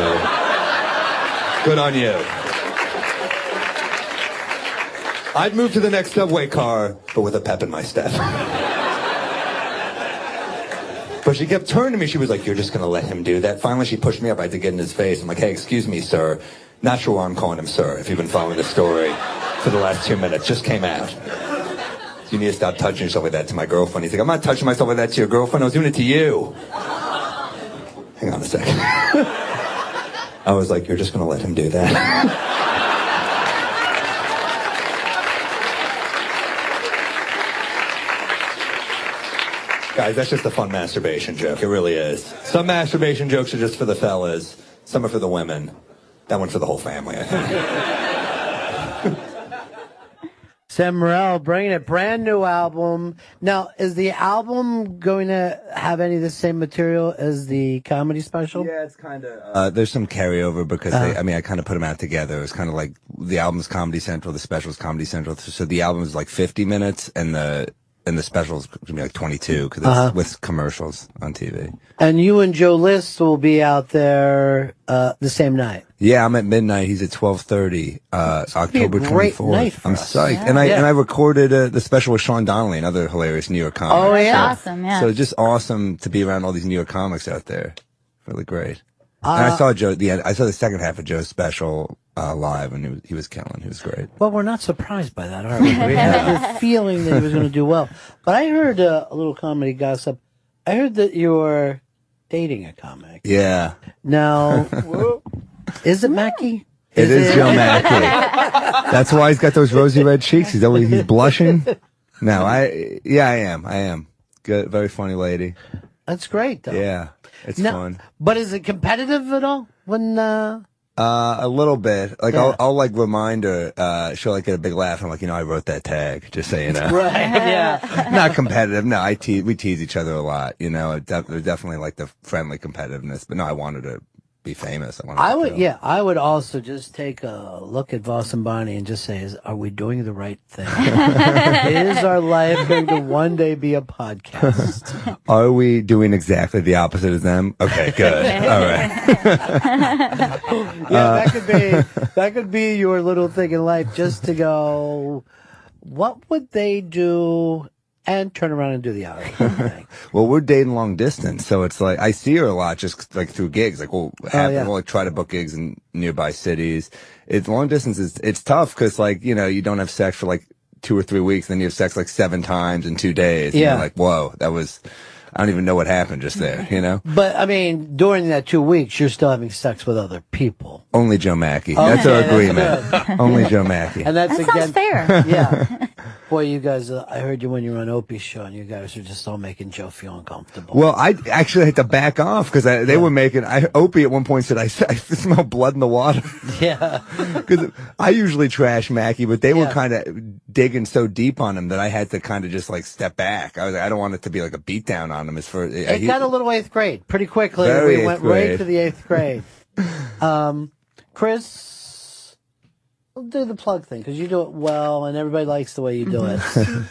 good on you. I'd move to the next subway car, but with a pep in my step. But she kept turning to me. She was like, "You're just going to let him do that?" Finally, she pushed me up. I had to get in his face. I'm like, "Hey, excuse me, sir." Not sure why I'm calling him sir, if you've been following the story for the last 2 minutes. Just came out. "You need to stop touching yourself like that to my girlfriend." He's like, "I'm not touching myself like that to your girlfriend. I was doing it to you." Hang on a second. I was like, "You're just going to let him do that?" Guys, that's just a fun masturbation joke. It really is. Some masturbation jokes are just for the fellas. Some are for the women. That one's for the whole family, I think. Sam Morril bringing it, brand new album. Now, is the album going to have any of the same material as the comedy special? Yeah, it's kind of... there's some carryover because, I kind of put them out together. It was kind of like the album's Comedy Central, the special's Comedy Central. So the album is like 50 minutes and the special's going to be like 22 because it's with commercials on TV. And you and Joe List will be out there the same night. Yeah, I'm at midnight. He's at 12:30, October 24th. Night for I'm us. psyched. Yeah. And I recorded the special with Sean Donnelly, another hilarious New York comic. Oh, yeah. Awesome, yeah. So it's just awesome to be around all these New York comics out there. Really great. And I saw Joe. I saw the second half of Joe's special live, and he was killing. He was great. Well, we're not surprised by that, are we? We had the feeling that he was going to do well. But I heard a little comedy gossip. I heard that you're dating a comic. Yeah. Now, is it Mackie? It is Joe Mackey. That's why he's got those rosy red cheeks. He's blushing. No, I am. Good, very funny lady. That's great, though. Yeah, it's fun. But is it competitive at all? When a little bit. Like Yeah. I'll like remind her. She'll like get a big laugh. I'm like, I wrote that tag. Just so you know. Right. Yeah. Not competitive. No, we tease each other a lot. There's definitely like the friendly competitiveness. But no, I wanted to be famous. I would also just take a look at Voss and Bonnie and just say, are we doing the right thing? Is our life going to one day be a podcast? Are we doing exactly the opposite of them? Okay, good. All right. That could be your little thing in life, just to go, what would they do? And turn around and do the other thing. Well, we're dating long distance, so it's like I see her a lot just like through gigs. Like we'll like try to book gigs in nearby cities. It's long distance it's tough because like you don't have sex for like 2 or 3 weeks, then you have sex like 7 times in 2 days. Yeah. And you're like, whoa, I don't even know what happened just there. But I mean, during that 2 weeks, you're still having sex with other people. Only Joe Mackey. Okay, that's our that's agreement. good. Only Joe Mackey. And that's That again sounds fair. Yeah. Boy, you guys, I heard you when you were on Opie's show, and you guys are just all making Joe feel uncomfortable. Well, I actually had to back off because they were making. Opie at one point said, "I smell blood in the water." Yeah. Because I usually trash Mackie, but they were kind of digging so deep on him that I had to kind of just like step back. I was like, I don't want it to be like a beatdown on him. It got a little 8th grade pretty quickly. Very We went 8th grade. right to the 8th grade. Chris, we'll do the plug thing because you do it well, and everybody likes the way you do it.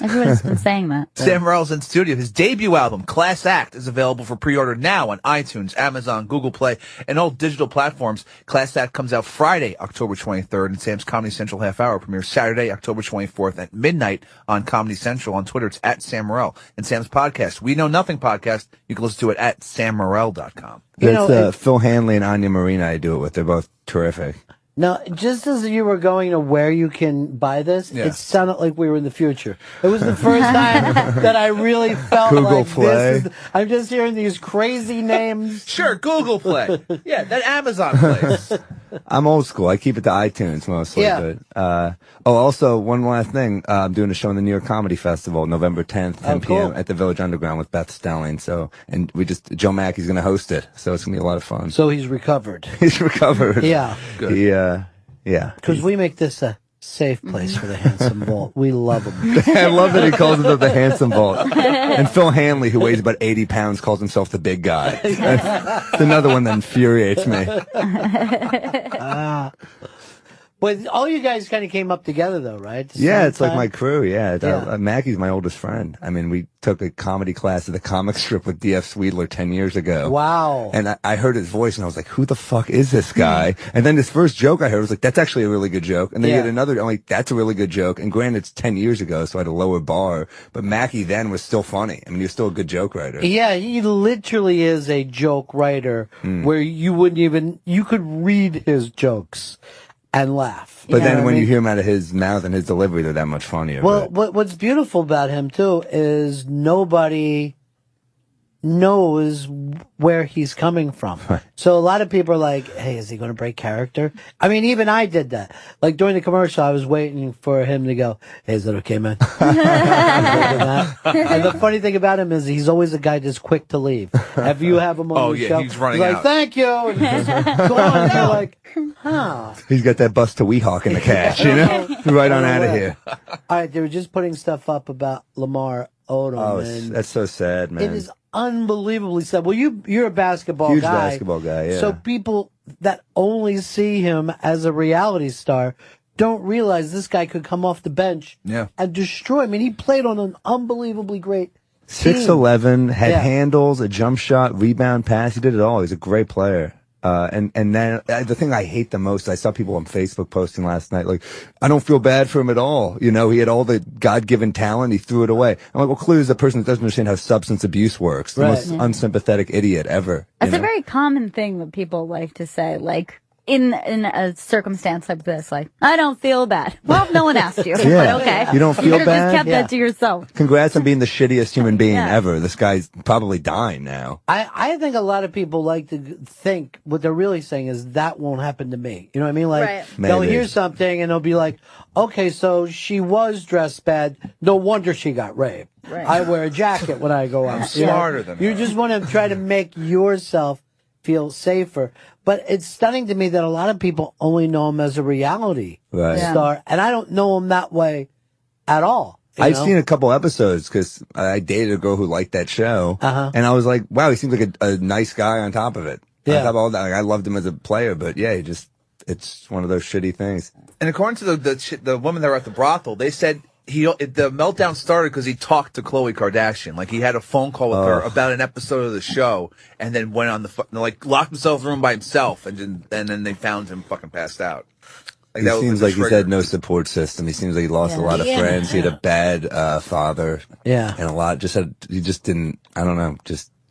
Everybody's been saying that. Sam Morril's in studio. His debut album, Class Act, is available for pre-order now on iTunes, Amazon, Google Play, and all digital platforms. Class Act comes out Friday, October 23rd, and Sam's Comedy Central Half Hour premieres Saturday, October 24th at midnight on Comedy Central. On Twitter, it's at Sam Morril. And Sam's podcast, We Know Nothing podcast, you can listen to it at sammorril.com. That's Phil Hanley and Anya Marina I do it with. They're both terrific. Now, just as you were going to where you can buy this, it sounded like we were in the future. It was the first time that I really felt Google like Play. I'm just hearing these crazy names. Sure, Google Play. Yeah, that Amazon place. I'm old school. I keep it to iTunes mostly. Yeah. But, also one last thing. I'm doing a show in the New York Comedy Festival, November 10th, 10 p.m. at the Village Underground with Beth Stelling. So, and Joe Mackey's going to host it. So it's going to be a lot of fun. So he's recovered. He's recovered. Yeah. Good. Yeah. Because we make this a safe place for the Handsome Vault. We love him. I love that he calls it the Handsome Vault. And Phil Hanley, who weighs about 80 pounds, calls himself the Big Guy. That's another one that infuriates me. But all you guys kind of came up together, though, right? At the Yeah, same it's like time? my crew. Yeah. Yeah. Mackey's my oldest friend. I mean, we took a comedy class at the comic strip with D.F. Sweedler 10 years ago. Wow. And I heard his voice and I was like, who the fuck is this guy? And then his first joke I heard was like, that's actually a really good joke. And then you Yeah. get another, I'm like, that's a really good joke. And granted, it's 10 years ago, so I had a lower bar. But Mackey then was still funny. I mean, he was still a good joke writer. Yeah, he literally is a joke writer where you could read his jokes and laugh. But then know what when I you mean? hear him out of his mouth and his delivery, they're that much funnier. Well, what's beautiful about him, too, is nobody knows where he's coming from. So a lot of people are like, hey, is he going to break character? I mean, even I did that. Like during the commercial, I was waiting for him to go, hey, is that okay, man? And the funny thing about him is he's always a guy that's quick to leave. If you have him on the show, he's running like, out. thank you. And he's gone. And you're like, huh. He's got that bust to Weehawk in the cash, you know? Right on out of here. All right, they were just putting stuff up about Lamar Odom. Oh, and that's so sad, man. it is unbelievably sad. Well, you're a basketball Huge guy. basketball guy, yeah. So people that only see him as a reality star don't realize this guy could come off the bench and destroy. I mean, he played on an unbelievably great team. 6'11", had Yeah. handles, a jump shot, rebound, pass. He did it all. He's a great player. And then the thing I hate the most, I saw people on Facebook posting last night, like, I don't feel bad for him at all. You know, he had all the God-given talent. He threw it away. I'm like, well, clearly he's a person that doesn't understand how substance abuse works. The most unsympathetic idiot ever. That's a very common thing that people like to say, like, in a circumstance like this, like, I don't feel bad. Well, no one asked you. Yeah. But okay. You don't feel You could have bad? just kept Yeah. that to yourself. Congrats on being the shittiest human being ever. This guy's probably dying now. I think a lot of people like to think what they're really saying is that won't happen to me. You know what I mean? Like, Right. they'll Maybe. hear something and they'll be like, okay, so she was dressed bad. No wonder she got raped. Right. I wear a jacket when I go out. You know? Smarter than You just want to try to make yourself feel safer. But it's stunning to me that a lot of people only know him as a reality star. And I don't know him that way at all. I've seen a couple episodes because I dated a girl who liked that show. And I was like, wow, he seems like a nice guy on top of it. On top of all that, like, I loved him as a player, but yeah, it's one of those shitty things. And according to the woman that were at the brothel, they said the meltdown started because he talked to Khloe Kardashian. Like, he had a phone call with her about an episode of the show, and then went on like locked himself in the room by himself, and then they found him fucking passed out. Like, He that was seems the like he's trigger. had no support system. He seems like he lost a lot of friends. He had a bad father. Yeah. And he just didn't, I don't know,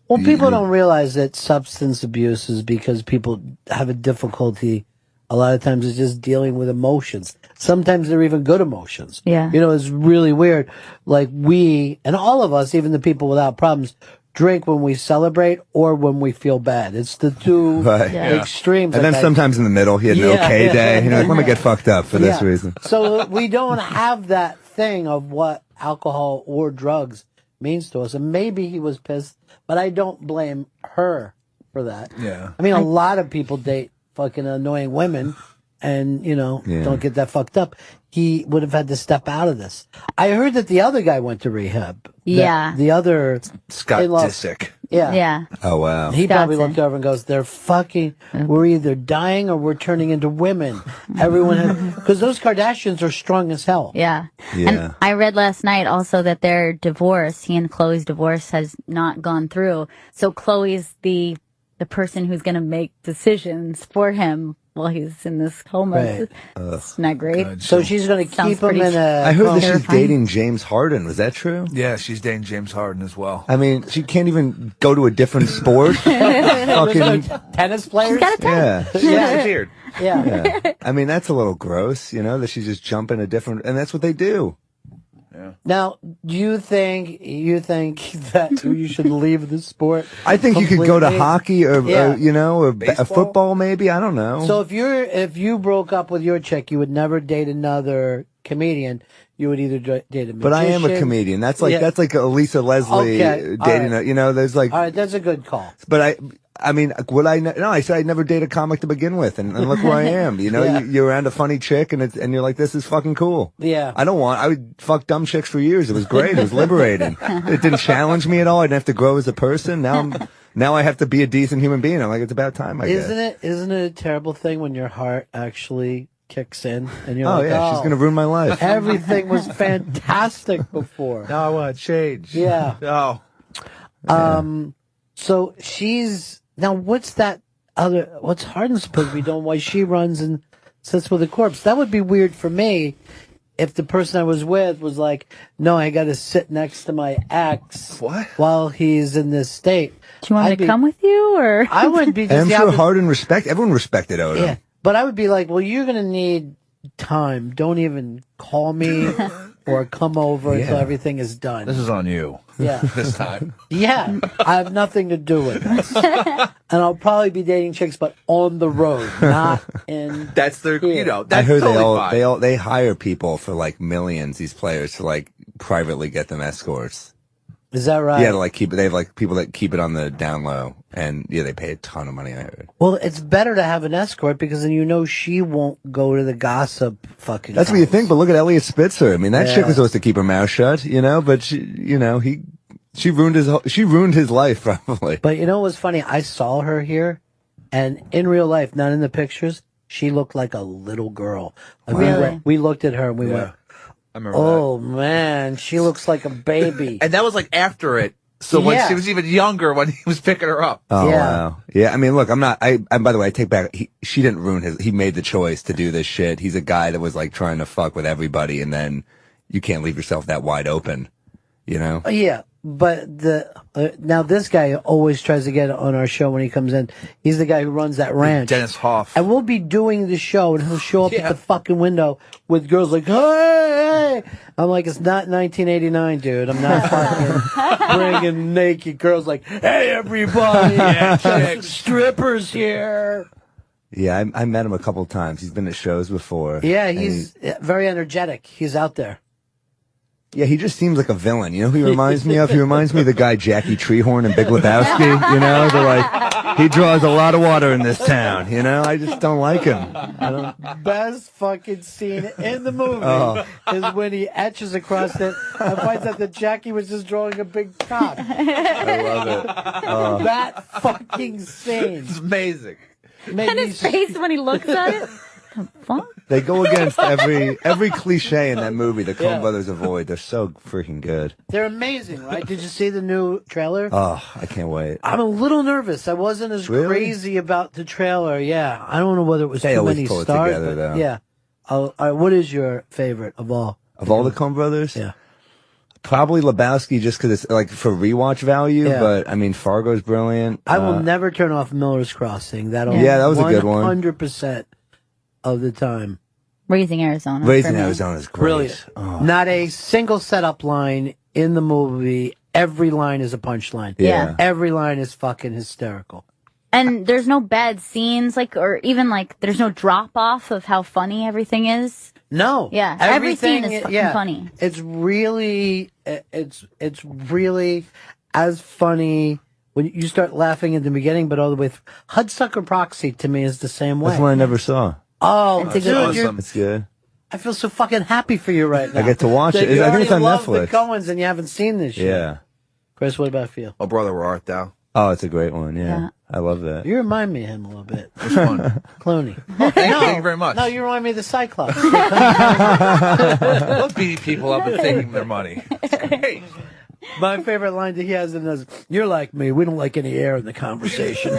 Well, people don't realize that substance abuse is because people have a difficulty. A lot of times it's just dealing with emotions. Sometimes they're even good emotions. Yeah. You know, it's really weird. Like we, and all of us, even the people without problems, drink when we celebrate or when we feel bad. It's the two extremes. And then Like sometimes in the middle, he had an okay day. You know, like, let me get fucked up for this Yeah. reason. So we don't have that thing of what alcohol or drugs means to us. And maybe he was pissed, but I don't blame her for that. Yeah. I mean, a lot of people date fucking annoying women and, you know, don't get that fucked up. He would have had to step out of this. I heard that the other guy went to rehab. Yeah. The other Scott in-law- Disick. Yeah. Yeah. Oh, wow. He probably looked over and goes, they're fucking, we're either dying or we're turning into women. Everyone has, because those Kardashians are strong as hell. Yeah. Yeah. And I read last night also that their divorce, he and Chloe's divorce, has not gone through. So Chloe's the person who's going to make decisions for him while he's in this coma. Right. It's not great. So she's going to keep him in a. I heard that she's terrifying. dating James Harden. Was that true? Yeah, she's dating James Harden as well. I mean, she can't even go to a different sport. Fucking, tennis players? yeah. Yeah. Weird. Yeah. Yeah. I mean, that's a little gross, you know, that she's just jumping a different, and that's what they do. Now, do you think that you should leave the sport? I think you could go to completely? hockey or, Yeah. you know, or a Baseball? football maybe. I don't know. So if you broke up with your chick, you would never date another comedian. You would either date a magician. But I am a comedian. That's like a Lisa Leslie Okay. dating All a, you know, there's like, All right, that's a good call. but I mean, would I? No, I said I'd never date a comic to begin with, and look where I am. You know, Yeah. you're around a funny chick, and you're like, this is fucking cool. Yeah. I would fuck dumb chicks for years. It was great. It was liberating. It didn't challenge me at all. I didn't have to grow as a person. Now I have to be a decent human being. I'm like, it's about time. I guess. Isn't it a terrible thing when your heart actually kicks in and you're Oh like, yeah, she's gonna ruin my life. Everything was fantastic before. Now I want to change. Yeah. Oh. So she's now. What's Harden supposed to be doing? Why she runs and sits with a corpse? That would be weird for me if the person I was with was like, no, I got to sit next to my ex while he's in this state. Do you want me to come with you, or I would be. And I'm sure Harden everyone respected Odom. Yeah, but I would be like, well, you're gonna need time. Don't even call me or come over until everything is done. This is on you. Yeah. This time. Yeah, I have nothing to do with this. And I'll probably be dating chicks, but on the road, not in. That's their, you know. I That's heard totally they hire people for like millions. These players to like privately get them escorts. Is that right? Yeah, to like keep it. They have like people that keep it on the down low, and yeah, they pay a ton of money. I heard. Well, it's better to have an escort because then you know she won't go to the gossip fucking. That's what you think, but look at Elliot Spitzer. I mean, that Yeah. chick was supposed to keep her mouth shut, you know, but she ruined his life probably. But you know what's funny? I saw her here, and in real life, not in the pictures, she looked like a little girl. Like, Really? we looked at her and we went, I remember "Oh man, she looks like a baby." And that was like after it So when she was even younger, when he was picking her up. Oh, wow. Yeah, I mean, look, I'm not, by the way, I take back, she didn't ruin he made the choice to do this shit. He's a guy that was like trying to fuck with everybody, and then you can't leave yourself that wide open, you know? Yeah, but now this guy always tries to get on our show when he comes in. He's the guy who runs that ranch. Dennis Hoff. And we'll be doing the show, and he'll show up at the fucking window with girls like, hey! I'm like, it's not 1989, dude. I'm not fucking bringing naked girls like, hey, everybody, strippers here. Yeah, I met him a couple times. He's been at shows before. Yeah, he's very energetic. He's out there. Yeah, he just seems like a villain. You know who he reminds me of? He reminds me of the guy Jackie Treehorn in Big Lebowski. You know, they're like, he draws a lot of water in this town. You know, I just don't like him. Best fucking scene in the movie is when he etches across it and finds out that Jackie was just drawing a big cock. I love it. That fucking scene. It's amazing. And his face when he looks at it. The fuck? They go against every cliche in that movie the Coen Brothers avoid. They're so freaking good. They're amazing, right? Did you see the new trailer? Oh, I can't wait. I'm a little nervous. I wasn't as crazy about the trailer. Yeah, I don't know whether it was too many pull stars. it together, But though. yeah. What is your favorite of all? Of all the Coen Brothers? Yeah. Probably Lebowski just because it's like for rewatch value, but I mean, Fargo's brilliant. I will never turn off Miller's Crossing. That was a good one. 100% of the time. Raising Arizona. Raising Arizona is great. Brilliant. Oh. Not a single setup line in the movie. Every line is a punchline. Yeah. Every line is fucking hysterical. And there's no bad scenes, or even there's no drop off of how funny everything is. No. Yeah. Every scene is fucking funny. It's really as funny when you start laughing at the beginning, but all the way through. Hudsucker Proxy to me is the same way. That's one I never saw. Oh, It's a dude, good you're- It's good. I feel so fucking happy for you right now. I get to watch That it. you I think it's on already love Netflix. the Coens and you haven't seen this shit. Yeah. Chris, what about you? Oh, brother, where art thou? Oh, it's a great one. Yeah. I love that. You remind me of him a little bit. Which one? Clooney. Thank you very much. No, you remind me of the Cyclops. Love beating people up and taking their money. It's great. My favorite line that he has in this, you're like me, we don't like any air in the conversation.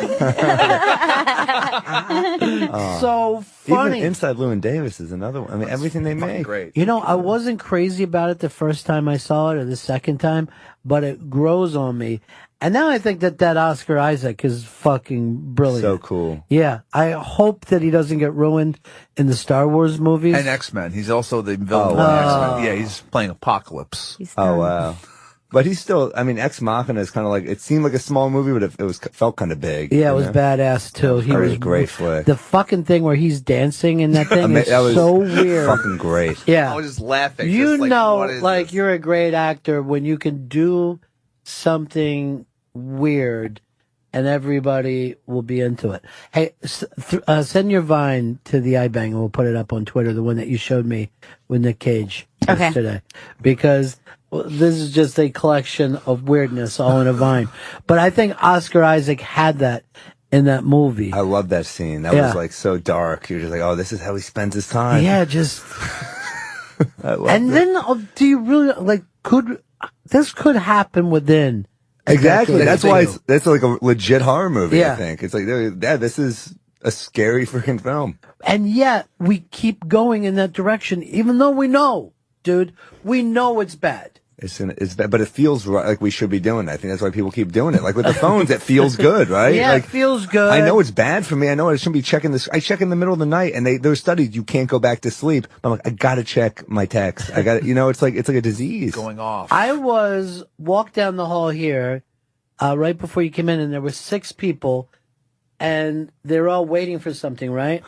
So funny. Even Inside Llewyn Davis is another one. I mean, everything they make. Great. You know, I wasn't crazy about it the first time I saw it or the second time, but it grows on me. And now I think that Oscar Isaac is fucking brilliant. So cool. Yeah, I hope that he doesn't get ruined in the Star Wars movies. And X-Men. He's also the villain in X-Men. Yeah, he's playing Apocalypse. Oh, wow. But he's still, I mean, Ex Machina is kind of like, it seemed like a small movie, but it felt kind of big. Yeah, it was badass too. It was a great flick. The fucking thing where he's dancing in that thing is that was so weird. Fucking great. Yeah. I was just laughing. You just know, what is like this? you're a great actor when you can do something weird and everybody will be into it. Hey, send your Vine to the iBang and we'll put it up on Twitter, the one that you showed me with Nick Cage yesterday. Because this is just a collection of weirdness all in a Vine. But I think Oscar Isaac had that in that movie. I love that scene. That was like so dark. You're just like, oh, this is how he spends his time. Yeah, just... I love and then, do you really, this could happen within... Exactly. That's why that's like a legit horror movie, Yeah. I think. It's like, yeah, this is a scary freaking film. And yet, we keep going in that direction, even though we know, dude, we know it's bad. It's bad, but it feels right, like we should be doing it. I think that's why people keep doing it. Like with the phones, it feels good, right? Yeah, like, it feels good. I know it's bad for me. I know I shouldn't be checking this. I check in the middle of the night, and there's studies you can't go back to sleep. I'm like, I gotta check my text. I got, it's like a disease going off. I walked down the hall here, right before you came in, and there were 6 people, and they were all waiting for something, right?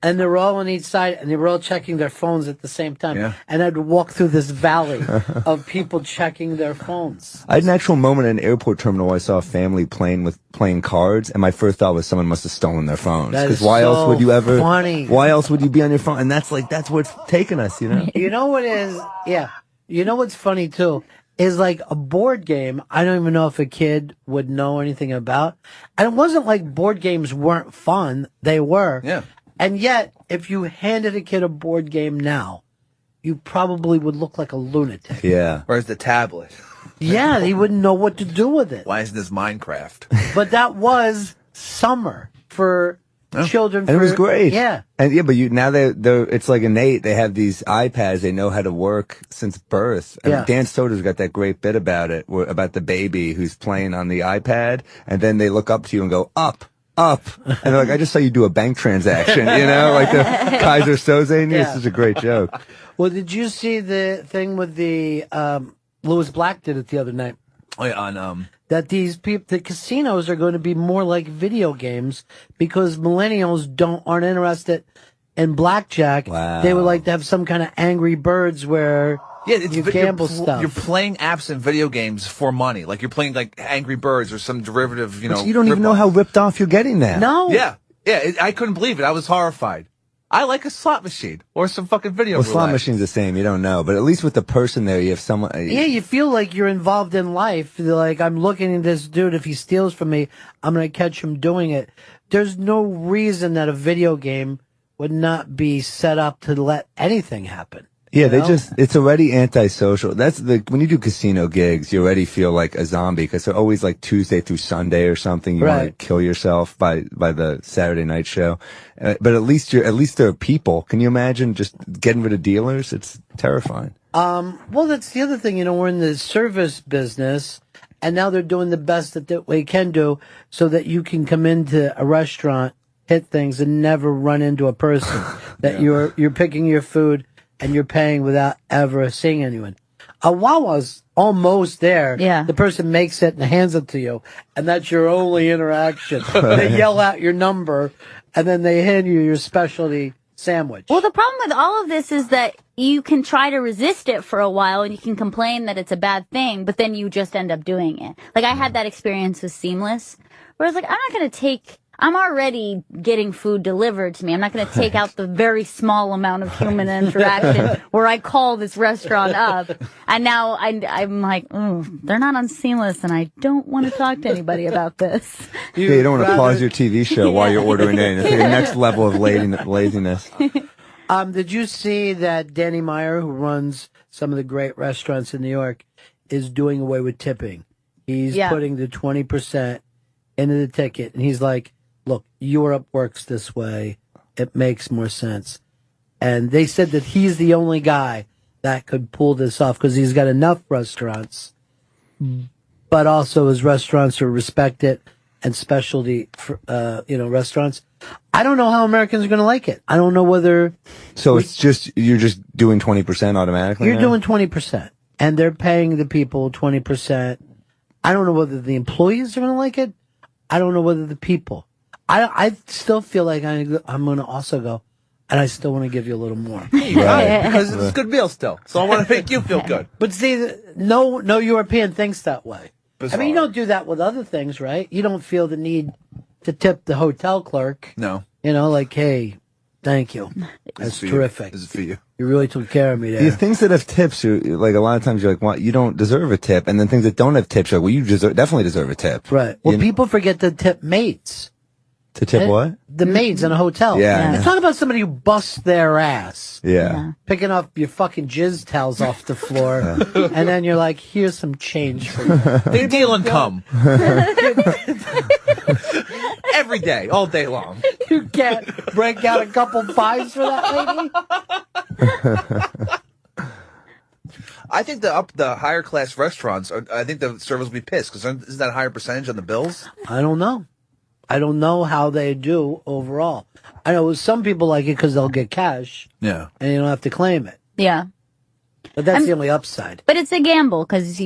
And they were all on each side, and they were all checking their phones at the same time. Yeah. And I'd walk through this valley of people checking their phones. I had an actual moment in an airport terminal where I saw a family playing cards, and my first thought was someone must have stolen their phones. That Because is why else so would you ever? funny. Why else would you be on your phone? And that's what's taking us, you know. You know what is? Yeah. You know what's funny too is like a board game. I don't even know if a kid would know anything about. And it wasn't like board games weren't fun. They were. Yeah. And yet, if you handed a kid a board game now, you probably would look like a lunatic. Yeah. Where's the tablet? Yeah, he wouldn't know what to do with it. Why isn't this Minecraft? But that was summer for children. And it was great. Yeah. And but now they're it's like innate. They have these iPads. They know how to work since birth. I mean, Dan Soder's got that great bit about it, about the baby who's playing on the iPad, and then they look up to you and go, up. And they're like, I just saw you do a bank transaction, like the Kaiser Soze news. This is a great joke. Well, did you see the thing with the, Louis Black did it the other night? Oh, yeah, on, that these people, the casinos are going to be more like video games because millennials aren't interested in blackjack. Wow. They would like to have some kind of Angry Birds where you gamble stuff. You're playing apps and video games for money. Like you're playing like Angry Birds or some derivative, But you don't even know how ripped off you're getting now. No. Yeah. I couldn't believe it. I was horrified. I like a slot machine or some fucking video Well, roulette. slot machine's the same. You don't know. But at least with the person there, you have someone. Yeah, you feel like you're involved in life. You're like, I'm looking at this dude. If he steals from me, I'm going to catch him doing it. There's no reason that a video game would not be set up to let anything happen. Yeah, it's already antisocial. When you do casino gigs, you already feel like a zombie because they're always like Tuesday through Sunday or something. You want to kill yourself by the Saturday night show. But at least there are people. Can you imagine just getting rid of dealers? It's terrifying. Well, that's the other thing. We're in the service business and now they're doing the best that they can do so that you can come into a restaurant, hit things and never run into a person that you're picking your food and you're paying without ever seeing anyone. A Wawa's almost there. Yeah. The person makes it and hands it to you, and that's your only interaction. They yell out your number, and then they hand you your specialty sandwich. Well, the problem with all of this is that you can try to resist it for a while, and you can complain that it's a bad thing, but then you just end up doing it. Like, I had that experience with Seamless, where I was like, I'm already getting food delivered to me. I'm not going to take out the very small amount of human interaction where I call this restaurant up. And now I'm like, they're not on Seamless and I don't want to talk to anybody about this. You don't want to pause your TV show while you're ordering in. It's like the next level of laziness. Did you see that Danny Meyer, who runs some of the great restaurants in New York, is doing away with tipping? He's putting the 20% into the ticket. And he's like, look, Europe works this way. It makes more sense. And they said that he's the only guy that could pull this off because he's got enough restaurants, but also his restaurants are respected and specialty, restaurants. I don't know how Americans are going to like it. I don't know whether. So you're just doing 20% automatically? You're doing 20%, and they're paying the people 20%. I don't know whether the employees are going to like it. I don't know whether the people. I still feel like I'm going to also go, and I still want to give you a little more. You got it, because it's a good meal still. So I want to make you feel good. But see, no European thinks that way. Bizarre. I mean, you don't do that with other things, right? You don't feel the need to tip the hotel clerk. No. Like, hey, thank you. That's terrific. This is for you. You really took care of me there. The things that have tips, like a lot of times you're like, well, you don't deserve a tip. And then things that don't have tips, you're like, well, you definitely deserve a tip. Right. Well, people forget to tip maids. To tip what? The maids in a hotel. Yeah. You talk about somebody who busts their ass. Yeah. Picking up your fucking jizz towels off the floor. And then you're like, here's some change for you. They're dealing cum. Every day, all day long. You can't break out a couple fives for that lady? I think the higher class restaurants, I think the servers will be pissed because isn't that a higher percentage on the bills? I don't know. I don't know how they do overall. I know some people like it because they'll get cash. Yeah. And you don't have to claim it. Yeah. But that's the only upside. But it's a gamble because,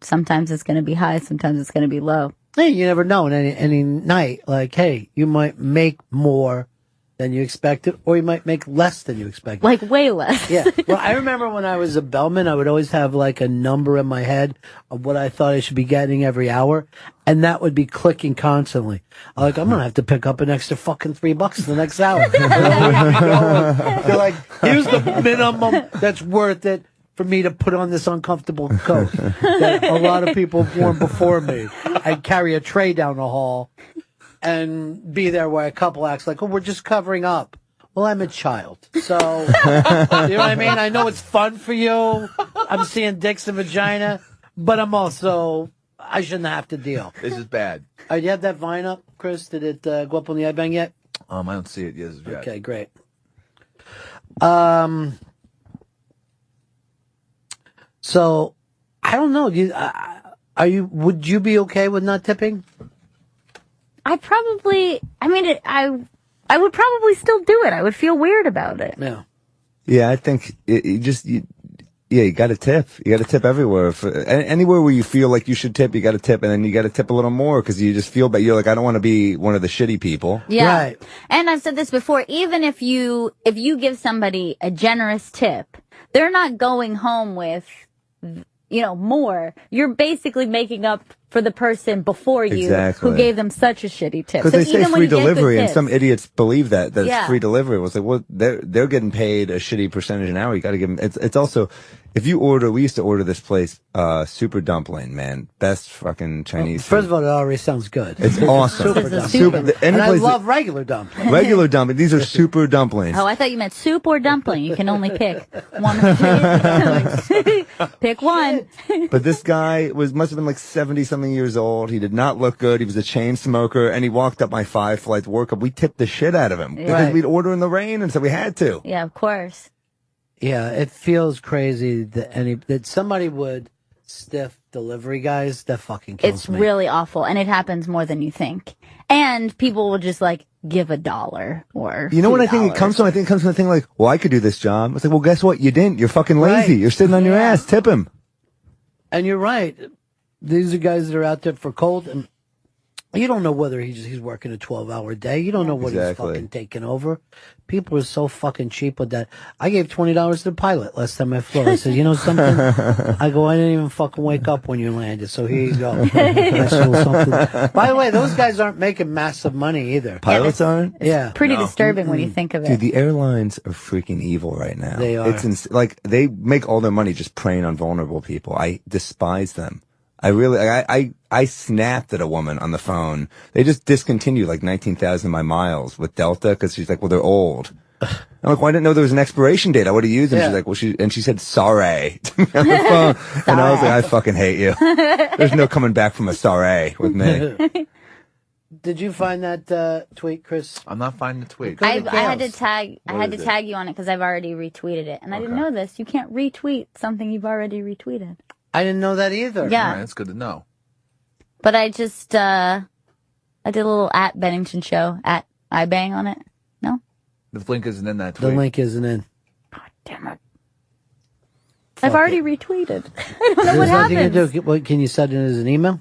sometimes it's going to be high, sometimes it's going to be low. Hey, you never know. And any night, like, hey, you might make more than you expected, or you might make less than you expected. Like way less. Yeah. Well, I remember when I was a bellman, I would always have like a number in my head of what I thought I should be getting every hour, and that would be clicking constantly. I'm going to have to pick up an extra fucking $3 the next hour. They're like, here's the minimum that's worth it for me to put on this uncomfortable coat that a lot of people have worn before me. I'd carry a tray down the hall and be there where a couple acts like, oh, we're just covering up. Well, I'm a child. So, you know what I mean? I know it's fun for you. I'm seeing dicks and vagina. but I'm also, I shouldn't have to deal. This is bad. Do you have that Vine up, Chris? Did it go up on the iBang yet? I don't see it yet. Okay, great. So, I don't know. Would you be okay with not tipping? I would probably still do it. I would feel weird about it. Yeah. Yeah, I think you got to tip. You got to tip everywhere. Anywhere where you feel like you should tip, you got to tip, and then you got to tip a little more because you just feel bad. You're like, I don't want to be one of the shitty people. Yeah. Right. And I've said this before, even if you give somebody a generous tip, they're not going home with, more. You're basically making up for the person before you who gave them such a shitty tip. Because they say free delivery, and tips, some idiots believe that Yeah. it's free delivery. It was like, well, they're getting paid a shitty percentage an hour. You got to give them. It's also, if you order, we used to order this place, Super Dumpling, man, best fucking Chinese. First of all, it already sounds good. It's awesome. And I love regular dumplings. Regular dumpling. These are super dumplings. Oh, I thought you meant soup or dumpling. You can only pick one of the two. Pick one. But this guy must have been like 70-something years old. He did not look good. He was a chain smoker, and he walked up my 5-flight workup. We tipped the shit out of him because we'd order in the rain, and so we had to. Yeah, of course. Yeah, it feels crazy that somebody would stiff delivery guys. That fucking kills It's me. really awful, and it happens more than you think. And people will just give $1 or You know what I think $2. it comes from? I think it comes from the thing like, well, I could do this job. It's like, well, guess what? You didn't. You're fucking lazy. Right. You're sitting on your ass. Tip him. And you're right. These are guys that are out there for cold, and you don't know whether he's working a 12-hour day. You don't know what he's fucking taking over. People are so fucking cheap with that. I gave $20 to the pilot last time I flew. I said, you know something? I didn't even fucking wake up when you landed, so here you go. Nice little something. By the way, those guys aren't making massive money either. Pilots aren't? Yeah. Pretty disturbing when you think of it. Dude, the airlines are freaking evil right now. They are. It's they make all their money just preying on vulnerable people. I despise them. I snapped at a woman on the phone. They just discontinued 19,000 of my miles with Delta because she's like, well, they're old. I'm like, well, I didn't know there was an expiration date. I would have used them. Yeah. She's like, well, she said, sorry to me on the phone. And I was like, I fucking hate you. There's no coming back from a sorry with me. Did you find that tweet, Chris? I'm not finding the tweet. I had to tag you on it because I've already retweeted it, and I didn't know this. You can't retweet something you've already retweeted. I didn't know that either. Yeah. All right, that's good to know. But I just I did a little at Bennington show at iBang on it. No, The link isn't in that tweet. The link isn't in. damn it. I've already retweeted. I don't know what nothing happens. to do. What, can you send it as an email?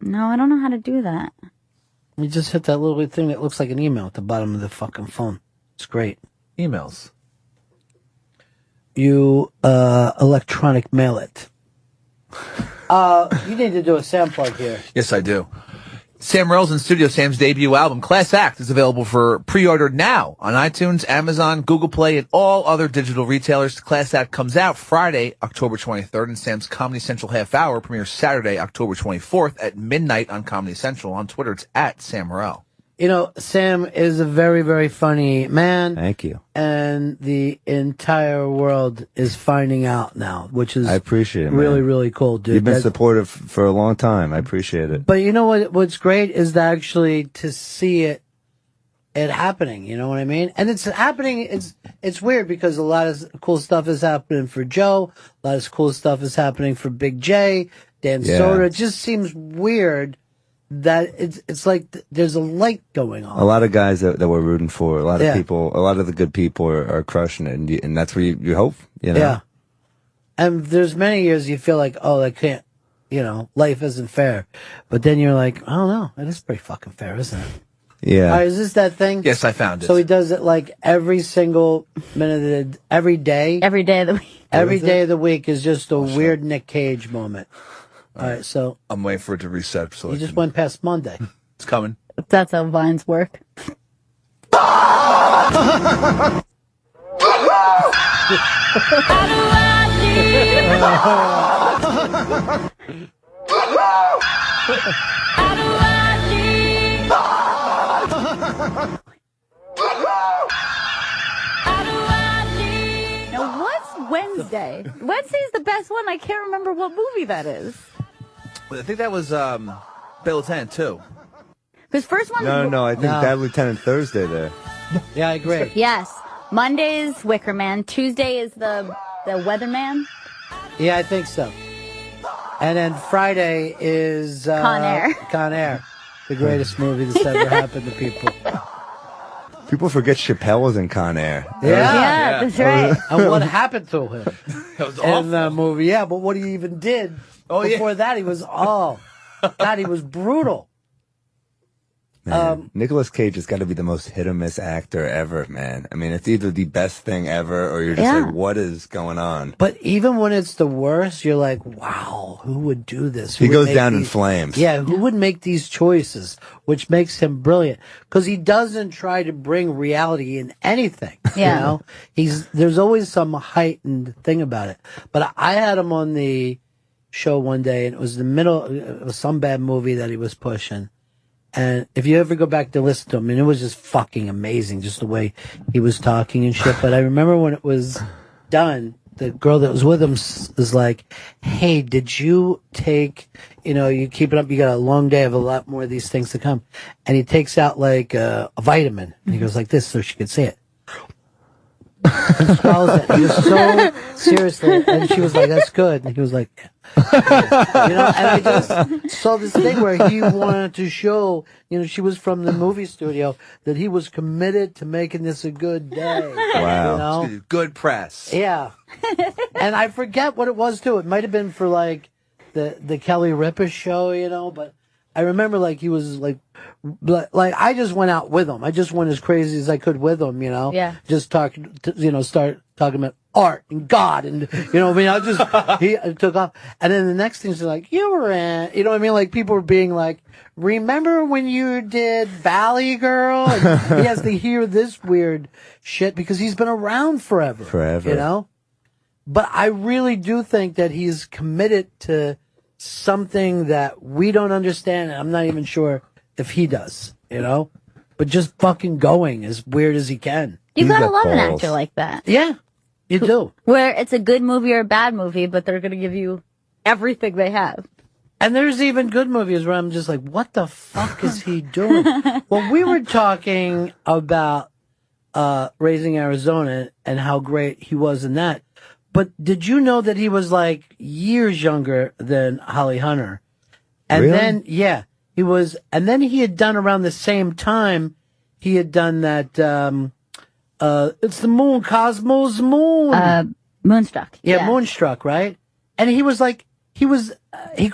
No, I don't know how to do that. You just hit that little thing that looks like an email at the bottom of the fucking phone. It's great. Emails. You electronic mail it. You need to do a Sam plug here. Yes, I do. Sam Morril's in studio. Sam's debut album, Class Act, is available for pre-order now on iTunes, Amazon, Google Play, and all other digital retailers. Class Act comes out Friday, October 23rd, and Sam's Comedy Central Half Hour premieres Saturday, October 24th at midnight on Comedy Central. On Twitter, it's at Sam Morril. You know, Sam is a very, very funny man. Thank you. And the entire world is finding out now, which is I appreciate it, man. really, really cool, dude. You've been That's- supportive for a long time. I appreciate it. But you know what's great is that actually to see it happening, you know what I mean? And it's happening, it's weird because a lot of cool stuff is happening for Joe, a lot of cool stuff is happening for Big J, Dan Soder. It just seems weird that it's like there's a light going on. A lot of guys that we're rooting for, a lot of Yeah. people, a lot of the good people are crushing it, and that's where you hope, you know? Yeah. And there's many years you feel like, oh, I can't, life isn't fair. But then you're like, I don't know, it is pretty fucking fair, isn't it? Yeah. All right, is this that thing? Yes, I found it. So he does it like every single minute, every day? Every day of the week. Every day of the week is just a weird Nick Cage moment. All right, so I'm waiting for it to reset. So you just went past Monday. It's coming. That's how vines work. Now, Wednesday. Wednesday's the best one. I can't remember what movie that is. I think that was Bad Lieutenant too. Because first one. No, I think Bad Lieutenant Thursday there. Yeah, I agree. Yes. Monday is Wicker Man. Tuesday is the Weatherman. Yeah, I think so. And then Friday is Con Air. Con Air, the greatest movie that's ever happened to people. People forget Chappelle was in Con Air. Yeah, that's right. And what happened to him That was in the movie? Yeah, but what he even did before that, he was God, he was brutal. Man, Nicolas Cage has got to be the most hit or miss actor ever, man. I mean, it's either the best thing ever or you're just like, what is going on? But even when it's the worst, you're like, wow, who would do this? Who He would goes make down in these- flames. Yeah, who would make these choices, which makes him brilliant? Because he doesn't try to bring reality in anything. Yeah. You know, there's always some heightened thing about it. But I had him on the show one day, and it was it was some bad movie that he was pushing. And if you ever go back to listen to him, and it was just fucking amazing, just the way he was talking and shit. But I remember when it was done, the girl that was with him was like, "Hey, did you take, you keep it up, you got a long day, I have a lot more of these things to come." And he takes out like a vitamin, and he goes like this so she could see it. And swallows it. He was so seriously, and she was like, "That's good." And he was like, "Yeah." And I just saw this thing where he wanted to show, she was from the movie studio, that he was committed to making this a good day. Wow. Good press. Yeah. And I forget what it was too. It might have been for like the Kelly Ripa show, but I remember like he was like I just went out with him. I just went as crazy as I could with him, Yeah. Just start talking about art and God and, he took off. And then the next thing's like, you were in, like people were being like, remember when you did Valley Girl? And he has to hear this weird shit because he's been around forever. But I really do think that he's committed to something that we don't understand. And I'm not even sure if he does, but just fucking going as weird as he can. You gotta love an actor like that. Yeah, you do. Where it's a good movie or a bad movie, but they're gonna give you everything they have. And there's even good movies where I'm just like, what the fuck is he doing? Well, we were talking about Raising Arizona and how great he was in that. But did you know that he was like years younger than Holly Hunter? And Really? then, yeah, he was, and then he had done around the same time, he had done that, it's the moon, Cosmos Moon. Moonstruck. Yeah, Moonstruck, right? And he was like, he could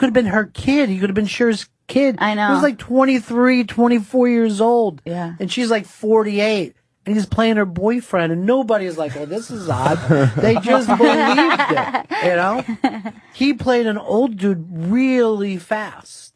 have been her kid. He could have been Cher's kid. I know. He was like 23, 24 years old. Yeah. And she's like 48. And he's playing her boyfriend, and nobody is like, "Oh, this is odd." They just believed it, He played an old dude really fast.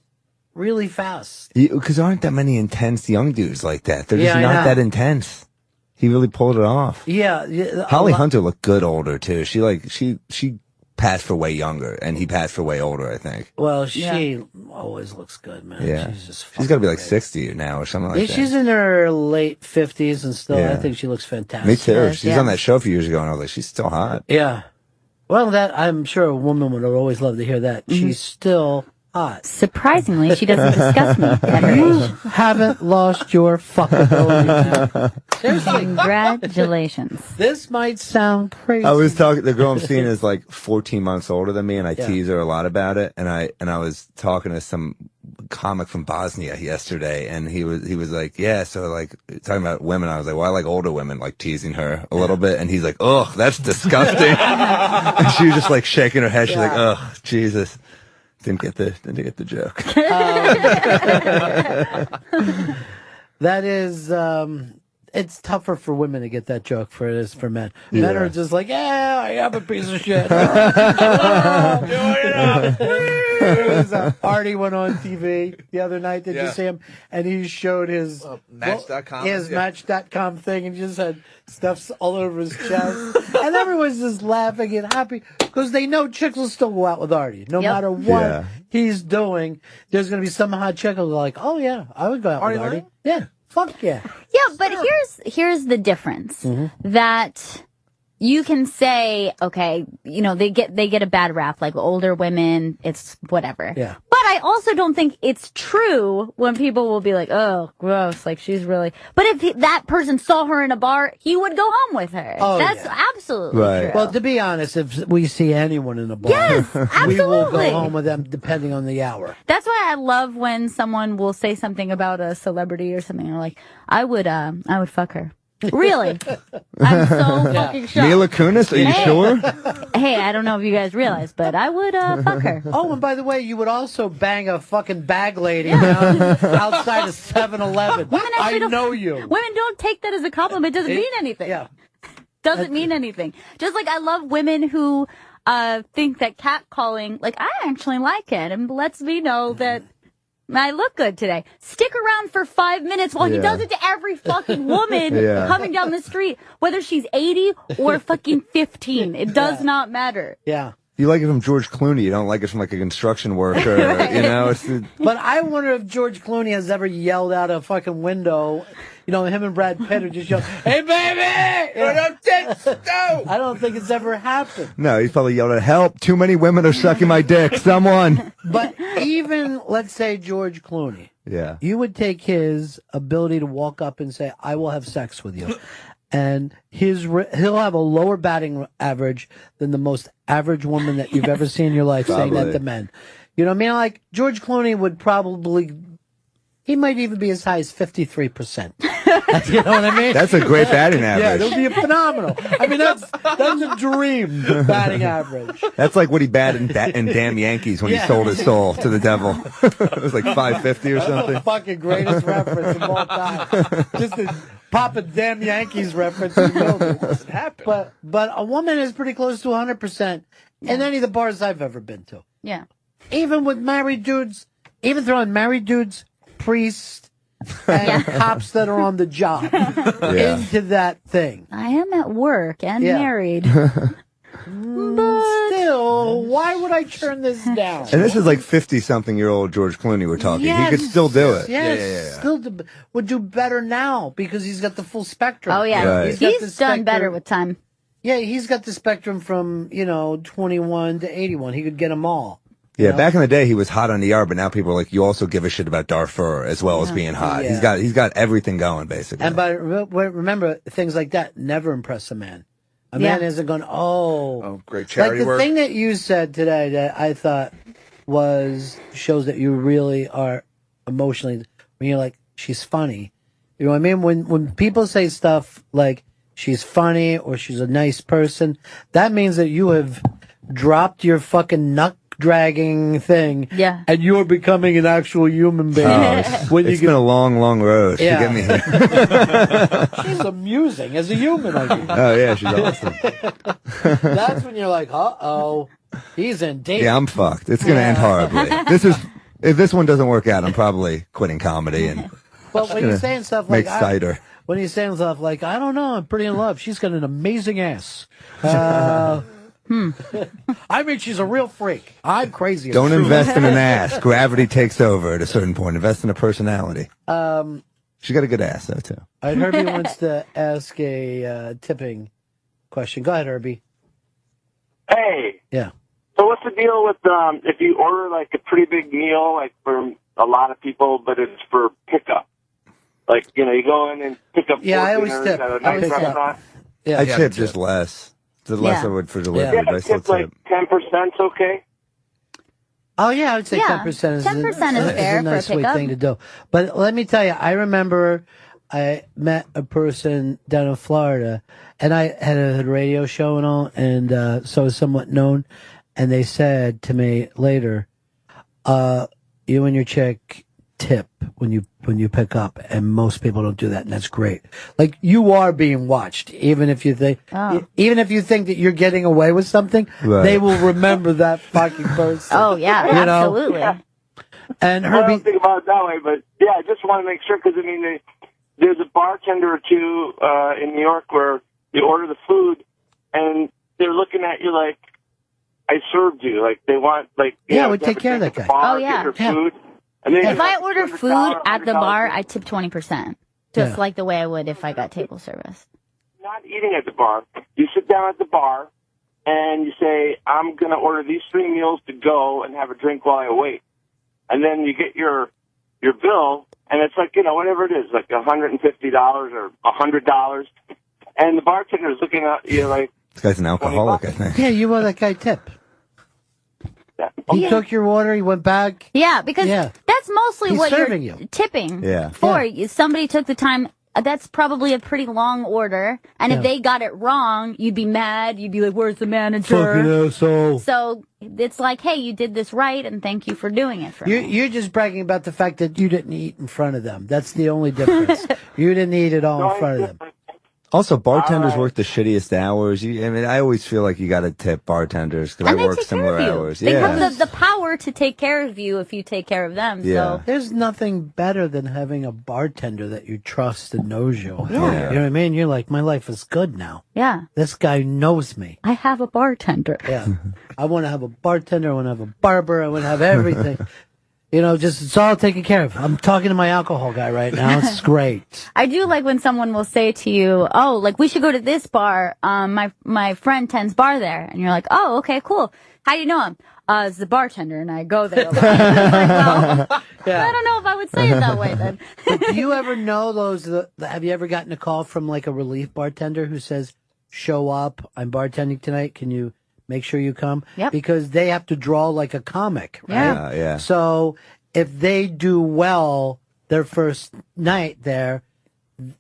Because aren't that many intense young dudes like that? They're just Yeah, I not know. that intense. He really pulled it off. Yeah. Holly Hunter looked good older too. She passed for way younger, and he passed for way older, I think. Well, she always looks good, man. Yeah. She's She's got to be like 60 now or something like Yeah, that. she's in her late 50s, and still, I Yeah. think she looks fantastic. Me too. She's on that show a few years ago, and I was like, she's still hot. Yeah. Well, that I'm sure a woman would always love to hear that. She's still hot. Surprisingly, she doesn't disgust me at her You age. haven't lost your fuckability. Seriously. Congratulations. This might sound crazy. I was talking. The girl I'm seeing is like 14 months older than me, and I Yeah. tease her a lot about it. And I was talking to some comic from Bosnia yesterday, and he was like, "Yeah, so like talking about women." I was like, "Well, I like older women," like teasing her a little bit. And he's like, "Ugh, that's disgusting." And she was just like shaking her head. She's like, "Ugh, Jesus." Didn't get the joke. That is, it's tougher for women to get that joke for it is for men. Men Yeah. are just like, yeah, I am a piece of shit. Artie went on TV the other night. Did you see him? And he showed his Match.com. his Match.com thing, and he just had stuff all over his chest. And everyone's just laughing and happy because they know chicks will still go out with Artie. No matter what he's doing, there's going to be some hot chick who'll go like, oh yeah, I would go out with Artie. Yeah, fuck yeah. Yeah, but here's the difference. That you can say, okay, they get a bad rap, like older women, it's whatever. Yeah. But I also don't think it's true when people will be like, oh, gross, like she's really, but if that person saw her in a bar, he would go home with her. Oh, That's absolutely true. Well, to be honest, if we see anyone in a bar, Yes, we will absolutely. go home with them depending on the hour. That's why I love when someone will say something about a celebrity or something. They're like, I would fuck her. Really? I'm so fucking shocked. Mila Kunis, are you sure? Hey, I don't know if you guys realize, but I would fuck her. Oh, and by the way, you would also bang a fucking bag lady outside of 7-Eleven. I know you. Women don't take that as a compliment. It doesn't mean anything. Yeah. Doesn't mean anything. Just like I love women who think that catcalling, like, I actually like it and lets me know that I look good today. Stick around for 5 minutes while he does it to every fucking woman coming down the street, whether she's 80 or fucking 15. It does not matter. Yeah. You like it from George Clooney. You don't like it from like a construction worker. But I wonder if George Clooney has ever yelled out a fucking window. Him and Brad Pitt are just yelling, "Hey, baby! I don't think it's ever happened. No, he's probably yelled at, "Help! Too many women are sucking my dick. Someone!" But even, let's say, George Clooney. Yeah. You would take his ability to walk up and say, "I will have sex with you." And he'll have a lower batting average than the most average woman that you've ever seen in your life saying that to men. You know what I mean? Like, George Clooney would probably, he might even be as high as 53%. You know what I mean? That's a great batting average. Yeah, it'll be phenomenal. I mean, that's a dream batting average. That's like what he batted in Damn Yankees when he sold his soul to the devil. It was like 550 or something. The fucking greatest reference of all time. Just to pop a Damn Yankees reference in the middle. It doesn't happen. But a woman is pretty close to 100% in any of the bars I've ever been to. Yeah. Even with married dudes, even throwing married dudes, priests, and cops that are on the job into that thing. I am at work and married. Still, why would I turn this down? And this is like 50-something-year-old George Clooney we're talking. He could still do it. Yes, would do better now because he's got the full spectrum. Oh, yeah. Right. He's done better with time. Yeah, he's got the spectrum from, 21 to 81. He could get them all. Yeah, back in the day, he was hot on the yard, but now people are like, you also give a shit about Darfur as well as being hot. Yeah. He's got everything going, basically. And remember, things like that never impress a man. A man isn't going, great charity like the work. thing that you said today that I thought shows that you really are emotionally, when you're like, she's funny. You know what I mean? When people say stuff like, she's funny or she's a nice person, that means that you have dropped your fucking nut dragging thing, and you're becoming an actual human being. It's been a long, long road to get me here. She's amusing as a human, I mean. Oh yeah, she's awesome. That's when you're like, he's in deep. Yeah, I'm fucked. It's gonna end horribly. If this one doesn't work out, I'm probably quitting comedy and. But when you're saying stuff like make cider. When you're saying stuff like, I don't know, I'm pretty in love. She's got an amazing ass. I mean, she's a real freak. I'm crazy. Don't invest in an ass. Gravity takes over at a certain point. Invest in a personality. She got a good ass, though, too. All right, Herbie wants to ask a tipping question. Go ahead, Herbie. Hey. Yeah. So what's the deal with if you order like a pretty big meal, like for a lot of people, but it's for pickup? Like, you go in and pick up I always dinners tip. at a nice restaurant? I tip just less. The less I would for delivery, but I still tip like tip. 10%'s okay? Oh, yeah, I would say 10% is 10% is fair a nice for a sweet pickup. thing to do. But let me tell you, I remember I met a person down in Florida, and I had a radio show and all, and so I was somewhat known, and they said to me later, you and your chick tip when you pick up, and most people don't do that, and that's great. Like, you are being watched, even if you think that you're getting away with something, they will remember that fucking person. Oh yeah, You know? absolutely. And I Herbie, don't think about it that way, but yeah, I just want to make sure because I mean, there's a bartender or two in New York where you order the food and they're looking at you like, "I served you." Like they want we take care of that guy. Oh yeah. Food. And then If I order food at the bar, $100. I tip 20%, just like the way I would if I got table service. not eating at the bar. You sit down at the bar and you say, I'm going to order these 3 meals to go and have a drink while I wait. And then you get your bill, and it's like, whatever it is, like $150 or $100. And the bartender is looking at you like... This guy's an alcoholic, I think. Yeah, you owe that guy tip. He took your order, he went back. Yeah, because that's mostly He's what you're serving you. tipping Yeah. for. Somebody took the time. That's probably a pretty long order. And if they got it wrong, you'd be mad. You'd be like, where's the manager? Fucking asshole. So it's like, hey, you did this right, and thank you for doing it for me. You're just bragging about the fact that you didn't eat in front of them. That's the only difference. You didn't eat it all in front of them. Also, bartenders work the shittiest hours. I always feel like you got to tip bartenders because I work similar hours. They have the power to take care of you if you take care of them. So. There's nothing better than having a bartender that you trust and knows you. Yeah. You know what I mean? You're like, my life is good now. Yeah. This guy knows me. I have a bartender. Yeah. I want to have a bartender. I want to have a barber. I want to have everything. It's all taken care of. I'm talking to my alcohol guy right now. It's great. I do like when someone will say to you, oh, like, we should go to this bar. My friend tends bar there. And you're like, oh, okay, cool. How do you know him? It's the bartender, and I go there a lot. It's like, well, I don't know if I would say it that way then. But do you ever know those, have you ever gotten a call from like a relief bartender who says, show up, I'm bartending tonight, can you make sure you come? Yep. Because they have to draw like a comic, right? Yeah. So if they do well their first night there,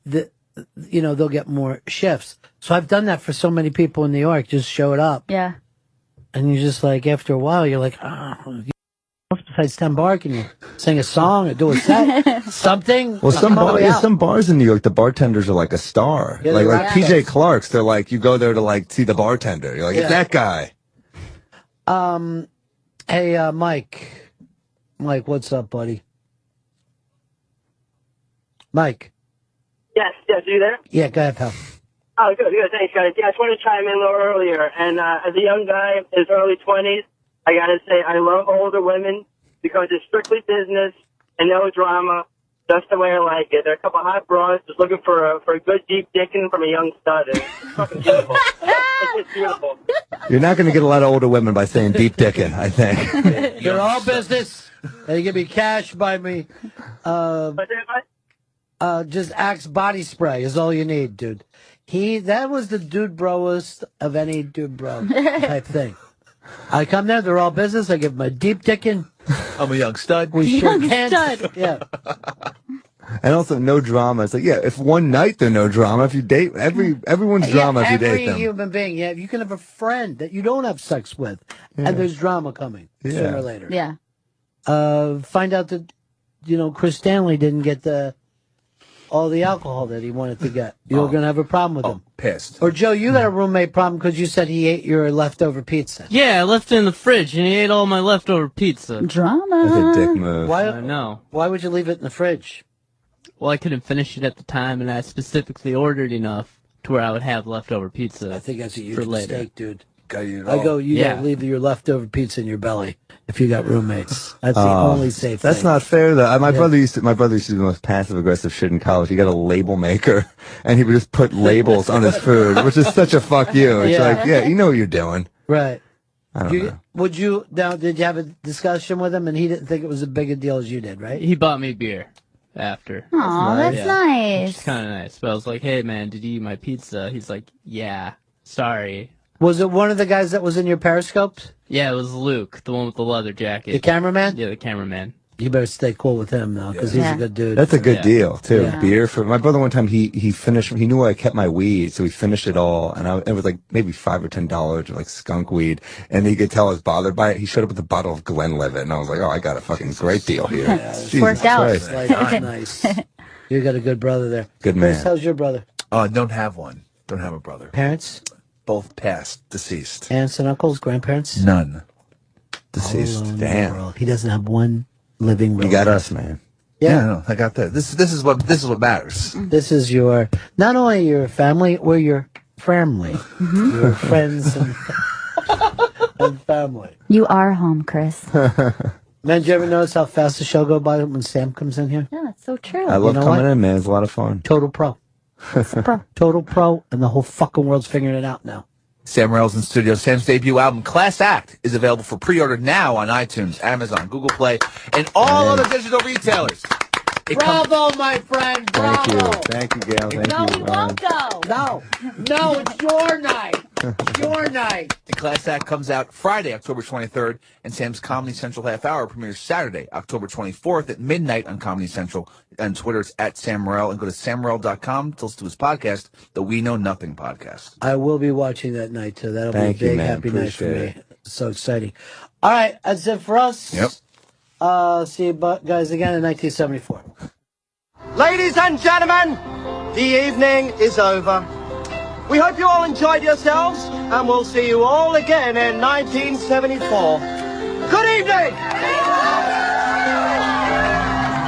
they'll get more shifts. So I've done that for so many people in New York, just showed up. Yeah. And you're just like, after a while, you're like, besides 10 bar, can you sing a song or do a set? Something? Well, some bars in New York, the bartenders are like a star. Yeah, like PJ Clark's, they're like, you go there to like see the bartender. You're like, it's that guy. Hey, Mike. Mike, what's up, buddy? Mike. Yes, are you there? Yeah, go ahead, pal. Oh, good, thanks, guys. Yeah, I just wanted to chime in a little earlier. And as a young guy in his early 20s, I got to say I love older women because it's strictly business and no drama, just the way I like it. There are a couple of hot bras just looking for a good deep dicking from a young stud. And it's fucking beautiful. It's just beautiful. You're not going to get a lot of older women by saying deep dicking, I think. You're all business, and you can be cashed by me. Just Axe body spray is all you need, dude. That was the dude broest of any dude bro type thing. I come there, they're all business. I give them a deep dicking. I'm a young stud. We shake hands. Yeah. And also no drama. It's like, if one night they're no drama, if you date, everyone's drama if you date them. Every human being, you can have a friend that you don't have sex with, and there's drama coming sooner or later. Yeah. Find out that, Chris Stanley didn't get all the alcohol that he wanted to get. You're going to have a problem with him. Pissed. Or Joe, you got a roommate problem because you said he ate your leftover pizza. Yeah, I left it in the fridge, and he ate all my leftover pizza. Drama. That's a dick move. I know. Why would you leave it in the fridge? Well, I couldn't finish it at the time, and I specifically ordered enough to where I would have leftover pizza. I think that's a huge for later. mistake, dude. You gotta leave your leftover pizza in your belly if you got roommates. That's the only safe thing. That's not fair, though. My brother used to do the most passive aggressive shit in college. He got a label maker, and he would just put labels on his food, which is such a fuck you. It's like, you know what you're doing. Right. I don't know. Did you have a discussion with him, and he didn't think it was as big a deal as you did, right? He bought me beer after. Aw, that's nice. It's kind of nice. But I was like, hey, man, did you eat my pizza? He's like, yeah, sorry. Was it one of the guys that was in your Periscopes? Yeah, it was Luke, the one with the leather jacket. The cameraman? Yeah, the cameraman. You better stay cool with him, though, because he's a good dude. That's a good deal, too. Yeah. Beer for my brother one time, he finished, he knew I kept my weed, so he finished it all, and it was like maybe $5 or $10 of like skunk weed, and he could tell I was bothered by it. He showed up with a bottle of Glenlivet, and I was like, I got a fucking great deal here. Jesus worked out. Christ. Nice. You got a good brother there. Good man. Chris, how's your brother? Don't have one. Don't have a brother. Parents? Both passed, deceased. Aunts and uncles, grandparents? None. Deceased. Damn. He doesn't have one living relative. You got us, man. Yeah, no, I got that. This is what matters. This is not only your family, we're your family. Your friends and family. You are home, Chris. Man, did you ever notice how fast the show go by when Sam comes in here? Yeah, that's so true. I love coming in, man. It's a lot of fun. Total pro. Total pro, and the whole fucking world's figuring it out now. Sam Morril's in studio. Sam's debut album, Class Act, is available for pre-order now on iTunes, Amazon, Google Play, and all other digital retailers. Bravo, my friend. Bravo. Thank you, Gail. Thank No, you. we won't go. No, it's your night. It's your night. The Class Act comes out Friday, October 23rd, and Sam's Comedy Central Half Hour premieres Saturday, October 24th at midnight on Comedy Central. On Twitter, it's at Sam Morril, and go to sammorril.com to listen to his podcast, the We Know Nothing podcast. I will be watching that night, too. That'll Thank be a you, big, man. happy night for me. Appreciate it. So exciting. All right, that's it for us. Yep. See you guys again in 1974. Ladies and gentlemen, the evening is over. We hope you all enjoyed yourselves, and we'll see you all again in 1974. Good evening!